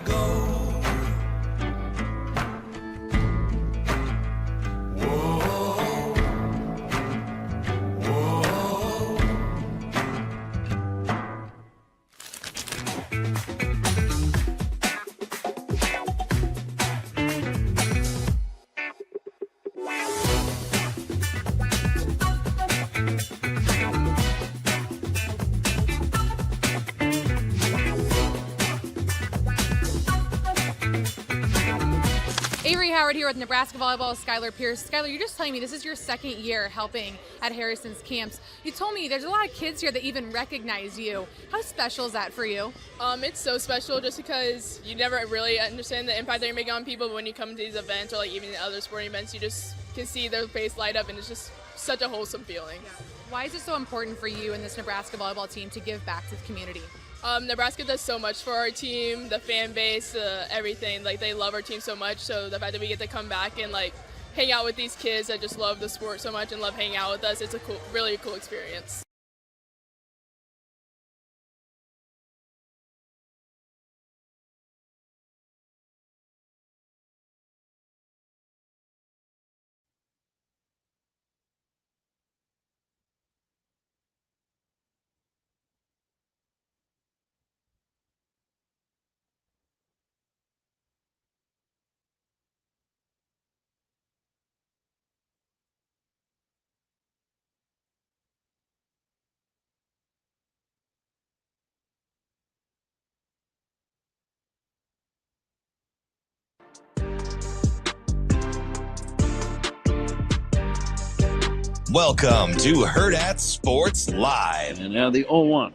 F: Howard here with Nebraska Volleyball's Skylar Pierce. Skylar, you're just telling me this is your second year helping at Harrison's camps. You told me there's a lot of kids here that even recognize you. How special is that for you?
I: It's so special just because you never really understand the impact that you're making on people, but when you come to these events or like even the other sporting events, you just can see their face light up, and it's just such a wholesome feeling.
F: Yeah. Why is it so important for you and this Nebraska volleyball team to give back to the community?
I: Nebraska does so much for our team, the fan base, everything. Like, they love our team so much, so the fact that we get to come back and like hang out with these kids that just love the sport so much and love hanging out with us, it's a really cool experience.
A: Welcome to Hurrdat Sports Live.
T: And now the 0-1.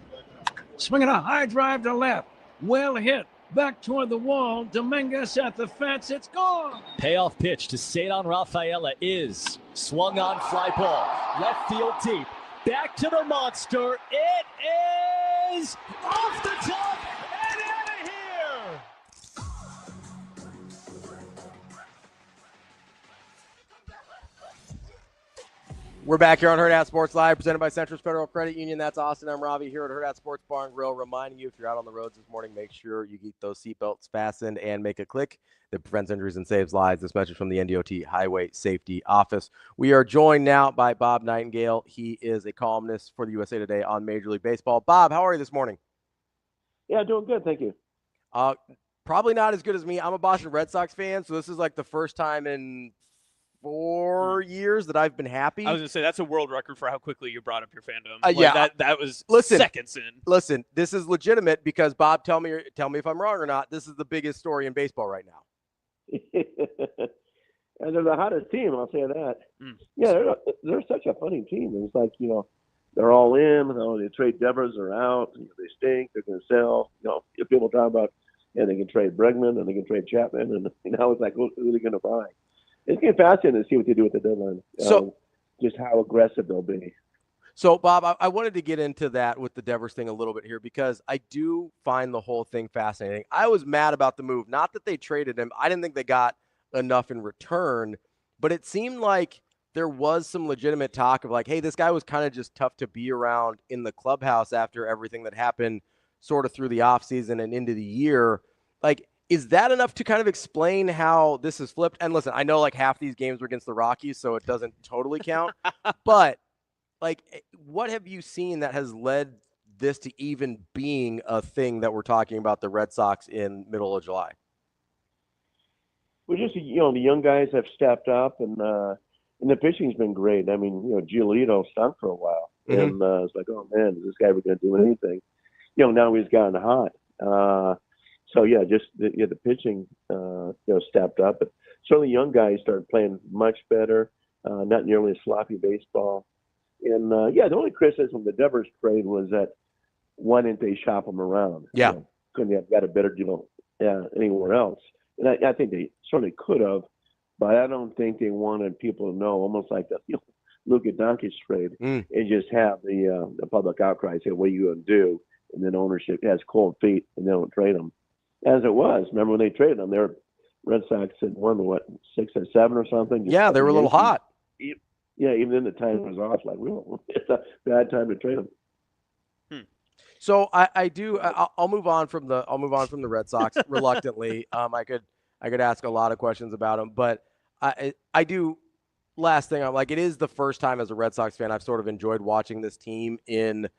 T: Swinging a high drive to left. Well hit. Back toward the wall. Dominguez at the fence. It's gone.
U: Payoff pitch to Cedar Rafaela is swung on, fly ball. Left field deep. Back to the monster. It is off the top and out of here.
C: We're back here on Hurrdat Sports Live, presented by Central Federal Credit Union. That's Austin. I'm Ravi here at Hurrdat Sports Bar and Grill, reminding you if you're out on the roads this morning, make sure you keep those seatbelts fastened and make a click that prevents injuries and saves lives. This message from the NDOT Highway Safety Office. We are joined now by Bob Nightengale. He is a columnist for the USA Today on Major League Baseball. Bob, how are you this morning?
V: Yeah, doing good, thank you.
C: Probably not as good as me. I'm a Boston Red Sox fan, so this is like the first time in 4 years that I've been happy.
D: I was going to say, that's a world record for how quickly you brought up your fandom.
C: Yeah.
D: That was seconds in.
C: Listen, this is legitimate because, Bob, tell me if I'm wrong or not. This is the biggest story in baseball right now.
V: And they're the hottest team, I'll say that. Yeah, they're such a funny team. It's like, they're all in. They trade Devers, they're out. They stink. They're going to sell. If people talk about, they can trade Bregman and they can trade Chapman. And now it's like, who are they going to buy? It's going to be fascinating to see what they do with the deadline. Just how aggressive they'll be.
C: So, Bob, I wanted to get into that with the Devers thing a little bit here because I do find the whole thing fascinating. I was mad about the move. Not that they traded him. I didn't think they got enough in return, but it seemed like there was some legitimate talk of like, hey, this guy was kind of just tough to be around in the clubhouse after everything that happened sort of through the offseason and into the year. Like, is that enough to kind of explain how this is flipped? And listen, I know like half these games were against the Rockies, so it doesn't totally count. But like, what have you seen that has led this to even being a thing that we're talking about the Red Sox in middle of July?
V: Well, just, the young guys have stepped up and the pitching's been great. I mean, Giolito stunk for a while. And it's like, oh man, is this guy ever going to do anything? Now he's gotten hot. So yeah, just the pitching, stepped up. But certainly, young guys started playing much better. Not nearly a sloppy baseball. And the only criticism of the Devers trade was that why didn't they shop them around?
C: Yeah,
V: couldn't they have got a better deal anywhere else? And I think they certainly could have, but I don't think they wanted people to know, almost like the Luka Doncic trade, and just have the public outcry say, "What are you going to do?" And then ownership has cold feet and they don't trade them. As it was, remember when they traded them? Their Red Sox had won 6 or 7 or something.
C: Yeah, they were a little hot.
V: Yeah, even then the time was off. Like, it's a bad time to trade them.
C: So I'll move on from the Red Sox reluctantly. I could ask a lot of questions about them, but I do. Last thing, I'm like, it is the first time as a Red Sox fan I've sort of enjoyed watching this team in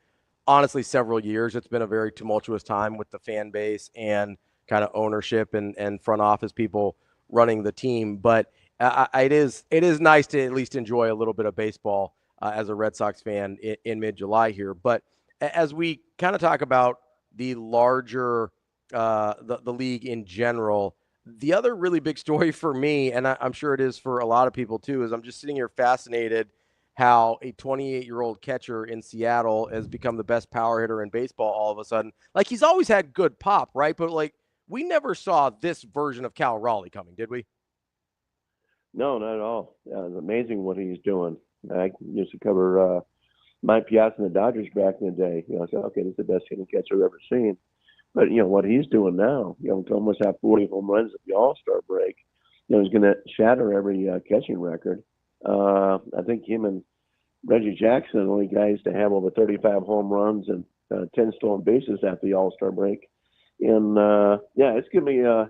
C: honestly several years. It's been a very tumultuous time with the fan base and kind of ownership and front office people running the team. But it is nice to at least enjoy a little bit of baseball as a Red Sox fan in mid-July here. But as we kind of talk about the larger the league in general, the other really big story for me, and I'm sure it is for a lot of people too, is I'm just sitting here fascinated how a 28-year-old catcher in Seattle has become the best power hitter in baseball all of a sudden. Like, he's always had good pop, right? But, like, we never saw this version of Cal Raleigh coming, did we?
V: No, not at all. It's amazing what he's doing. I used to cover Mike Piazza and the Dodgers back in the day. I said, okay, this is the best hitting catcher I've ever seen. But, what he's doing now, to almost have 40 home runs at the All-Star break, he's going to shatter every catching record. I think him and Reggie Jackson are the only guys to have over 35 home runs and 10 stolen bases after the All-Star break. And it's gonna be an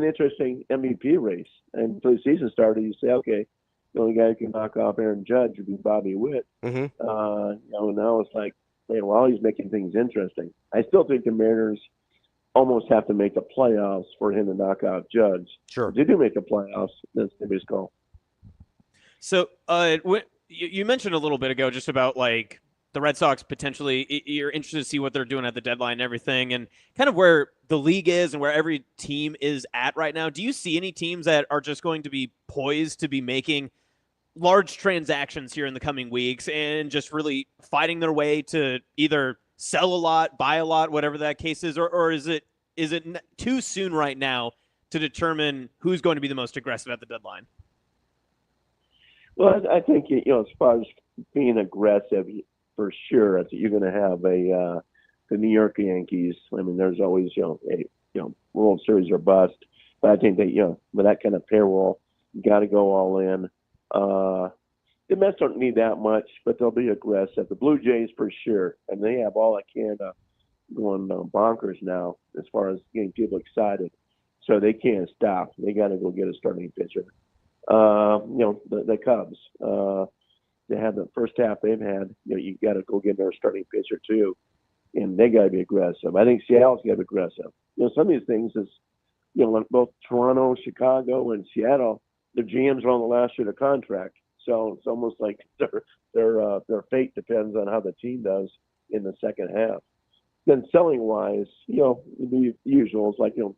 V: interesting MVP race. And until the season started, you say, okay, the only guy who can knock off Aaron Judge would be Bobby Witt. Now it's like, man, he's making things interesting. I still think the Mariners almost have to make the playoffs for him to knock out Judge.
C: Sure,
V: if they do make the playoffs, that's gonna be his goal.
D: So you mentioned a little bit ago just about like the Red Sox potentially, you're interested to see what they're doing at the deadline and everything and kind of where the league is and where every team is at right now. Do you see any teams that are just going to be poised to be making large transactions here in the coming weeks and just really fighting their way to either sell a lot, buy a lot, whatever that case is, or is it too soon right now to determine who's going to be the most aggressive at the deadline?
V: Well, I think, as far as being aggressive, for sure, I think you're going to have the New York Yankees. I mean, there's always, World Series or bust. But I think that, with that kind of payroll, you got to go all in. The Mets don't need that much, but they'll be aggressive. The Blue Jays, for sure. And they have all that Canada going bonkers now as far as getting people excited. So they can't stop. They got to go get a starting pitcher. The Cubs, they have the first half they've had. You got to go get their starting pitcher too, and they got to be aggressive. I think Seattle's got to be aggressive. Some of these things is, both Toronto, Chicago, and Seattle, the GMs are on the last year of the contract, so it's almost like their fate depends on how the team does in the second half. Then selling wise, the usuals like the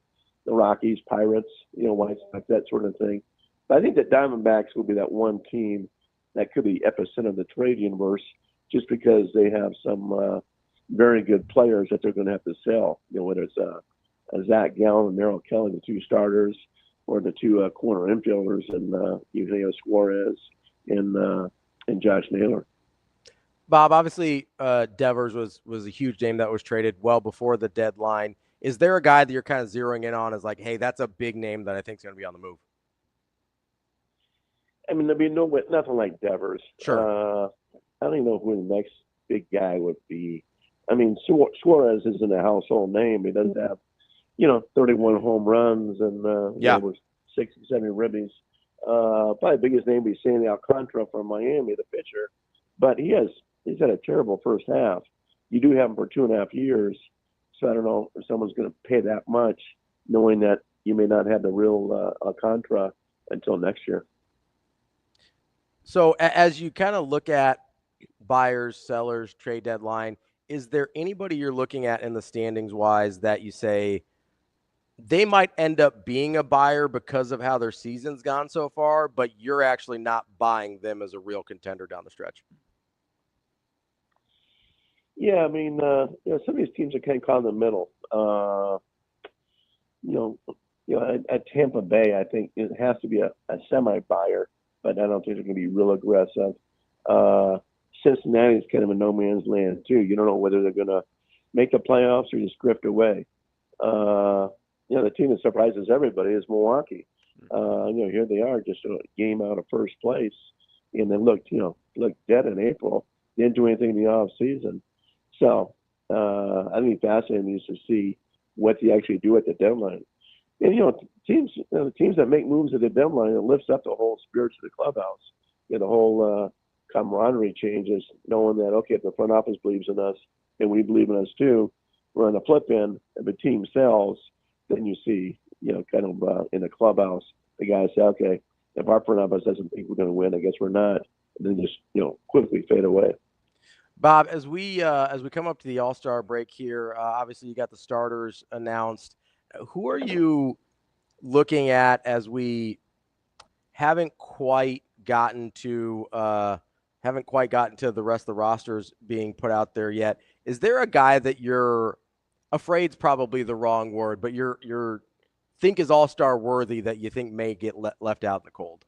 V: Rockies, Pirates, White Sox, that sort of thing. But I think the Diamondbacks will be that one team that could be epicenter of the trade universe, just because they have some very good players that they're going to have to sell. Whether it's Zach Gallen and Merrill Kelly, the two starters, or the two corner infielders, and Eugenio Suarez and Josh Naylor.
C: Bob, obviously, Devers was a huge name that was traded well before the deadline. Is there a guy that you're kind of zeroing in on as like, hey, that's a big name that I think is going to be on the move?
V: I mean, there'd be nothing like Devers.
C: Sure.
V: I don't even know who the next big guy would be. I mean, Suarez isn't a household name. He doesn't have, 31 home runs and over 60, 70 ribbies. Probably the biggest name would be Sandy Alcantara from Miami, the pitcher. But he's had a terrible first half. You do have him for 2.5 years, so I don't know if someone's going to pay that much, knowing that you may not have the real Alcantara until next year.
C: So as you kind of look at buyers, sellers, trade deadline, is there anybody you're looking at in the standings wise that you say they might end up being a buyer because of how their season's gone so far, but you're actually not buying them as a real contender down the stretch?
V: Yeah, I mean, some of these teams are kind of caught in the middle. At Tampa Bay, I think it has to be a semi-buyer, but I don't think they're going to be real aggressive. Cincinnati's kind of a no man's land too. You don't know whether they're going to make the playoffs or just drift away. The team that surprises everybody is Milwaukee. Here they are, just a game out of first place, and they looked dead in April. They didn't do anything in the off season. So I think it's fascinating to see what they actually do at the deadline. And teams that make moves at the deadline, it lifts up the whole spirits of the clubhouse. The whole camaraderie changes, knowing that if the front office believes in us and we believe in us too, we're on the flip end. If a team sells, then you see in the clubhouse, the guys say, okay, if our front office doesn't think we're going to win, I guess we're not. And then just quickly fade away.
C: Bob, as we come up to the All-Star break here, obviously you got the starters announced. Who are you looking at as we haven't quite gotten to the rest of the rosters being put out there yet? Is there a guy that you're afraid's probably the wrong word, but you're think is All-Star worthy that you think may get left out in the cold?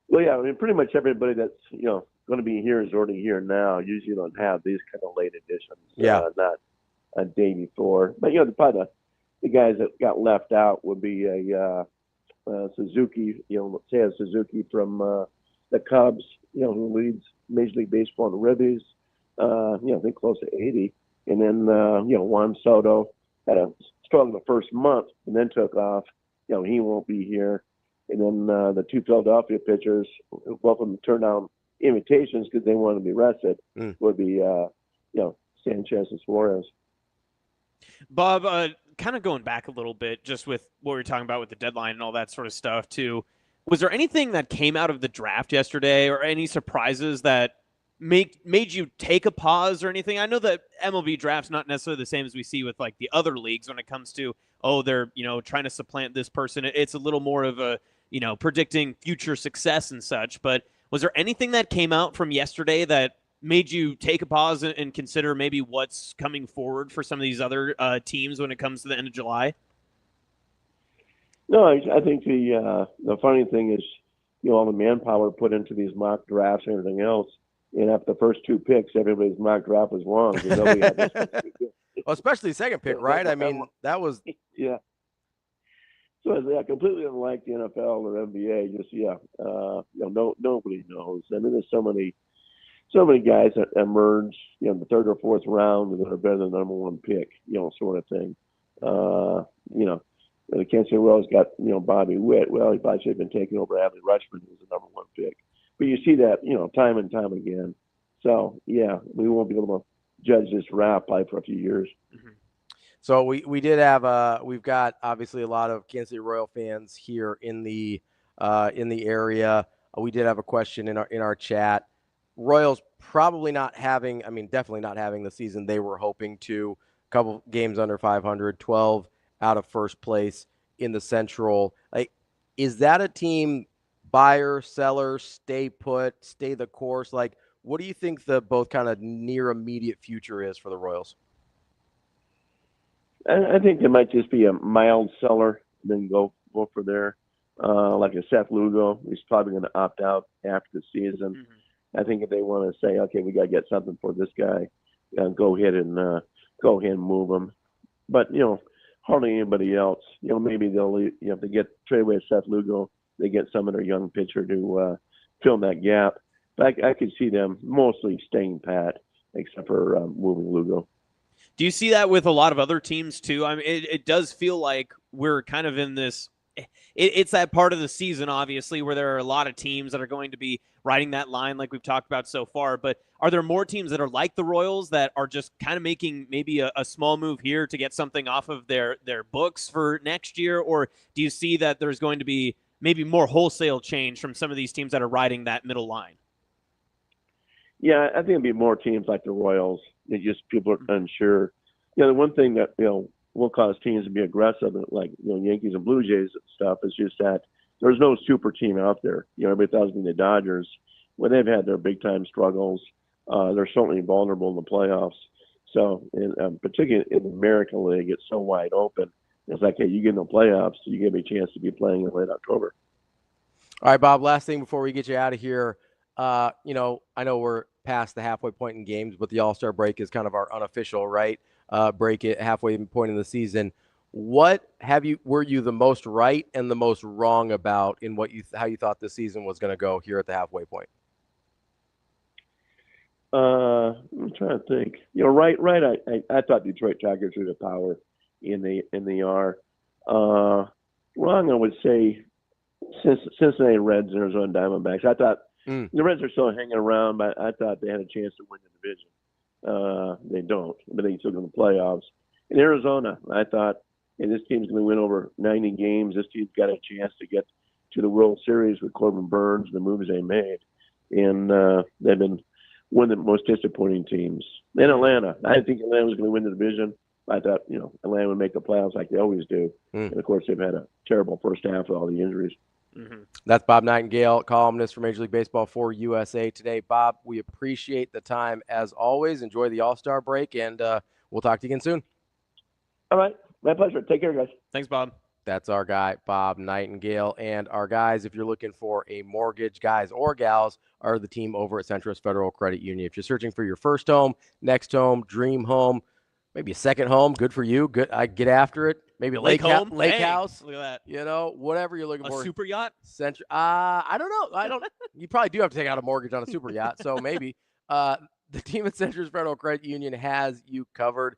V: Well, yeah, I mean, pretty much everybody that's going to be here is already here now. Usually don't have these kind of late additions. Not a day before. But probably the guys that got left out would be a Suzuki. Let's say a Suzuki from the Cubs. Who leads Major League Baseball in ribbies. I think close to 80. And then Juan Soto had a struggle the first month and then took off. He won't be here. And then the two Philadelphia pitchers, both of them turned down invitations because they wanted to be rested, would be Sanchez and Suarez.
D: Bob, kind of going back a little bit, just with what we were talking about with the deadline and all that sort of stuff too, was there anything that came out of the draft yesterday or any surprises that made you take a pause or anything? I know that MLB draft's not necessarily the same as we see with like the other leagues when it comes to, they're, trying to supplant this person. It's a little more of a predicting future success and such. But was there anything that came out from yesterday that made you take a pause and consider maybe what's coming forward for some of these other teams when it comes to the end of July?
V: No, I think the funny thing is, all the manpower put into these mock drafts and everything else, and after the first 2 picks, everybody's mock draft was wrong. Because nobody had this one.
C: Well, especially the second pick, right? I mean, that was
V: yeah. So completely unlike the NFL or NBA. Just nobody knows. I mean, there's so many guys that emerge, the 3rd or 4th round that are better than the number 1 pick, sort of thing. The Kansas City Royals got, Bobby Witt. Well, he probably should have been taken over Adley Rutschman, who was the number 1 pick. But you see that, time and time again. So, yeah, we won't be able to judge this draft probably for a few years.
C: Mm-hmm. So we did have we've got obviously a lot of Kansas City Royal fans here in the area. We did have a question in our chat. Royals probably definitely not having the season they were hoping to. A couple games under 500, 12 out of first place in the Central. Like, is that a team buyer, seller, stay put, stay the course? Like, what do you think the both kind of near immediate future is for the Royals?
V: I think there might just be a mild seller, then go for there. Like a Seth Lugo, he's probably going to opt out after the season. Mm-hmm. I think if they want to say, okay, we got to get something for this guy, go ahead and move him. But hardly anybody else. Maybe they'll if they get trade away Seth Lugo, they get some of their young pitcher to fill that gap. But I could see them mostly staying pat, except for moving Lugo.
D: Do you see that with a lot of other teams too? I mean, it does feel like we're kind of in this. It's that part of the season, obviously, where there are a lot of teams that are going to be riding that line like we've talked about so far. But are there more teams that are like the Royals that are just kind of making maybe a small move here to get something off of their books for next year? Or do you see that there's going to be maybe more wholesale change from some of these teams that are riding that middle line?
V: Yeah, I think it'd be more teams like the Royals. It's just people are unsure. The one thing that will cause teams to be aggressive, like Yankees and Blue Jays and stuff, is just that there's no super team out there. Everybody thought it was going to be the Dodgers. When they've had their big time struggles, they're certainly vulnerable in the playoffs. So, particularly in the American League, it's so wide open. It's like, hey, you get in the playoffs, you give me a chance to be playing in late October.
C: All right, Bob, last thing before we get you out of here. I know we're past the halfway point in games, but the All-Star break is kind of our unofficial, right? Break at halfway point in the season. What were you the most right and the most wrong about in how you thought the season was going to go here at the halfway point?
V: I'm trying to think. Right. I thought Detroit Tigers were the power in the R. Wrong, I would say Cincinnati Reds and Arizona Diamondbacks. I thought the Reds are still hanging around, but I thought they had a chance to win the division. They don't, but they still go to the playoffs. In Arizona, I thought, hey, this team's going to win over 90 games. This team's got a chance to get to the World Series with Corbin Burns, the moves they made. And they've been one of the most disappointing teams. Then Atlanta. I didn't think Atlanta was going to win the division. I thought, Atlanta would make the playoffs like they always do. And, of course, they've had a terrible first half with all the injuries.
C: Mm-hmm. That's Bob Nightengale, columnist for Major League Baseball for USA Today. Bob, we appreciate the time as always. Enjoy the All-Star break, and we'll talk to you again soon.
V: All right. My pleasure. Take care, guys.
D: Thanks, Bob.
C: That's our guy, Bob Nightengale. And our guys, if you're looking for a mortgage, guys or gals, are the team over at Centris Federal Credit Union. If you're searching for your first home, next home, dream home, maybe a second home, good for you. Good, I get after it. Maybe a lake house.
D: Look at that.
C: Whatever you're looking for.
D: A super yacht?
C: I don't know. You probably do have to take out a mortgage on a super yacht, so maybe. The team at Centris Federal Credit Union has you covered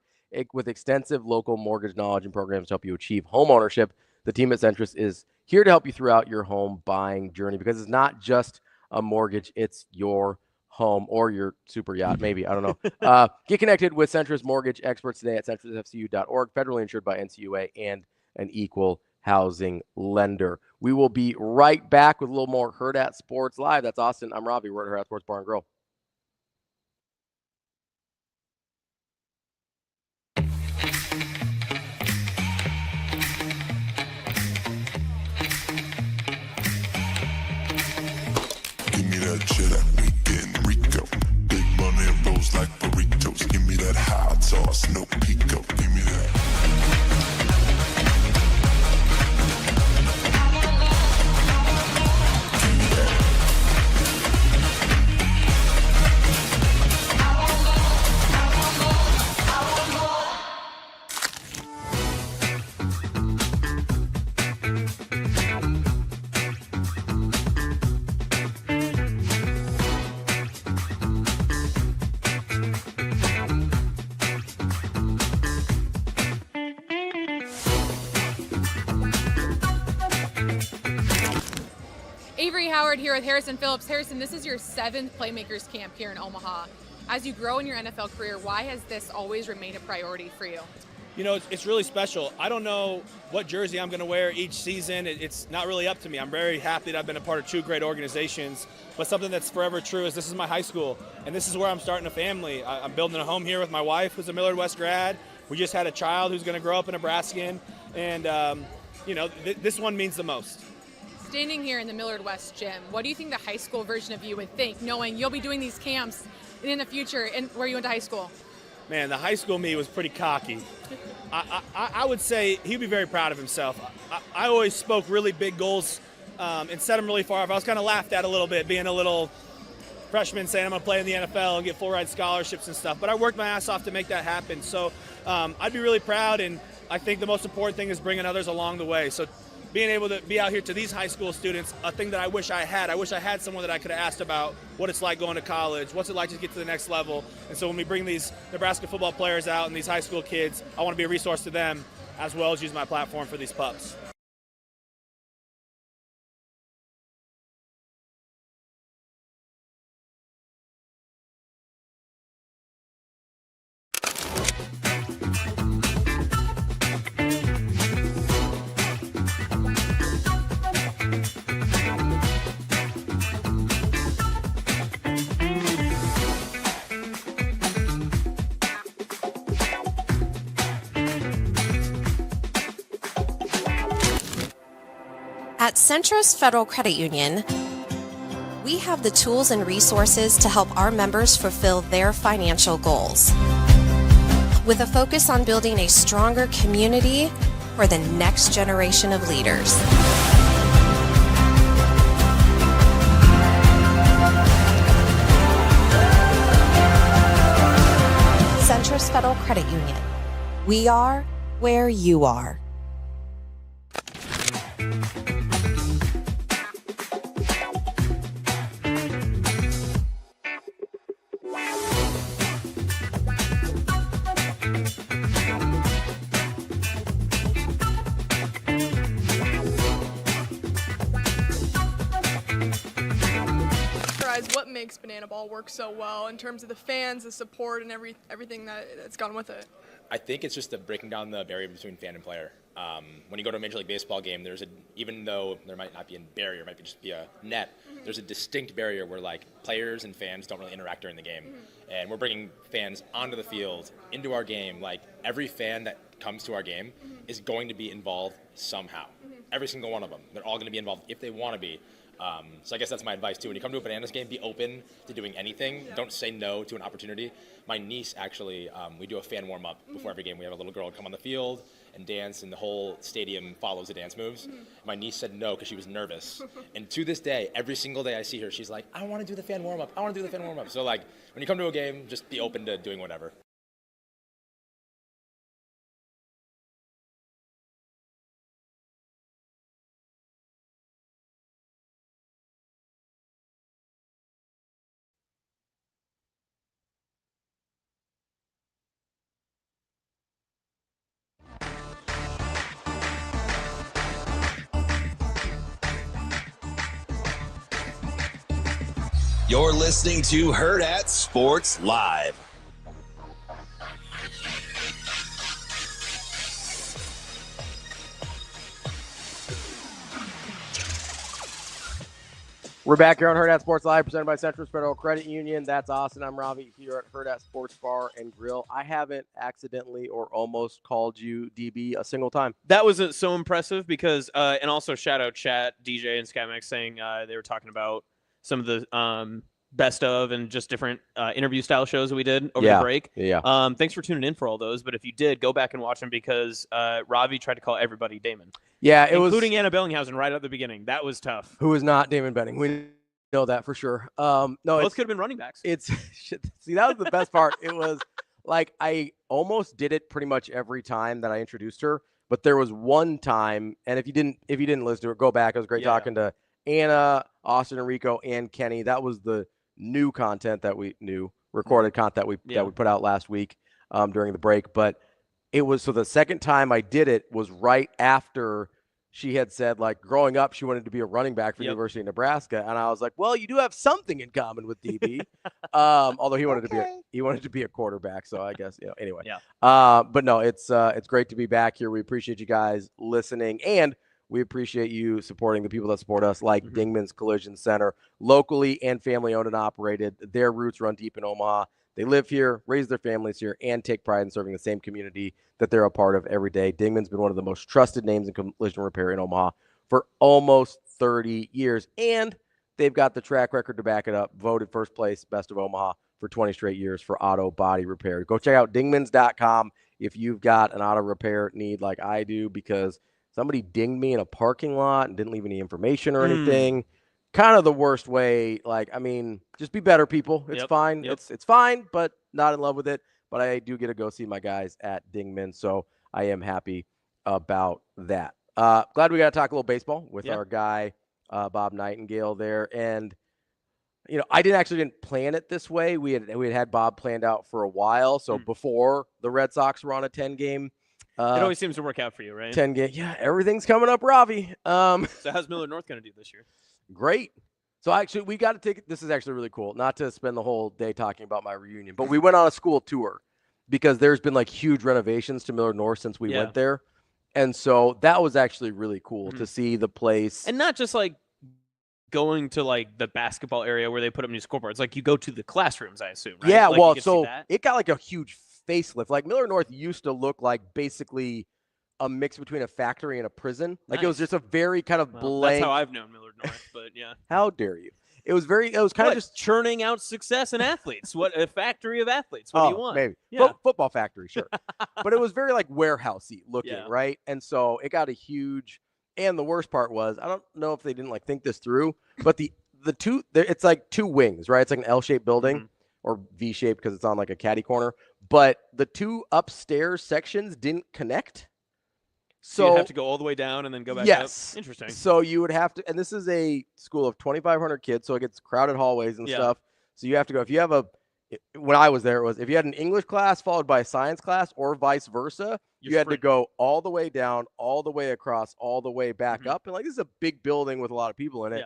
C: with extensive local mortgage knowledge and programs to help you achieve home ownership. The team at Centris is here to help you throughout your home buying journey, because it's not just a mortgage, it's your home or your super yacht, maybe. I don't know. Get connected with Centris mortgage experts today at centrisfcu.org, federally insured by NCUA and an equal housing lender. We will be right back with a little more Hurrdat Sports Live. That's Austin. I'm Ravi. We're at Hurrdat Sports Bar and Grill.
F: Howard here with Harrison Phillips. Harrison, this is your 7th Playmakers Camp here in Omaha. As you grow in your NFL career, why has this always remained a priority for you?
G: You know, it's really special. I don't know what jersey I'm going to wear each season. It's not really up to me. I'm very happy that I've been a part of 2 great organizations. But something that's forever true is this is my high school, and this is where I'm starting a family. I'm building a home here with my wife, who's a Millard West grad. We just had a child who's going to grow up a Nebraskan, and you know, this one means the most.
F: Standing here in the Millard West gym, what do you think the high school version of you would think, knowing you'll be doing these camps in the future and where you went to high school?
G: Man, the high school me was pretty cocky. I would say he'd be very proud of himself. I always spoke really big goals and set them really far off. I was kind of laughed at a little bit, being a little freshman saying I'm going to play in the NFL and get full-ride scholarships and stuff. But I worked my ass off to make that happen. So I'd be really proud, and I think the most important thing is bringing others along the way. So being able to be out here to these high school students, a thing that I wish I had. I wish I had someone that I could have asked about what it's like going to college, what's it like to get to the next level. And so when we bring these Nebraska football players out and these high school kids, I want to be a resource to them as well as use my platform for these pups.
H: At Centrist Federal Credit Union, we have the tools and resources to help our members fulfill their financial goals. With a focus on building a stronger community for the next generation of leaders. Centrist Federal Credit Union. We are where you are.
S: What makes Banana Ball work so well in terms of the fans, the support, and everything that's gone with it?
J: I think it's just the breaking down the barrier between fan and player. When you go to a Major League Baseball game, even though there might not be a barrier, it might just be a net, there's a distinct barrier where like players and fans don't really interact during the game. And we're bringing fans onto the field, into our game. Like every fan that comes to our game is going to be involved somehow. Every single one of them. They're all going to be involved if they want to be. So I guess that's my advice too. When you come to a Bananas game, be open to doing anything. Don't say no to an opportunity. My niece actually, we do a fan warm-up before every game. We have a little girl come on the field and dance, and the whole stadium follows the dance moves. My niece said no because she was nervous. And to this day, every single day I see her, she's like, I want to do the fan warm-up. I want to do the fan warm-up. So like, when you come to a game, just be open to doing whatever.
A: You're listening to Hurrdat Sports Live.
C: We're back here on Hurrdat Sports Live, presented by Centrist Federal Credit Union. That's Austin. I'm Ravi here at Hurrdat Sports Bar and Grill. I haven't accidentally or almost called you DB a single time.
D: That was so impressive because, and also shout out Chat, DJ, and Skymax saying they were talking about some of the best of and just different interview style shows that we did over the break.
C: Yeah.
D: Thanks for tuning in for all those. But if you did, go back and watch them because Ravi tried to call everybody Damon.
C: Yeah,
D: including Anna Bellinghausen right at the beginning. That was tough.
C: Who is not Damon Benning? We know that for sure. No,
D: both could have been running backs.
C: See, that was the best part. It was like I almost did it pretty much every time that I introduced her, but there was one time, and if you didn't listen to it, go back. It was great talking to Anna, Austin, Enrico, and Kenny. That was the new content that recorded content that we put out last week during the break. But it was, so the second time I did it was right after she had said, like, growing up, she wanted to be a running back for the University of Nebraska. And I was like, well, you do have something in common with DB. Although he wanted to be a quarterback. So I guess, anyway.
D: Yeah.
C: But no, it's great to be back here. We appreciate you guys listening, and we appreciate you supporting the people that support us, like Dingman's Collision Center, locally and family owned and operated. Their roots run deep in Omaha. They live here, raise their families here, and take pride in serving the same community that they're a part of every day. Dingman's been one of the most trusted names in collision repair in Omaha for almost 30 years, and they've got the track record to back it up. Voted first place, best of Omaha for 20 straight years for auto body repair. Go check out dingmans.com if you've got an auto repair need like I do, because somebody dinged me in a parking lot and didn't leave any information or anything. Kind of the worst way. Like, I mean, just be better, people. It's fine. It's fine, but not in love with it. But I do get to go see my guys at Dingman, so I am happy about that. Glad we got to talk a little baseball with our guy, Bob Nightengale there. And, I didn't plan it this way. We had Bob planned out for a while. So before the Red Sox were on a 10-game.
D: It always seems to work out for you, right?
C: 10-game. Yeah, everything's coming up, Ravi.
D: So how's Millard North going to do this year?
C: Great. So actually, we got to take – this is actually really cool. Not to spend the whole day talking about my reunion, but we went on a school tour because there's been, like, huge renovations to Millard North since we went there. And so that was actually really cool to see the place.
D: And not just, like, going to, like, the basketball area where they put up new scoreboards. Like, you go to the classrooms, I assume, right?
C: Yeah,
D: like,
C: well, so it got, like, a huge facelift. Like, Millard North used to look like basically – a mix between a factory and a prison. Like, it was just a very kind of blank.
D: That's how I've known Millard North, but yeah.
C: How dare you? It was kind of just
D: churning out success and athletes. What a factory of athletes. What do you want?
C: Maybe.
D: Yeah.
C: Football factory, sure. But it was very like warehousey looking, right? And so it got a huge, and the worst part was, I don't know if they didn't like think this through, but the two, it's like two wings, right? It's like an L-shaped building or V-shaped because it's on like a catty corner, but the two upstairs sections didn't connect.
D: So you'd have to go all the way down and then go back up? Interesting.
C: So you would have to, and this is a school of 2,500 kids, so it gets crowded hallways and stuff. So you have to go, if you have when I was there, it was if you had an English class followed by a science class or vice versa, you had to go all the way down, all the way across, all the way back up. And like, this is a big building with a lot of people in it.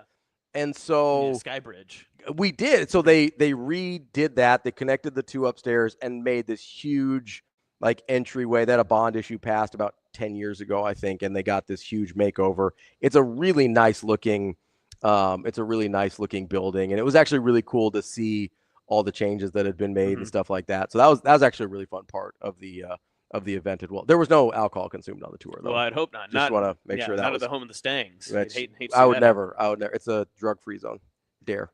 C: And so
D: Sky Bridge.
C: We did. So they redid that. They connected the two upstairs and made this huge like entryway that a bond issue passed about 10 years ago, I think, and they got this huge makeover. It's a really nice looking building, and it was actually really cool to see all the changes that had been made and stuff like that. So that was actually a really fun part of the event as well. There was no alcohol consumed on the tour, though.
D: Well, I'd hope not.
C: Just want to make sure that
D: not
C: was
D: at the home of the Stangs.
C: I would never. It's a drug-free zone. Dare.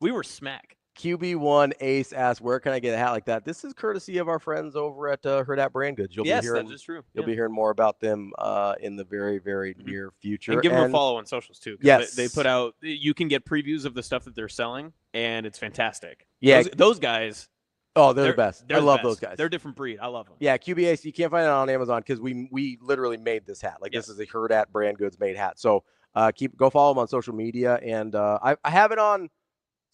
D: We were smack.
C: QB1 Ace asks, where can I get a hat like that? This is courtesy of our friends over at Hurrdat Brand Goods.
D: Yes, that is true.
C: You'll be hearing more about them in the very, very near future.
D: And give them a follow on socials, too.
C: Yes.
D: They put out – you can get previews of the stuff that they're selling, and it's fantastic.
C: Yeah.
D: Those guys –
C: oh, they're the best. I love those guys.
D: They're a different breed. I love them.
C: Yeah, QB Ace, you can't find it on Amazon because we literally made this hat. Like, this is a Hurrdat Brand Goods made hat. So go follow them on social media. And I have it on –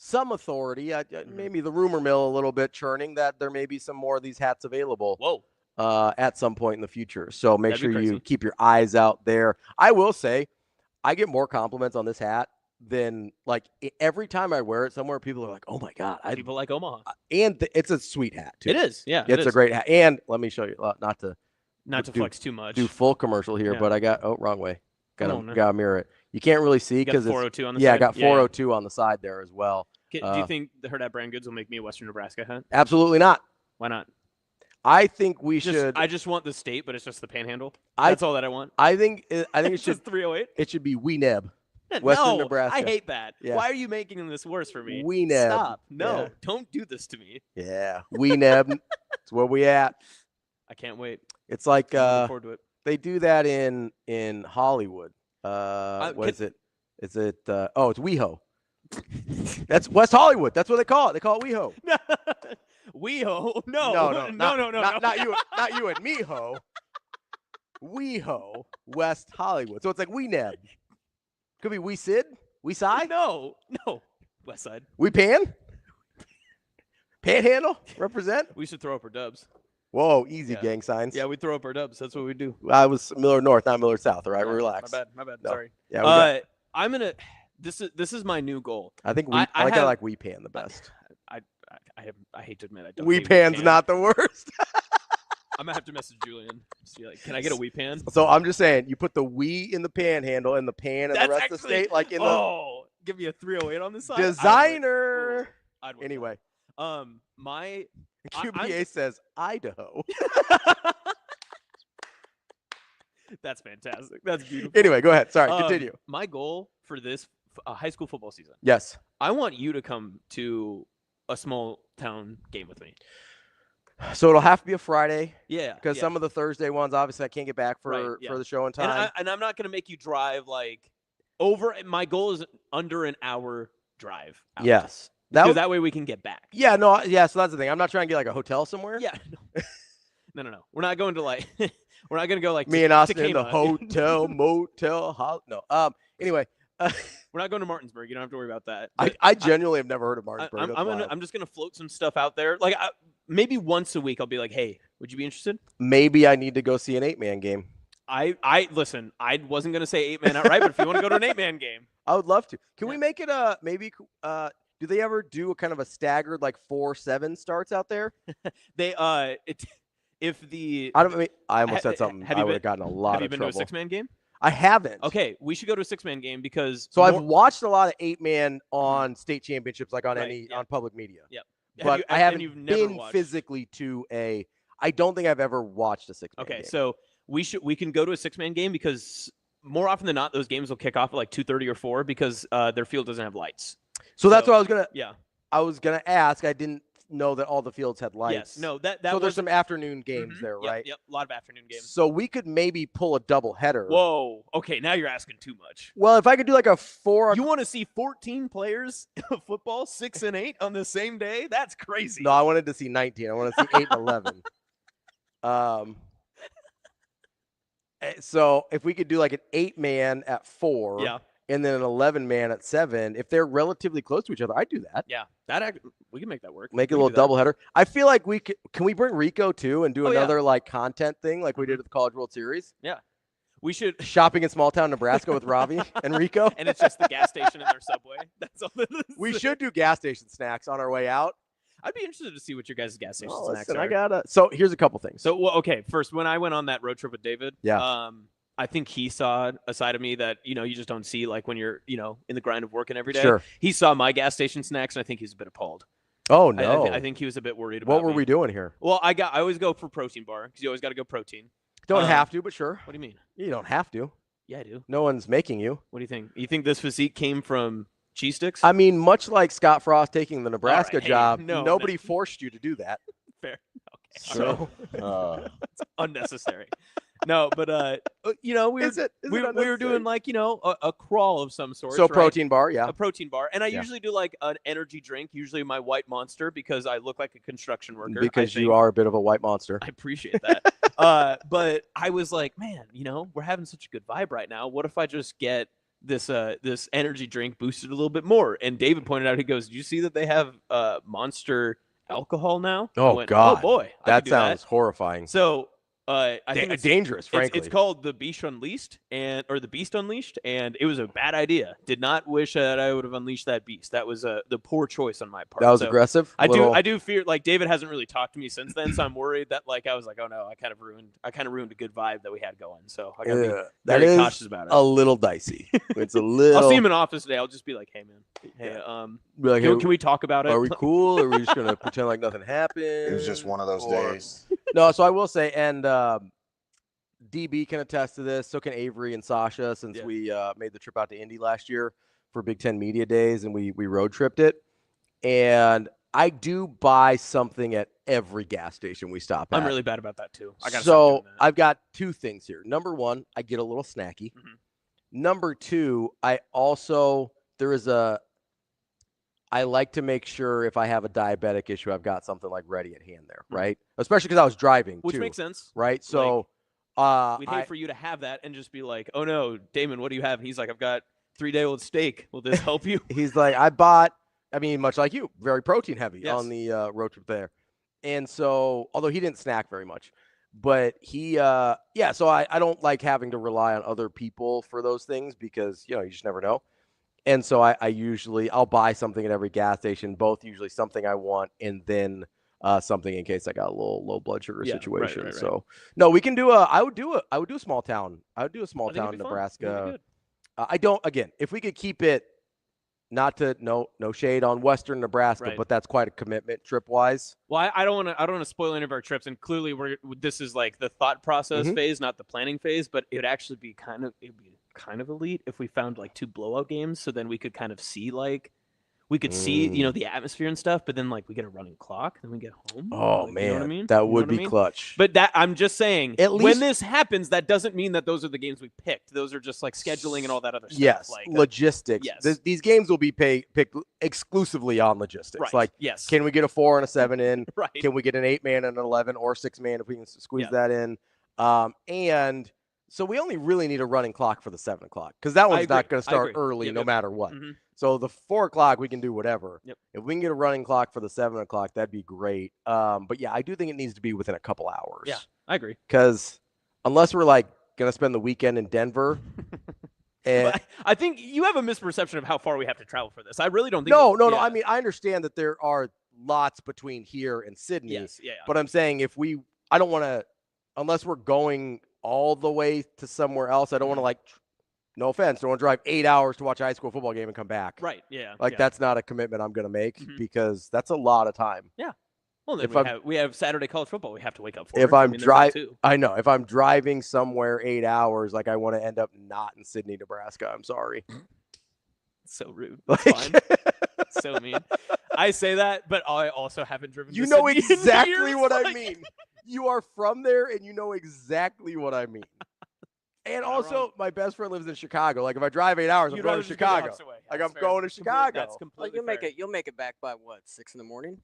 C: some authority, maybe the rumor mill a little bit churning that there may be some more of these hats available at some point in the future. So make sure you keep your eyes out there. I will say, I get more compliments on this hat than like every time I wear it somewhere, people are like, oh my God.
D: People like Omaha.
C: And it's a sweet hat too.
D: It is. Yeah.
C: It's a great hat. And let me show you, not to
D: flex too much.
C: Do full commercial here, but I got, wrong way. Gotta mirror it. You can't really see because it's
D: 402 on the side.
C: I got 402 on the side there as well.
D: Do you think the Hurrdat Brand Goods will make me a Western Nebraska hat?
C: Absolutely not.
D: Why not?
C: I think we should.
D: I just want the state, but it's just the Panhandle. That's all that I want.
C: I think it should.
D: Just 308.
C: It should be Weeneb, Western Nebraska.
D: I hate that.
C: Yeah.
D: Why are you making this worse for me?
C: Weeneb.
D: Stop. No, don't do this to me.
C: Yeah, Weeneb. That's where we at.
D: I can't wait.
C: It's like
D: look forward to it.
C: They do that in Hollywood. What is it? Is it? It's WeHo. That's West Hollywood. That's what they call it. They call it WeHo.
D: WeHo?
C: No.
D: No.
C: Not you and me-ho. WeHo, West Hollywood. So it's like Weeneb. Could be We Sid? We Side?
D: No. West Side.
C: We Pan? Panhandle? Represent?
D: We should throw up our dubs.
C: Whoa, easy gang signs.
D: Yeah, we throw up our dubs. That's what we do.
C: I was Miller North, not Miller South. All right,
D: Yeah,
C: relax.
D: My bad.
C: No.
D: Sorry.
C: Yeah,
D: I'm gonna. This is my new goal.
C: I think
D: I
C: like Weepan the best.
D: I hate to admit I don't.
C: Weepan's
D: Weepan.
C: not the worst.
D: I'm gonna have to message Julian. See, like, can I get a Weepan?
C: So I'm just saying, you put the wee in the panhandle and the pan and the rest of the state, like in
D: give me a 308 on the side.
C: designer.
D: Anyway, my
C: QBA says Idaho.
D: That's fantastic. That's beautiful.
C: Anyway, go ahead. Sorry, continue.
D: My goal for this high school football season.
C: Yes.
D: I want you to come to a small town game with me.
C: So it'll have to be a Friday.
D: Yeah.
C: Because some of the Thursday ones, obviously, I can't get back for the show in time.
D: And I'm not going to make you drive like over. My goal is under an hour drive. Out.
C: Yes.
D: Because that way we can get back.
C: Yeah, no, yeah, so that's the thing. I'm not trying to get like a hotel somewhere.
D: Yeah. No. We're not going to like we're not going to go like
C: me and Austin in the hotel, motel, no. Anyway,
D: we're not going to Martinsburg. You don't have to worry about that.
C: I genuinely have never heard of Martinsburg.
D: I'm just going to float some stuff out there. Like maybe once a week I'll be like, "Hey, would you be interested?"
C: Maybe I need to go see an 8-man game.
D: I listen, I wasn't going to say 8-man outright, but if you want to go to an 8-man game,
C: I would love to. Can we make it maybe do they ever do a kind of a staggered like 4-7 starts out there?
D: They I
C: almost said something. I would have gotten a lot of trouble.
D: Have you been to a 6-man game?
C: I haven't.
D: Okay, we should go to a 6-man game because
C: I've watched a lot of 8-man on state championships, like on on public media.
D: Yep.
C: But I haven't been physically to a. I don't think I've ever watched a 6-man game.
D: Okay, so we can go to a 6-man game because more often than not, those games will kick off at like 2:30 or 4 because their field doesn't have lights.
C: So that's what I was gonna.
D: Yeah.
C: I was gonna ask. I didn't know that all the fields had lights.
D: Yes. No. That.
C: So there's some afternoon games there,
D: Yep,
C: right?
D: Yep. A lot of afternoon games.
C: So we could maybe pull a double header.
D: Whoa. Okay. Now you're asking too much.
C: Well, if I could do like a 4.
D: You want to see 14 players of football, 6 and 8 on the same day? That's crazy.
C: No, I wanted to see 19. I want to see 8 and 11. So if we could do like an 8-man at 4, and then an 11-man at 7, if they're relatively close to each other, I'd do that.
D: Yeah, we can make that work.
C: Make it a little doubleheader. I feel like can we bring Rico too and do another like content thing like we did at the College World Series?
D: Yeah, we should.
C: Shopping in small town Nebraska with Ravi and Rico,
D: and it's just the gas station in their Subway. That's all.
C: We should do gas station snacks on our way out.
D: I'd be interested to see what your guys' gas station snacks
C: listen,
D: are.
C: So here's a couple things.
D: So okay, first, when I went on that road trip with David, I think he saw a side of me that, you just don't see like when you're, in the grind of working every day.
C: Sure.
D: He saw my gas station snacks, and I think he was a bit appalled.
C: Oh, no.
D: I think he was a bit worried about
C: What were we doing here?
D: Well, I always go for protein bar because you always got to go protein.
C: Don't have to, but sure.
D: What do you mean?
C: You don't have to.
D: Yeah, I do.
C: No one's making you.
D: What do you think? You think this physique came from cheese sticks?
C: I mean, much like Scott Frost taking the Nebraska
D: Right. Hey,
C: job,
D: no,
C: nobody forced you to do that.
D: Fair. Okay.
C: So,
D: it's unnecessary. No, but we were doing like a crawl of some sort.
C: So
D: right?
C: protein bar, yeah.
D: A protein bar, and I usually do like an energy drink. Usually my White Monster because I look like a construction worker.
C: Because you are a bit of a white monster.
D: I appreciate that. But I was like, man, we're having such a good vibe right now. What if I just get this energy drink boosted a little bit more? And David pointed out, he goes, "Do you see that they have Monster alcohol now?"
C: Oh,
D: I went,
C: God.
D: Oh boy, I
C: that
D: could do
C: sounds horrifying.
D: So. I think it's
C: dangerous, frankly.
D: It's called the Beast Unleashed, or the Beast Unleashed, and it was a bad idea. Did not wish that I would have unleashed that beast. That was the poor choice on my part.
C: That was aggressive.
D: I do fear like David hasn't really talked to me since then, so I'm worried that like I was like, oh no, I kind of ruined a good vibe that we had going. So I gotta be very cautious about it.
C: A little dicey. It's a little.
D: I'll see him in office today. I'll just be like, hey man, can we talk about it?
C: Are we cool? Or are we just gonna pretend like nothing happened?
B: It was just one of those days.
C: No, so I will say, and DB can attest to this. So can Avery and Sasha, since we made the trip out to Indy last year for Big Ten Media Days, and we road tripped it. And I do buy something at every gas station we stop at.
D: I'm really bad about that too.
C: I've got two things here. Number one, I get a little snacky.
D: Mm-hmm.
C: Number two, I like to make sure if I have a diabetic issue, I've got something like ready at hand there, right? Especially because I was driving,
D: which
C: too,
D: makes sense,
C: right? So
D: we'd hate for you to have that and just be like, "Oh no, Damon, what do you have?" And he's like, "I've got 3-day-old steak. Will this help you?"
C: He's like, much like you, very protein heavy on the road trip there. And so, although he didn't snack very much, but he, so I don't like having to rely on other people for those things because, you just never know. And so I'll buy something at every gas station, both usually something I want and then something in case I got a little low blood sugar situation.
D: Right.
C: So no, we can do I would do a small town. I would do a small town in Nebraska. I don't, again, if we could keep it, not to no shade on Western Nebraska, but that's quite a commitment trip wise.
D: Well, I don't want to spoil any of our trips, and clearly this is like the thought process phase, not the planning phase. But it'd actually be kind of elite if we found like 2 blowout games, so then we could kind of see see the atmosphere and stuff. But then like we get a running clock, then we get home.
C: Oh
D: like,
C: man,
D: you know what I mean?
C: that would be clutch.
D: But I'm just saying,
C: at least,
D: when this happens, that doesn't mean that those are the games we picked. Those are just like scheduling and all that other stuff.
C: Yes,
D: like
C: logistics. These games will be picked exclusively on logistics.
D: Right.
C: Like,
D: yes,
C: can we get a 4 and a 7 in?
D: Right.
C: Can we get an 8-man and an 11 or 6-man if we can squeeze that in? And so we only really need a running clock for the 7 o'clock because that one's not going to start early no matter what.
D: Mm-hmm.
C: So the 4 o'clock, we can do whatever.
D: Yep.
C: If we can get a running clock for the 7 o'clock, that'd be great. But yeah, I do think it needs to be within a couple hours.
D: Yeah, I agree.
C: Because unless we're like going to spend the weekend in Denver. And
D: I think you have a misperception of how far we have to travel for this. I really don't think.
C: No. I mean, I understand that there are lots between here and Sydney.
D: Yes, yeah.
C: But I'm saying I don't want to, unless we're going all the way to somewhere else, I don't want to no offense, don't want to drive 8 hours to watch a high school football game and come back.
D: Right, yeah.
C: That's not a commitment I'm going to make because that's a lot of time.
D: Yeah. Well, then we have Saturday college football we have to wake up for.
C: If I'm if I'm driving somewhere 8 hours, I want to end up not in Sydney, Nebraska. I'm sorry.
D: So rude. Fine. So mean. I say that, but I also haven't driven.
C: You know
D: Sydney
C: exactly what I mean. You are from there, and you know exactly what I mean. And also, my best friend lives in Chicago. Like, if I drive 8 hours, I'm going to Chicago. I'm going to Chicago.
D: That's completely
K: You'll make it back by what, 6 in the morning?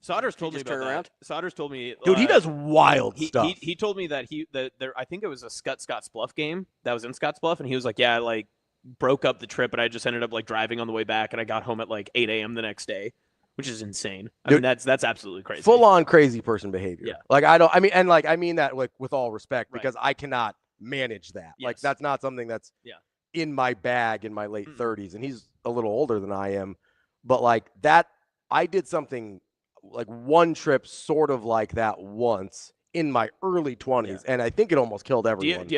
D: Sodders told me about that. Sodders told me,
C: dude, he does wild stuff.
D: He told me that I think it was a Scottsbluff game that was in Scottsbluff, and he was like, yeah, I broke up the trip, and I just ended up driving on the way back, and I got home at 8 a.m. the next day, which is insane. I mean, that's absolutely crazy.
C: Full on crazy person behavior.
D: Yeah.
C: I mean that with all respect because I cannot manage that.
D: Yes.
C: That's not something that's in my bag in my late 30s, and he's a little older than I am. But that, I did something one trip sort of like that once in my early 20s, and I think it almost killed everyone.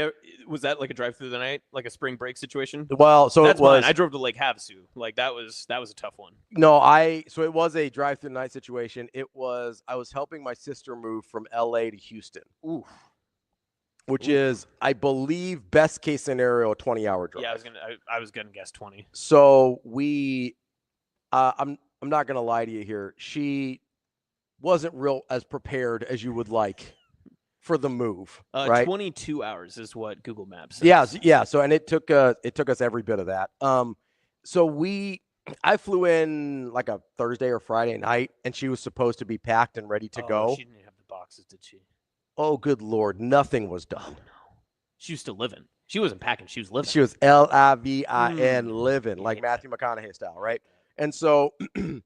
D: Was that a drive through the night, like a spring break situation?
C: Well, so
D: that's
C: it was.
D: Mine. I drove to Lake Havasu. That was a tough one.
C: No, so it was a drive through the night situation. I was helping my sister move from LA to Houston.
D: Ooh.
C: Which is, I believe, best case scenario, a 20-hour drive.
D: Yeah, I was gonna guess 20.
C: So I'm not gonna lie to you here. She wasn't real as prepared as you would like for the move. Right?
D: 22 hours is what Google Maps says.
C: Yeah. So and it took us every bit of that. I flew in a Thursday or Friday night, and she was supposed to be packed and ready to go.
D: She didn't have the boxes, did she?
C: Oh, good Lord. Nothing was done.
D: Oh, no. She was still living. She wasn't packing. She was living.
C: She was LIVIN, living, like Matthew McConaughey style, right? And so and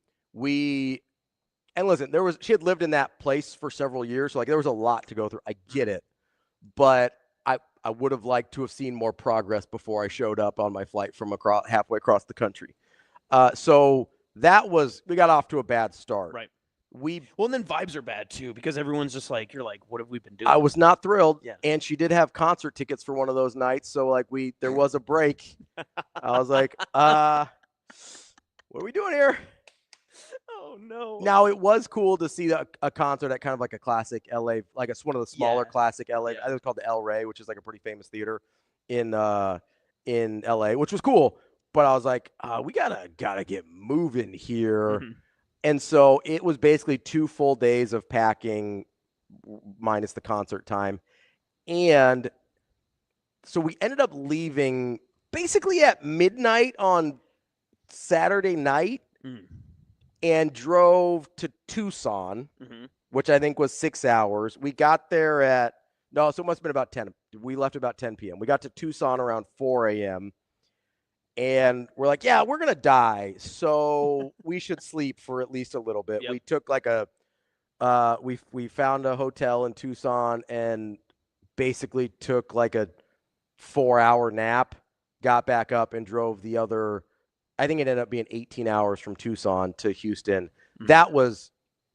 C: listen, she had lived in that place for several years. So there was a lot to go through. I get it. But I would have liked to have seen more progress before I showed up on my flight from halfway across the country. So we got off to a bad start.
D: Right. And then vibes are bad too because everyone's just you're what have we been doing?
C: I was not thrilled.
D: Yeah.
C: And she did have concert tickets for one of those nights. So there was a break. I was like, what are we doing here?
D: Oh no.
C: Now it was cool to see a concert at kind of a classic LA, it's one of the smaller classic LA. I think it's called the El Rey, which is a pretty famous theater in LA, which was cool. But I was like, we gotta get moving here.
D: Mm-hmm.
C: And so it was basically 2 full days of packing minus the concert time. And so we ended up leaving basically at midnight on Saturday night and drove to Tucson, which I think was 6 hours. We got there so it must have been about 10. We left about 10 p.m. We got to Tucson around 4 a.m. And we're like, yeah, we're going to die. So we should sleep for at least a little bit.
D: Yep.
C: We took we found a hotel in Tucson and basically took like a 4-hour nap, got back up and drove the other, I think it ended up being 18 hours from Tucson to Houston. Mm-hmm. That was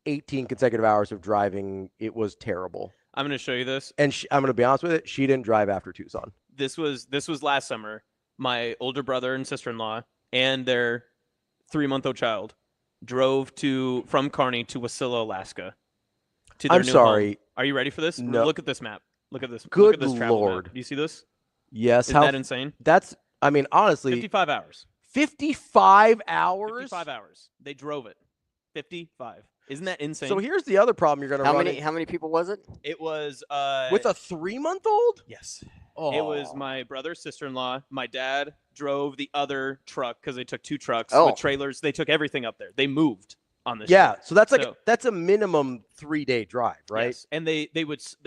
C: 18 consecutive hours of driving. It was terrible.
D: I'm going to show you this.
C: And I'm going to be honest with it. She didn't drive after Tucson.
D: This was last summer. My older brother and sister-in-law and their 3-month-old child drove from Kearney to Wasilla, Alaska. To their
C: I'm
D: new
C: sorry.
D: Home. Are you ready for this?
C: No.
D: Look at this map. Look at this.
C: Good
D: look at this travel
C: Lord.
D: Map. Do you see this?
C: Yes.
D: Isn't that insane?
C: That's, I mean, honestly.
D: 55 hours.
C: 55 hours?
D: 55 hours. They drove it. 55. Isn't that insane?
C: So here's the other problem you're going to run.
K: How many people was it?
D: It was
C: with a 3-month-old?
D: Yes.
C: Oh.
D: It was my brother, sister-in-law. My dad drove the other truck because they took 2 trucks
K: Oh.
D: with trailers. They took everything up there. They moved on this.
C: Yeah,
D: trip.
C: so that's like that's a minimum 3-day drive, right?
D: Yes. And they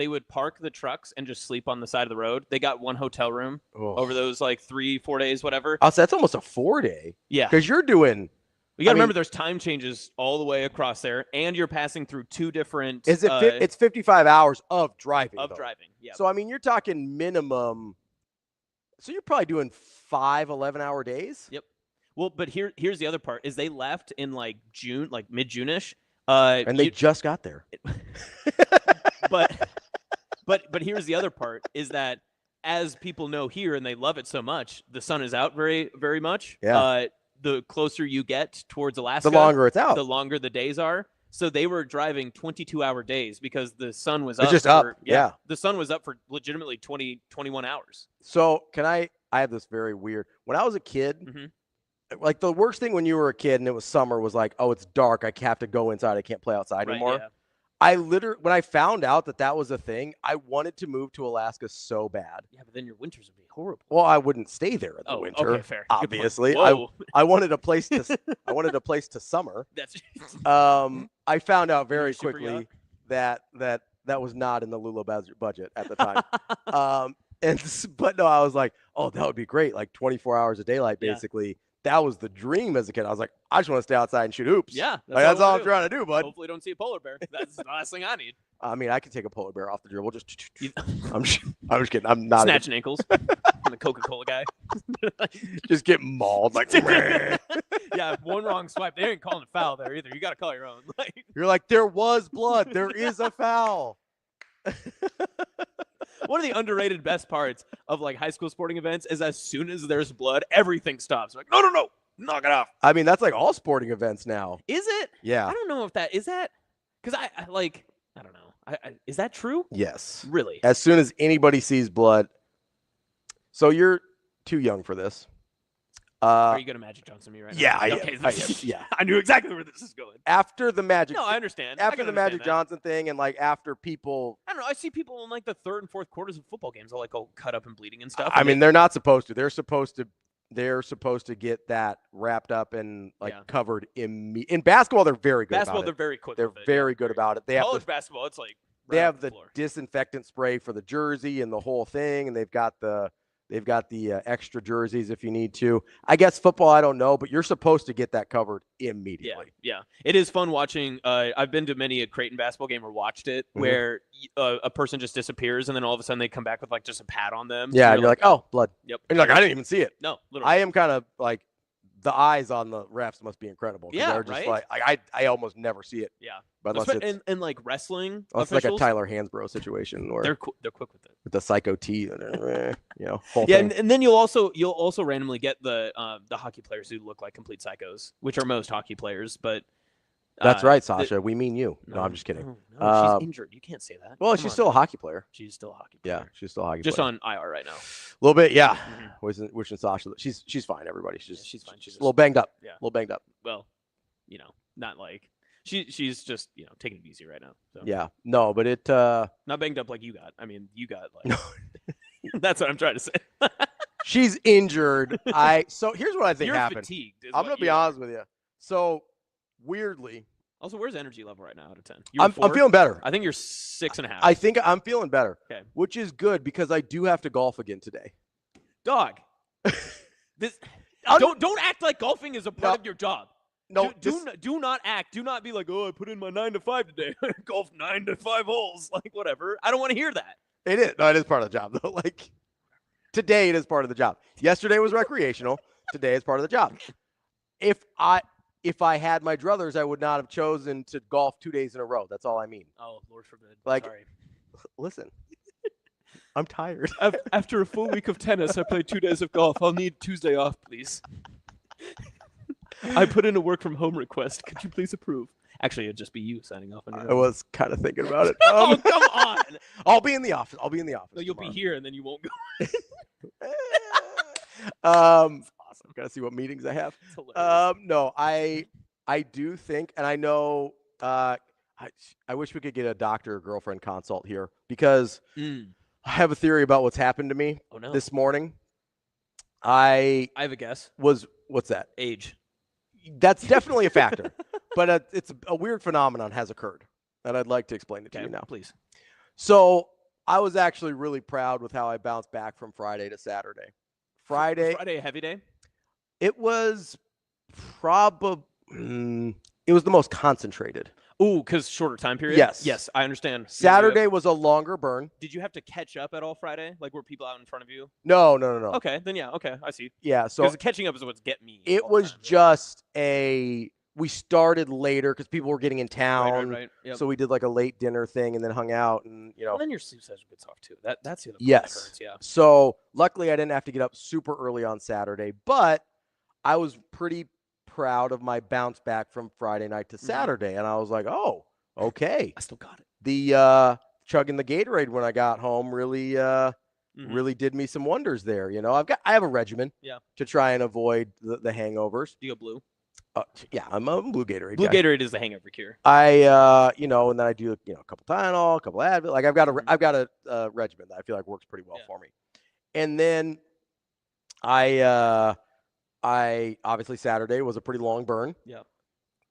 D: would park the trucks and just sleep on the side of the road. They got 1 hotel room over those like 3-4 days, whatever.
C: Oh, so that's almost a 4-day.
D: Yeah,
C: because you're doing.
D: You got to remember, there's time changes all the way across there, and you're passing through 2 different.
C: Is it? It's 55 hours of driving.
D: Driving, yeah.
C: So I mean, you're talking minimum. So you're probably doing 5 11-hour days.
D: Yep. Well, but here's the other part: is they left in like June, like mid-June-ish, and
C: they just got there.
D: But here's the other part: is that as people know here, and they love it so much, the sun is out very, very much.
C: Yeah.
D: The closer you get towards Alaska,
C: the longer it's out.
D: The longer the days are. So they were driving 22-hour days because the sun was up.
C: It's just up. Yeah.
D: The sun was up for legitimately 21 hours.
C: So I have this very weird. When I was a kid, like the worst thing when you were a kid and it was summer was like, oh, it's dark. I have to go inside. I can't play outside anymore.
D: Yeah.
C: When I found out that was a thing, I wanted to move to Alaska so bad.
D: Yeah, but then your winters would be horrible.
C: Well, I wouldn't stay there in the winter.
D: Okay, fair.
C: Obviously,
D: Whoa.
C: I wanted a place to summer.
D: That's.
C: I found out very quickly that was not in the Lulla budget at the time. But no, I was like, oh, that would be great. Like 24 hours of daylight, basically. Yeah. That was the dream as a kid. I was like, I just want to stay outside and shoot hoops.
D: Yeah,
C: that's all I'm trying to do, bud.
D: Hopefully, don't see a polar bear. That's the last thing I need.
C: I mean, I could take a polar bear off the dribble. I'm just kidding. I'm not
D: snatching ankles. I'm the Coca-Cola guy.
C: Just get mauled like.
D: Yeah, one wrong swipe. They ain't calling a foul there either. You got to call your own.
C: You're like, there was blood. There is a foul.
D: One of the underrated best parts of like high school sporting events is as soon as there's blood, everything stops. Like, no, knock it off.
C: I mean, that's like all sporting events now.
D: Is it?
C: Yeah.
D: I don't know if that is that because I don't know. Is that true?
C: Yes.
D: Really?
C: As soon as anybody sees blood. So you're too young for this.
D: Are you going to Magic Johnson me right now?
C: Yeah,
D: okay,
C: yeah.
D: I knew exactly where this is going.
C: After the Magic.
D: No, I understand.
C: After the Magic Johnson thing, and like after people.
D: I don't know. I see people in like the 3rd and 4th quarters of football games all like all cut up and bleeding and stuff.
C: I mean, they're not supposed to. They're supposed to get that wrapped up and covered in basketball. They're very good.
D: Basketball,
C: about
D: they're
C: it.
D: very quick.
C: They're very good about it. They
D: College
C: have
D: basketball, it's like
C: they have the disinfectant spray for the jersey and the whole thing, and they've got the extra jerseys if you need to. I guess football, I don't know, but you're supposed to get that covered immediately.
D: Yeah. It is fun watching. I've been to many a Creighton basketball game or watched it where a person just disappears and then all of a sudden they come back with like just a pad on them.
C: Yeah, and you're like, oh, blood.
D: Yep.
C: And you're like, I didn't even see it.
D: No, literally.
C: I am kind of like, the eyes on the refs must be incredible.
D: Yeah,
C: they're just
D: right?
C: like I almost never see it.
D: Yeah,
C: but unless it's
D: and like wrestling,
C: it's like a Tyler Hansbrough situation where
D: they're quick with it
C: with the psycho T, whole
D: yeah,
C: thing.
D: and then you'll also randomly get the hockey players who look like complete psychos, which are most hockey players, but.
C: That's right, Sasha. We mean you. No, I'm just kidding.
D: No, she's injured. You can't say that.
C: Well, she's still a hockey player.
D: She's still a hockey player.
C: Yeah, she's still a hockey
D: just
C: player.
D: on IR right now.
C: A little bit, yeah. Wishing Sasha. She's fine. Everybody. She's
D: fine.
C: She's a little banged up.
D: Yeah,
C: a little banged up.
D: Well, not like she's just taking it easy right now. So.
C: Yeah. No, but it
D: not banged up like you got. I mean, you got like. That's what I'm trying to say.
C: She's injured. So here's what I think happened.
D: Fatigued.
C: I'm gonna be honest with you. So weirdly.
D: Also, where's the energy level right now out of 10?
C: I'm feeling better.
D: I think you're 6.5.
C: I think I'm feeling better.
D: Okay.
C: Which is good because I do have to golf again today.
D: Dog. Don't act like golfing is a part of your job.
C: No,
D: do not act. Do not be like, oh, I put in my 9 to 5 today. Golf 9 to 5 holes. Like, whatever. I don't want to hear that.
C: It is. No, it is part of the job, though. Like, today it is part of the job. Yesterday was recreational. Today is part of the job. If I had my druthers, I would not have chosen to golf 2 days in a row. That's all I mean.
D: Oh, Lord forbid.
C: Like,
D: sorry.
C: Listen, I'm tired.
D: After a full week of tennis, I played 2 days of golf. I'll need Tuesday off, please. I put in a work from home request. Could you please approve? Actually, it'd just be you signing off on your own.
C: I was kind of thinking about it.
D: Oh, come on.
C: I'll be in the office. No,
D: you'll be here, and then you won't go.
C: Awesome. Gotta see what meetings I have.
D: Hilarious.
C: No, I do think, and I know, I wish we could get a doctor or girlfriend consult here because I have a theory about what's happened to me this morning. I
D: have a guess.
C: What's that?
D: Age.
C: That's definitely a factor, but it's a weird phenomenon has occurred, and I'd like to explain it to you now.
D: Please.
C: So I was actually really proud with how I bounced back from Friday to Saturday. Friday
D: a heavy day?
C: It was probably it was the most concentrated.
D: Ooh, because shorter time period? Yes, I understand.
C: Saturday was a longer burn.
D: Did you have to catch up at all Friday? Like, were people out in front of you?
C: No.
D: Okay, then I see.
C: Yeah, so
D: because catching up is what's getting me.
C: It was just we started later because people were getting in town.
D: Right. Yep.
C: So we did like a late dinner thing and then hung out and
D: Well, then your sleep schedule gets off too. That's the other part that hurts, yeah.
C: So luckily I didn't have to get up super early on Saturday, but I was pretty proud of my bounce back from Friday night to Saturday, and I was like, oh, okay.
D: I still got it.
C: The chugging the Gatorade when I got home really did me some wonders there. You know, I have a regimen to try and avoid the hangovers.
D: Do you go blue?
C: Yeah, I'm a blue Gatorade.
D: Blue
C: guy.
D: Gatorade is the hangover cure.
C: I and then I do a couple Tylenol, a couple Advil. Like I've got a regimen that I feel like works pretty well for me. And then I obviously Saturday was a pretty long burn.
D: Yeah.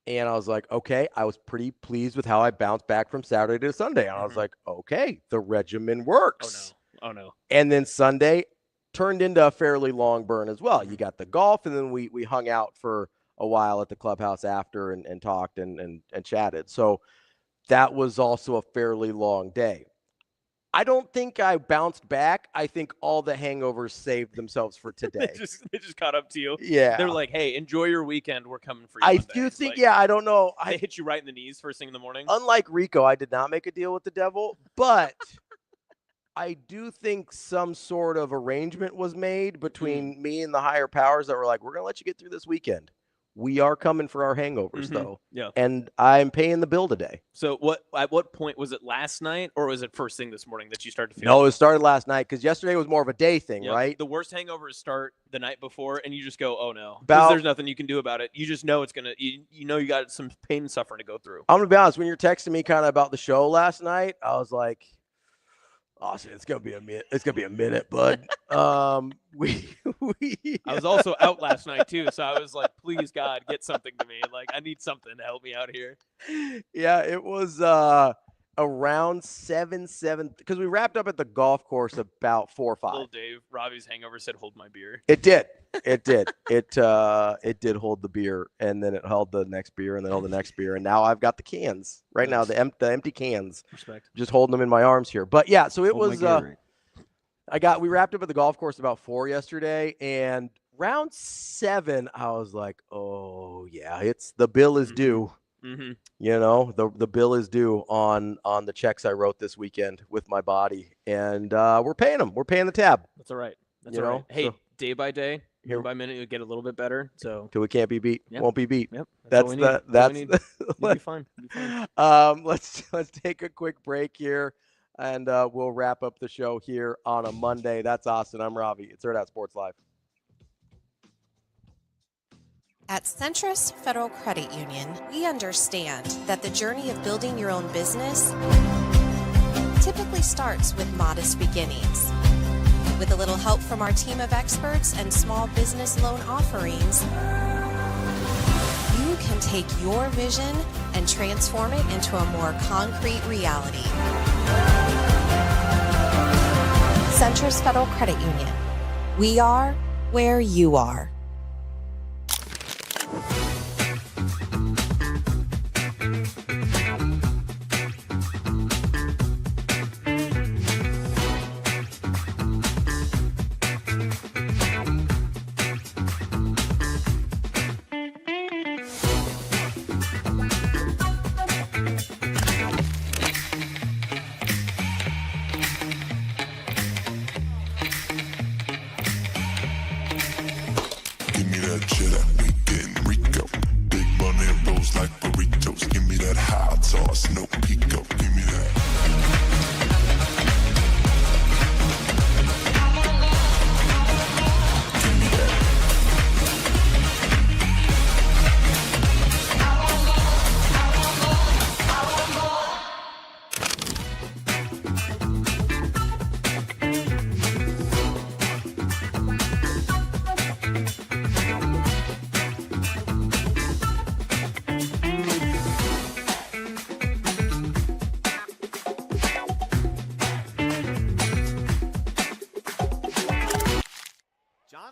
C: And I was like, okay, I was pretty pleased with how I bounced back from Saturday to Sunday. And I was like, okay, the regimen works.
D: Oh no.
C: And then Sunday turned into a fairly long burn as well. You got the golf, and then we hung out for a while at the clubhouse after and talked and chatted. So that was also a fairly long day. I don't think I bounced back. I think all the hangovers saved themselves for today.
D: they just caught up to you.
C: Yeah.
D: They're like, hey, enjoy your weekend. We're coming for you.
C: I
D: Monday.
C: do think,
D: like,
C: I don't know.
D: They hit you right in the knees first thing in the morning.
C: Unlike Rico, I did not make a deal with the devil, but I do think some sort of arrangement was made between me and the higher powers that were like, we're going to let you get through this weekend. We are coming for our hangovers, though.
D: Yeah.
C: And I'm paying the bill today.
D: So at what point, was it last night or was it first thing this morning that you started to feel?
C: No, it started last night because yesterday was more of a day thing, right?
D: The worst hangovers start the night before and you just go, oh no. Because there's nothing you can do about it. You just know it's going to, you know you got some pain and suffering to go through.
C: I'm going to be honest. When you're texting me kind of about the show last night, I was like, Austin, it's gonna be a minute. It's gonna be a minute, bud. I
D: was also out last night too, so I was like, please God, get something to me. Like I need something to help me out here.
C: Yeah, it was around 7 because we wrapped up at the golf course about 4 or 5.
D: Little Dave, Ravi's hangover said, "Hold my beer."
C: It did. It did. It did hold the beer, and then it held the next beer, and then held the next beer, and now I've got the cans right now, the empty cans.
D: Respect.
C: Just holding them in my arms here. But yeah, so it was. We wrapped up at the golf course about 4 yesterday, and round 7, I was like, oh yeah, the bill is due.
D: Mm-hmm.
C: You know, the bill is due on the checks I wrote this weekend with my body, and we're paying them. We're paying the tab.
D: That's all right. That's all right. Hey, day by day, minute by minute, you'll get a little bit better. So
C: till we can't be beat, won't be beat.
D: Yep.
C: That's
D: You'll be fine.
C: Let's take a quick break here, and we'll wrap up the show here on a Monday. That's Austin. I'm Ravi. It's Hurrdat Sports Live.
H: At Centrus Federal Credit Union, we understand that the journey of building your own business typically starts with modest beginnings. With a little help from our team of experts and small business loan offerings, you can take your vision and transform it into a more concrete reality. Centrus Federal Credit Union. We are where you are.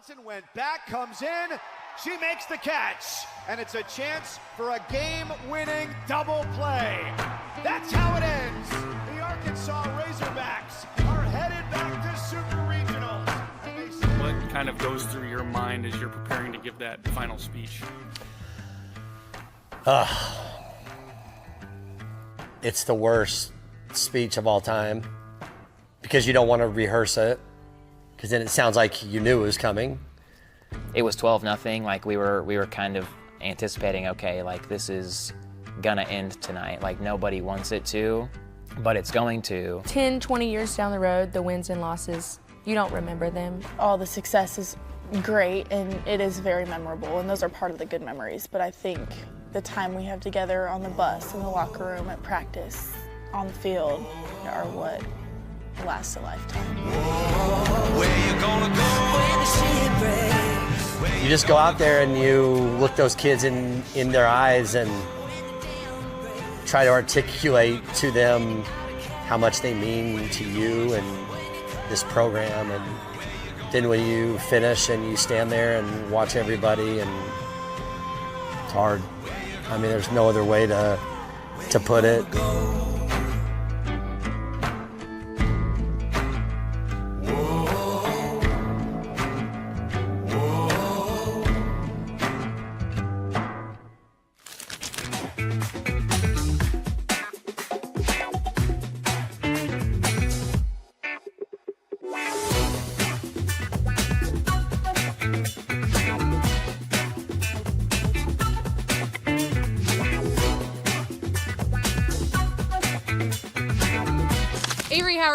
L: Johnson went back, comes in, she makes the catch, and it's a chance for a game-winning double play. That's how it ends. The Arkansas Razorbacks are headed back to Super Regionals.
M: What kind of goes through your mind as you're preparing to give that final speech?
N: It's the worst speech of all time because you don't want to rehearse it because then it sounds like you knew it was coming.
O: It was 12-0. Like we were kind of anticipating, okay, like this is gonna end tonight. Like nobody wants it to, but it's going to.
P: 10, 20 years down the road, the wins and losses, you don't remember them.
Q: All the success is great and it is very memorable, and those are part of the good memories, but I think the time we have together on the bus, in the locker room, at practice, on the field are what lasts a lifetime.
N: You just go out there and you look those kids in their eyes and try to articulate to them how much they mean to you and this program. And then when you finish and you stand there and watch everybody, and it's hard. I mean, there's no other way to put it.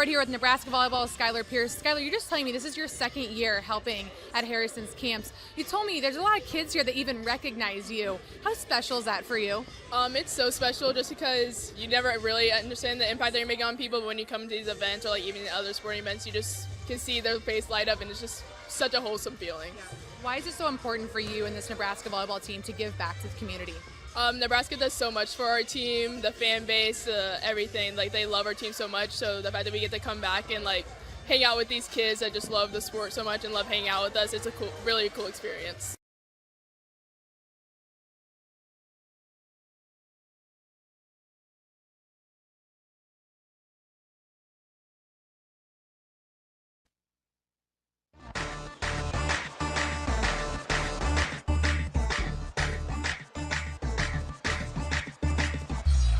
F: Here with Nebraska Volleyball, Skylar Pierce. Skylar, you're just telling me this is your second year helping at Harrison's camps. You told me there's a lot of kids here that even recognize you. How special is that for you?
I: It's so special just because you never really understand the impact that you're making on people, but when you come to these events or like even other sporting events, you just can see their face light up, and it's just such a wholesome feeling.
F: Yeah. Why is it so important for you and this Nebraska volleyball team to give back to the community?
I: Nebraska does so much for our team, the fan base, everything. Like, they love our team so much, so the fact that we get to come back and like hang out with these kids that just love the sport so much and love hanging out with us, it's a really cool experience.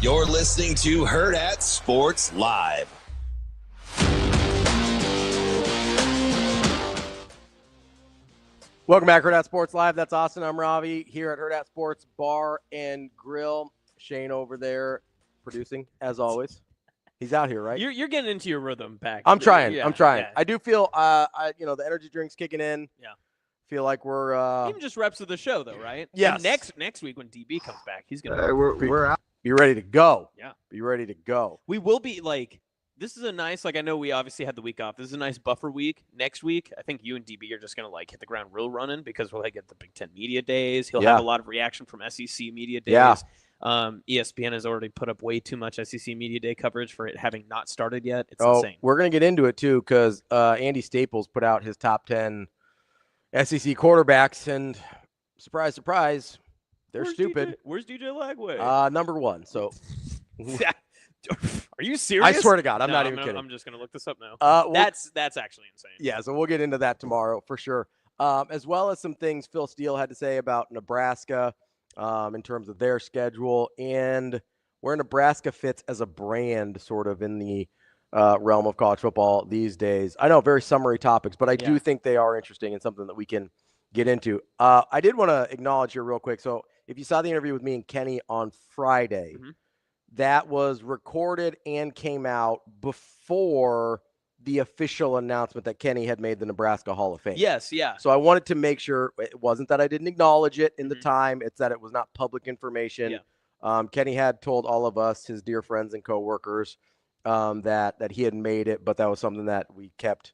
A: You're listening to Hurrdat Sports Live.
C: Welcome back, Hurrdat Sports Live. That's Austin. I'm Ravi here at Hurrdat Sports Bar and Grill. Shane over there producing, as always. He's out here, right?
D: You're getting into your rhythm back.
C: I'm trying.
D: Yeah,
C: I'm trying.
D: Yeah.
C: I do feel, the energy drink's kicking in.
D: Yeah.
C: Feel like we're
D: even just reps of the show, though, right?
C: Yes.
D: And next week when DB comes back, he's gonna.
C: We're out. Be ready to go.
D: Yeah.
C: Be ready to go.
D: We will be like. This is a nice, I know we obviously had the week off. This is a nice buffer week. Next week, I think you and DB are just going to hit the ground real running because we'll get the Big Ten media days. He'll have a lot of reaction from SEC media days.
C: Yeah.
D: ESPN has already put up way too much SEC media day coverage for it having not started yet. It's insane.
C: We're going to get into it too because Andy Staples put out his top 10 SEC quarterbacks, and surprise, surprise, they're stupid.
D: Where's DJ Lagway?
C: Number 1. So.
D: Are you serious?
C: I swear to God, I'm not even kidding.
D: I'm just going to look this up now. That's actually insane.
C: Yeah, so we'll get into that tomorrow for sure. As well as some things Phil Steele had to say about Nebraska in terms of their schedule and where Nebraska fits as a brand sort of in the realm of college football these days. I know, very summary topics, but I do think they are interesting and something that we can get into. I did want to acknowledge here real quick. So if you saw the interview with me and Kenny on Friday, that was recorded and came out before the official announcement that Kenny had made the Nebraska Hall of Fame.
D: Yes, yeah.
C: So I wanted to make sure it wasn't that I didn't acknowledge it in the time. It's that it was not public information.
D: Yeah.
C: Kenny had told all of us, his dear friends and coworkers, that he had made it, but that was something that we kept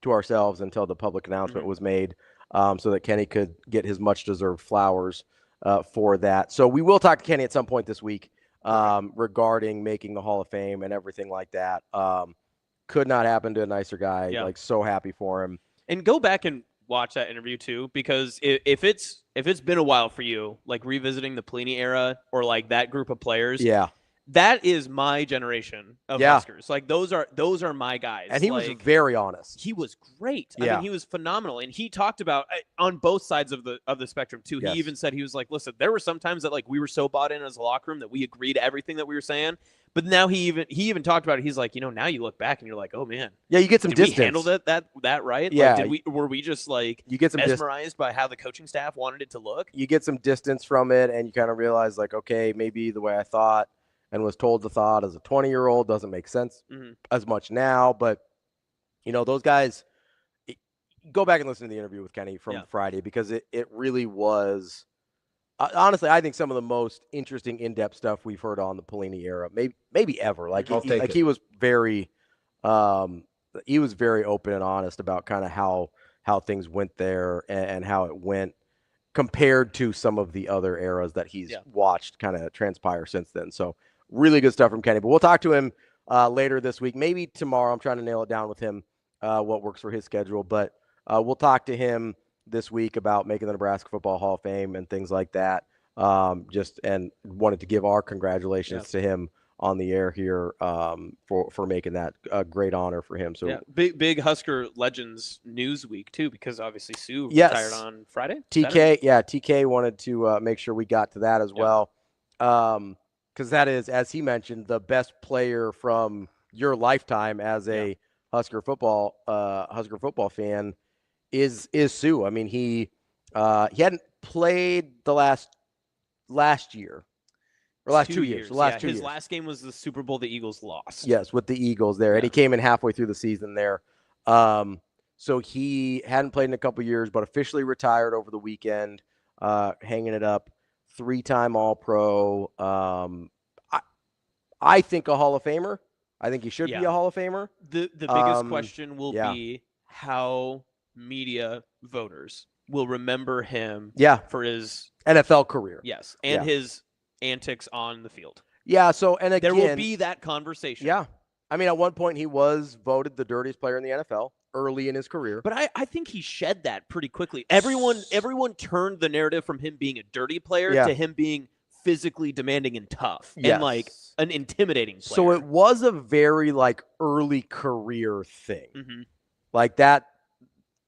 C: to ourselves until the public announcement was made, so that Kenny could get his much-deserved flowers for that. So we will talk to Kenny at some point this week regarding making the Hall of Fame and everything like that. Could not happen to a nicer guy.
D: Yeah.
C: Like, so happy for him.
D: And go back and watch that interview too, because if it's been a while for you, like revisiting the Pelini era or like that group of players, that is my generation of Huskers. Like those are my guys.
C: And he
D: like,
C: was very honest.
D: He was great.
C: Yeah.
D: I mean, he was phenomenal, and he talked about on both sides of the spectrum too.
C: Yes.
D: He even said, he was like, listen, there were some times that like we were so bought in as a locker room that we agreed to everything that we were saying. But now he even talked about it. He's like, now you look back and you're like, oh man,
C: yeah, you get some distance.
D: We handled that right?
C: Yeah.
D: Like, were we just like
C: you get some
D: mesmerized by how the coaching staff wanted it to look?
C: You get some distance from it, and you kind of realize like, okay, maybe the way I thought and was told the thought as a 20-year-old doesn't make sense as much now. But those guys, go back and listen to the interview with Kenny from Friday, because it really was. Honestly, I think some of the most interesting in-depth stuff we've heard on the Pelini era, maybe ever. Like he was very open and honest about kind of how things went there and how it went compared to some of the other eras that he's watched kind of transpire since then. So really good stuff from Kenny. But we'll talk to him later this week, maybe tomorrow. I'm trying to nail it down with him what works for his schedule, but we'll talk to him this week about making the Nebraska Football Hall of Fame and things like that. And wanted to give our congratulations to him on the air here for making that a great honor for him. So
D: big Husker Legends news week too, because obviously Sue retired on Friday.
C: TK wanted to make sure we got to that as well, because that is, as he mentioned, the best player from your lifetime as a Husker football fan. Is Sue. I mean, he hadn't played the last year or last 2 years.
D: His last game was the Super Bowl the Eagles lost.
C: Yes, with the Eagles there, and he came in halfway through the season there. So he hadn't played in a couple years, but officially retired over the weekend, hanging it up. 3-time All-Pro. I think a Hall of Famer. I think he should be a Hall of Famer.
D: The biggest question will be how media voters will remember him for his
C: NFL career.
D: Yes, and his antics on the field.
C: Yeah, so, and again,
D: there will be that conversation.
C: Yeah. I mean, at one point he was voted the dirtiest player in the NFL early in his career.
D: But I think he shed that pretty quickly. Everyone turned the narrative from him being a dirty player to him being physically demanding and tough and like an intimidating player.
C: So it was a very like early career thing. Like that.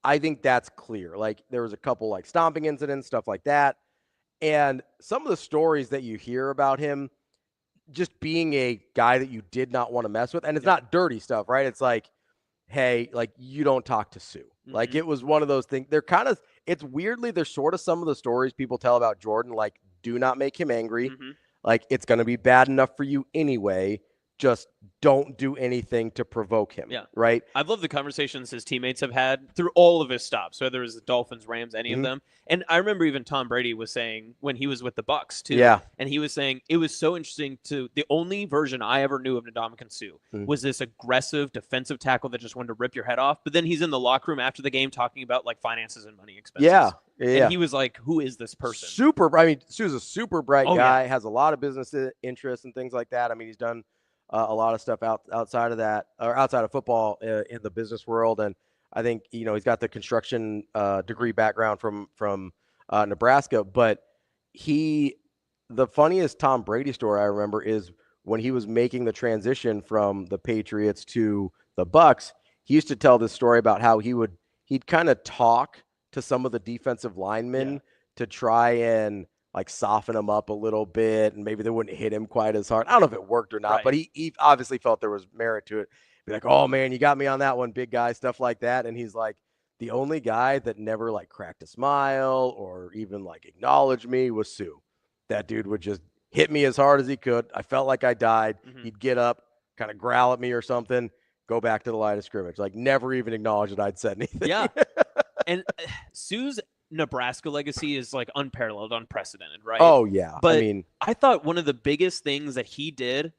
C: I think that's clear. Like there was a couple like stomping incidents, stuff like that. And some of the stories that you hear about him just being a guy that you did not want to mess with. And it's not dirty stuff, right? It's like, hey, like you don't talk to Sue. Like it was one of those things. They're kind of, it's weirdly, they're sort of some of the stories people tell about Jordan, like do not make him angry. Like it's going to be bad enough for you anyway. Just don't do anything to provoke him.
D: Yeah.
C: Right.
D: I've loved the conversations his teammates have had through all of his stops, whether it was the Dolphins, Rams, any of them. And I remember even Tom Brady was saying when he was with the Bucs too.
C: Yeah.
D: And he was saying it was so interesting the only version I ever knew of Ndamukong Suh was this aggressive defensive tackle that just wanted to rip your head off. But then he's in the locker room after the game talking about like finances and money expenses.
C: Yeah.
D: And he was like, who is this person?
C: I mean, Sue's a super bright guy, has a lot of business interests and things like that. I mean, he's done a lot of stuff outside of that, or outside of football in the business world. And I think, he's got the construction degree background from Nebraska. But the funniest Tom Brady story I remember is when he was making the transition from the Patriots to the Bucs. He used to tell this story about how he'd kind of talk to some of the defensive linemen to try and like soften him up a little bit, and maybe they wouldn't hit him quite as hard. I don't know if it worked or not, but he obviously felt there was merit to it. Be like, oh man, you got me on that one, big guy, stuff like that. And he's like, the only guy that never like cracked a smile or even like acknowledged me was Sue. That dude would just hit me as hard as he could. I felt like I died. He'd get up, kind of growl at me or something, go back to the line of scrimmage. Like, never even acknowledge that I'd said anything.
D: Yeah. And Sue's Nebraska legacy is like unparalleled, unprecedented, right?
C: Oh, yeah.
D: But
C: I mean,
D: I thought one of the biggest things that he did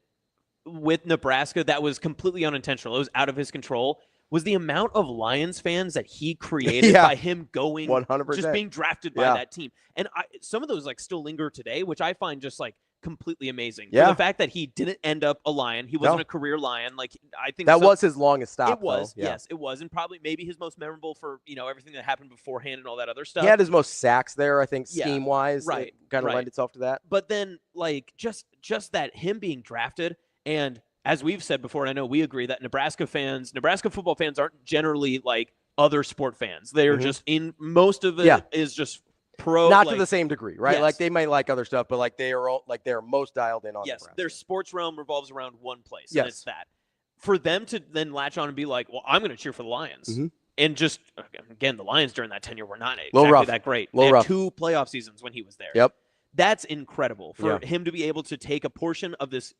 D: with Nebraska that was completely unintentional, it was out of his control, was the amount of Lions fans that he created by him going
C: 100%.
D: just being drafted by that team. And some of those like still linger today, which I find just like completely amazing.
C: Yeah.
D: For the fact that he didn't end up a Lion, he wasn't a career Lion. Like, I think
C: that was his longest stop.
D: It was,
C: though. Yeah.
D: yes, it was, and probably maybe his most memorable for everything that happened beforehand and all that other stuff.
C: He had his most sacks there, I think, scheme wise.
D: Right,
C: it kind of lent itself to that.
D: But then, like, just that him being drafted, and as we've said before, and I know we agree that Nebraska football fans aren't generally like other sport fans. They are just in most of it is just pro,
C: not
D: like,
C: to the same degree, right?
D: Yes.
C: Like they might like other stuff, but like they are most dialed in on.
D: Yes,
C: Nebraska.
D: their sports realm revolves around one place,
C: Yes.
D: and it's that. For them to then latch on and be like, well, I'm going to cheer for the Lions. And just, again, the Lions during that tenure were not exactly that great. They had 2 playoff seasons when he was there.
C: Yep.
D: That's incredible for him to be able to take a portion of this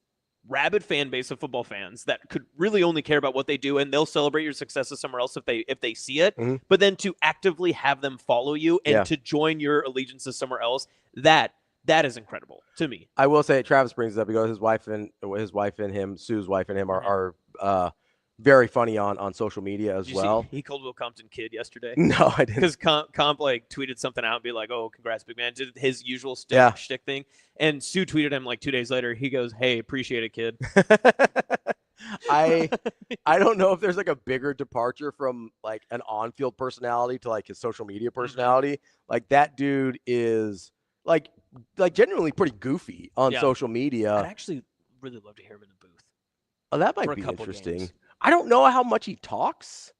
D: rabid fan base of football fans that could really only care about what they do, and they'll celebrate your successes somewhere else if they see it. But then to actively have them follow you and to join your allegiances somewhere else, that is incredible to me.
C: I will say, Travis brings it up because his wife and him, Sue's wife and him, are very funny on social media as well.
D: He called Will Compton kid yesterday.
C: No, I didn't.
D: Because Comp like tweeted something out and be like, "Oh, congrats, big man!" Did his usual shtick thing, and Sue tweeted him like 2 days later. He goes, "Hey, appreciate it, kid."
C: I don't know if there's like a bigger departure from like an on-field personality to like his social media personality. Like that dude is like genuinely pretty goofy on social media.
D: I'd actually really love to hear him in the booth.
C: Oh, that might be interesting. Games. I don't know how much he talks.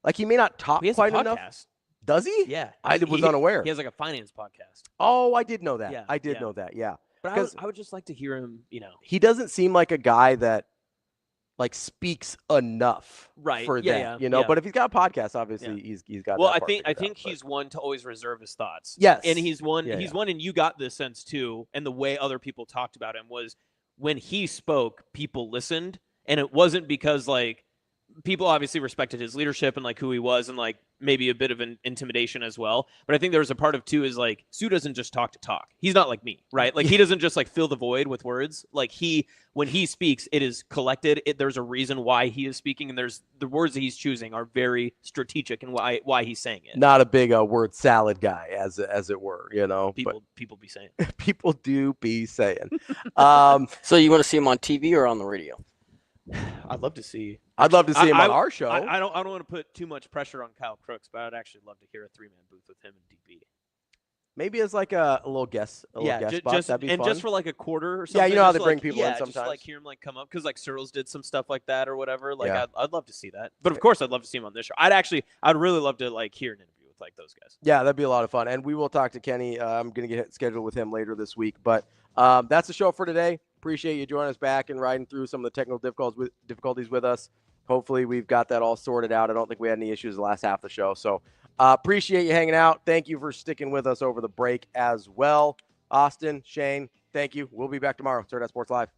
C: Like he may not talk quite enough. Does he?
D: Yeah.
C: I was unaware.
D: He has like a finance podcast.
C: Oh, I did know that.
D: Yeah,
C: I did know that. Yeah.
D: But I would just like to hear him,
C: He doesn't seem like a guy that like speaks enough for that,
D: yeah.
C: But if he's got a podcast, obviously he's got
D: Well,
C: that
D: I think he's one to always reserve his thoughts.
C: Yes.
D: And he's one and you got this sense too, and the way other people talked about him was when he spoke, people listened, and it wasn't because like people obviously respected his leadership and like who he was and like maybe a bit of an intimidation as well. But I think there was a part of too is like Sue doesn't just talk to talk. He's not like me, right? Like he doesn't just like fill the void with words. Like when he speaks, it is collected. There's a reason why he is speaking, and there's the words that he's choosing are very strategic and why he's saying it.
C: Not a big word salad guy, as it were,
D: People be saying.
C: People do be saying.
K: So you want to see him on TV or on the radio?
D: I'd love to see.
C: I'd love to see him on our show.
D: I don't want to put too much pressure on Kyle Crooks, but I'd actually love to hear a 3-man booth with him and DB.
C: Maybe as like a little guest, spot. That'd be fun.
D: Just for like a quarter or something.
C: Yeah, you know how they
D: like,
C: bring people in sometimes.
D: Just like hear him like come up because like Searles did some stuff like that or whatever. Like I'd love to see that. But of course, I'd love to see him on this show. I'd really love to like hear an interview with like those guys.
C: Yeah, that'd be a lot of fun. And we will talk to Kenny. I'm gonna get scheduled with him later this week. But that's the show for today. Appreciate you joining us back and riding through some of the technical difficulties with us. Hopefully we've got that all sorted out. I don't think we had any issues the last half of the show. So appreciate you hanging out. Thank you for sticking with us over the break as well. Austin, Shane, thank you. We'll be back tomorrow. Hurrdat Sports Live.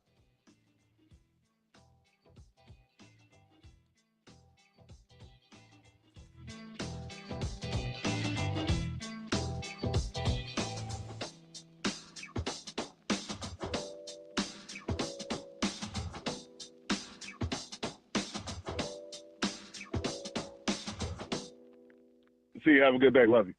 E: See you. Have a good day. Love you.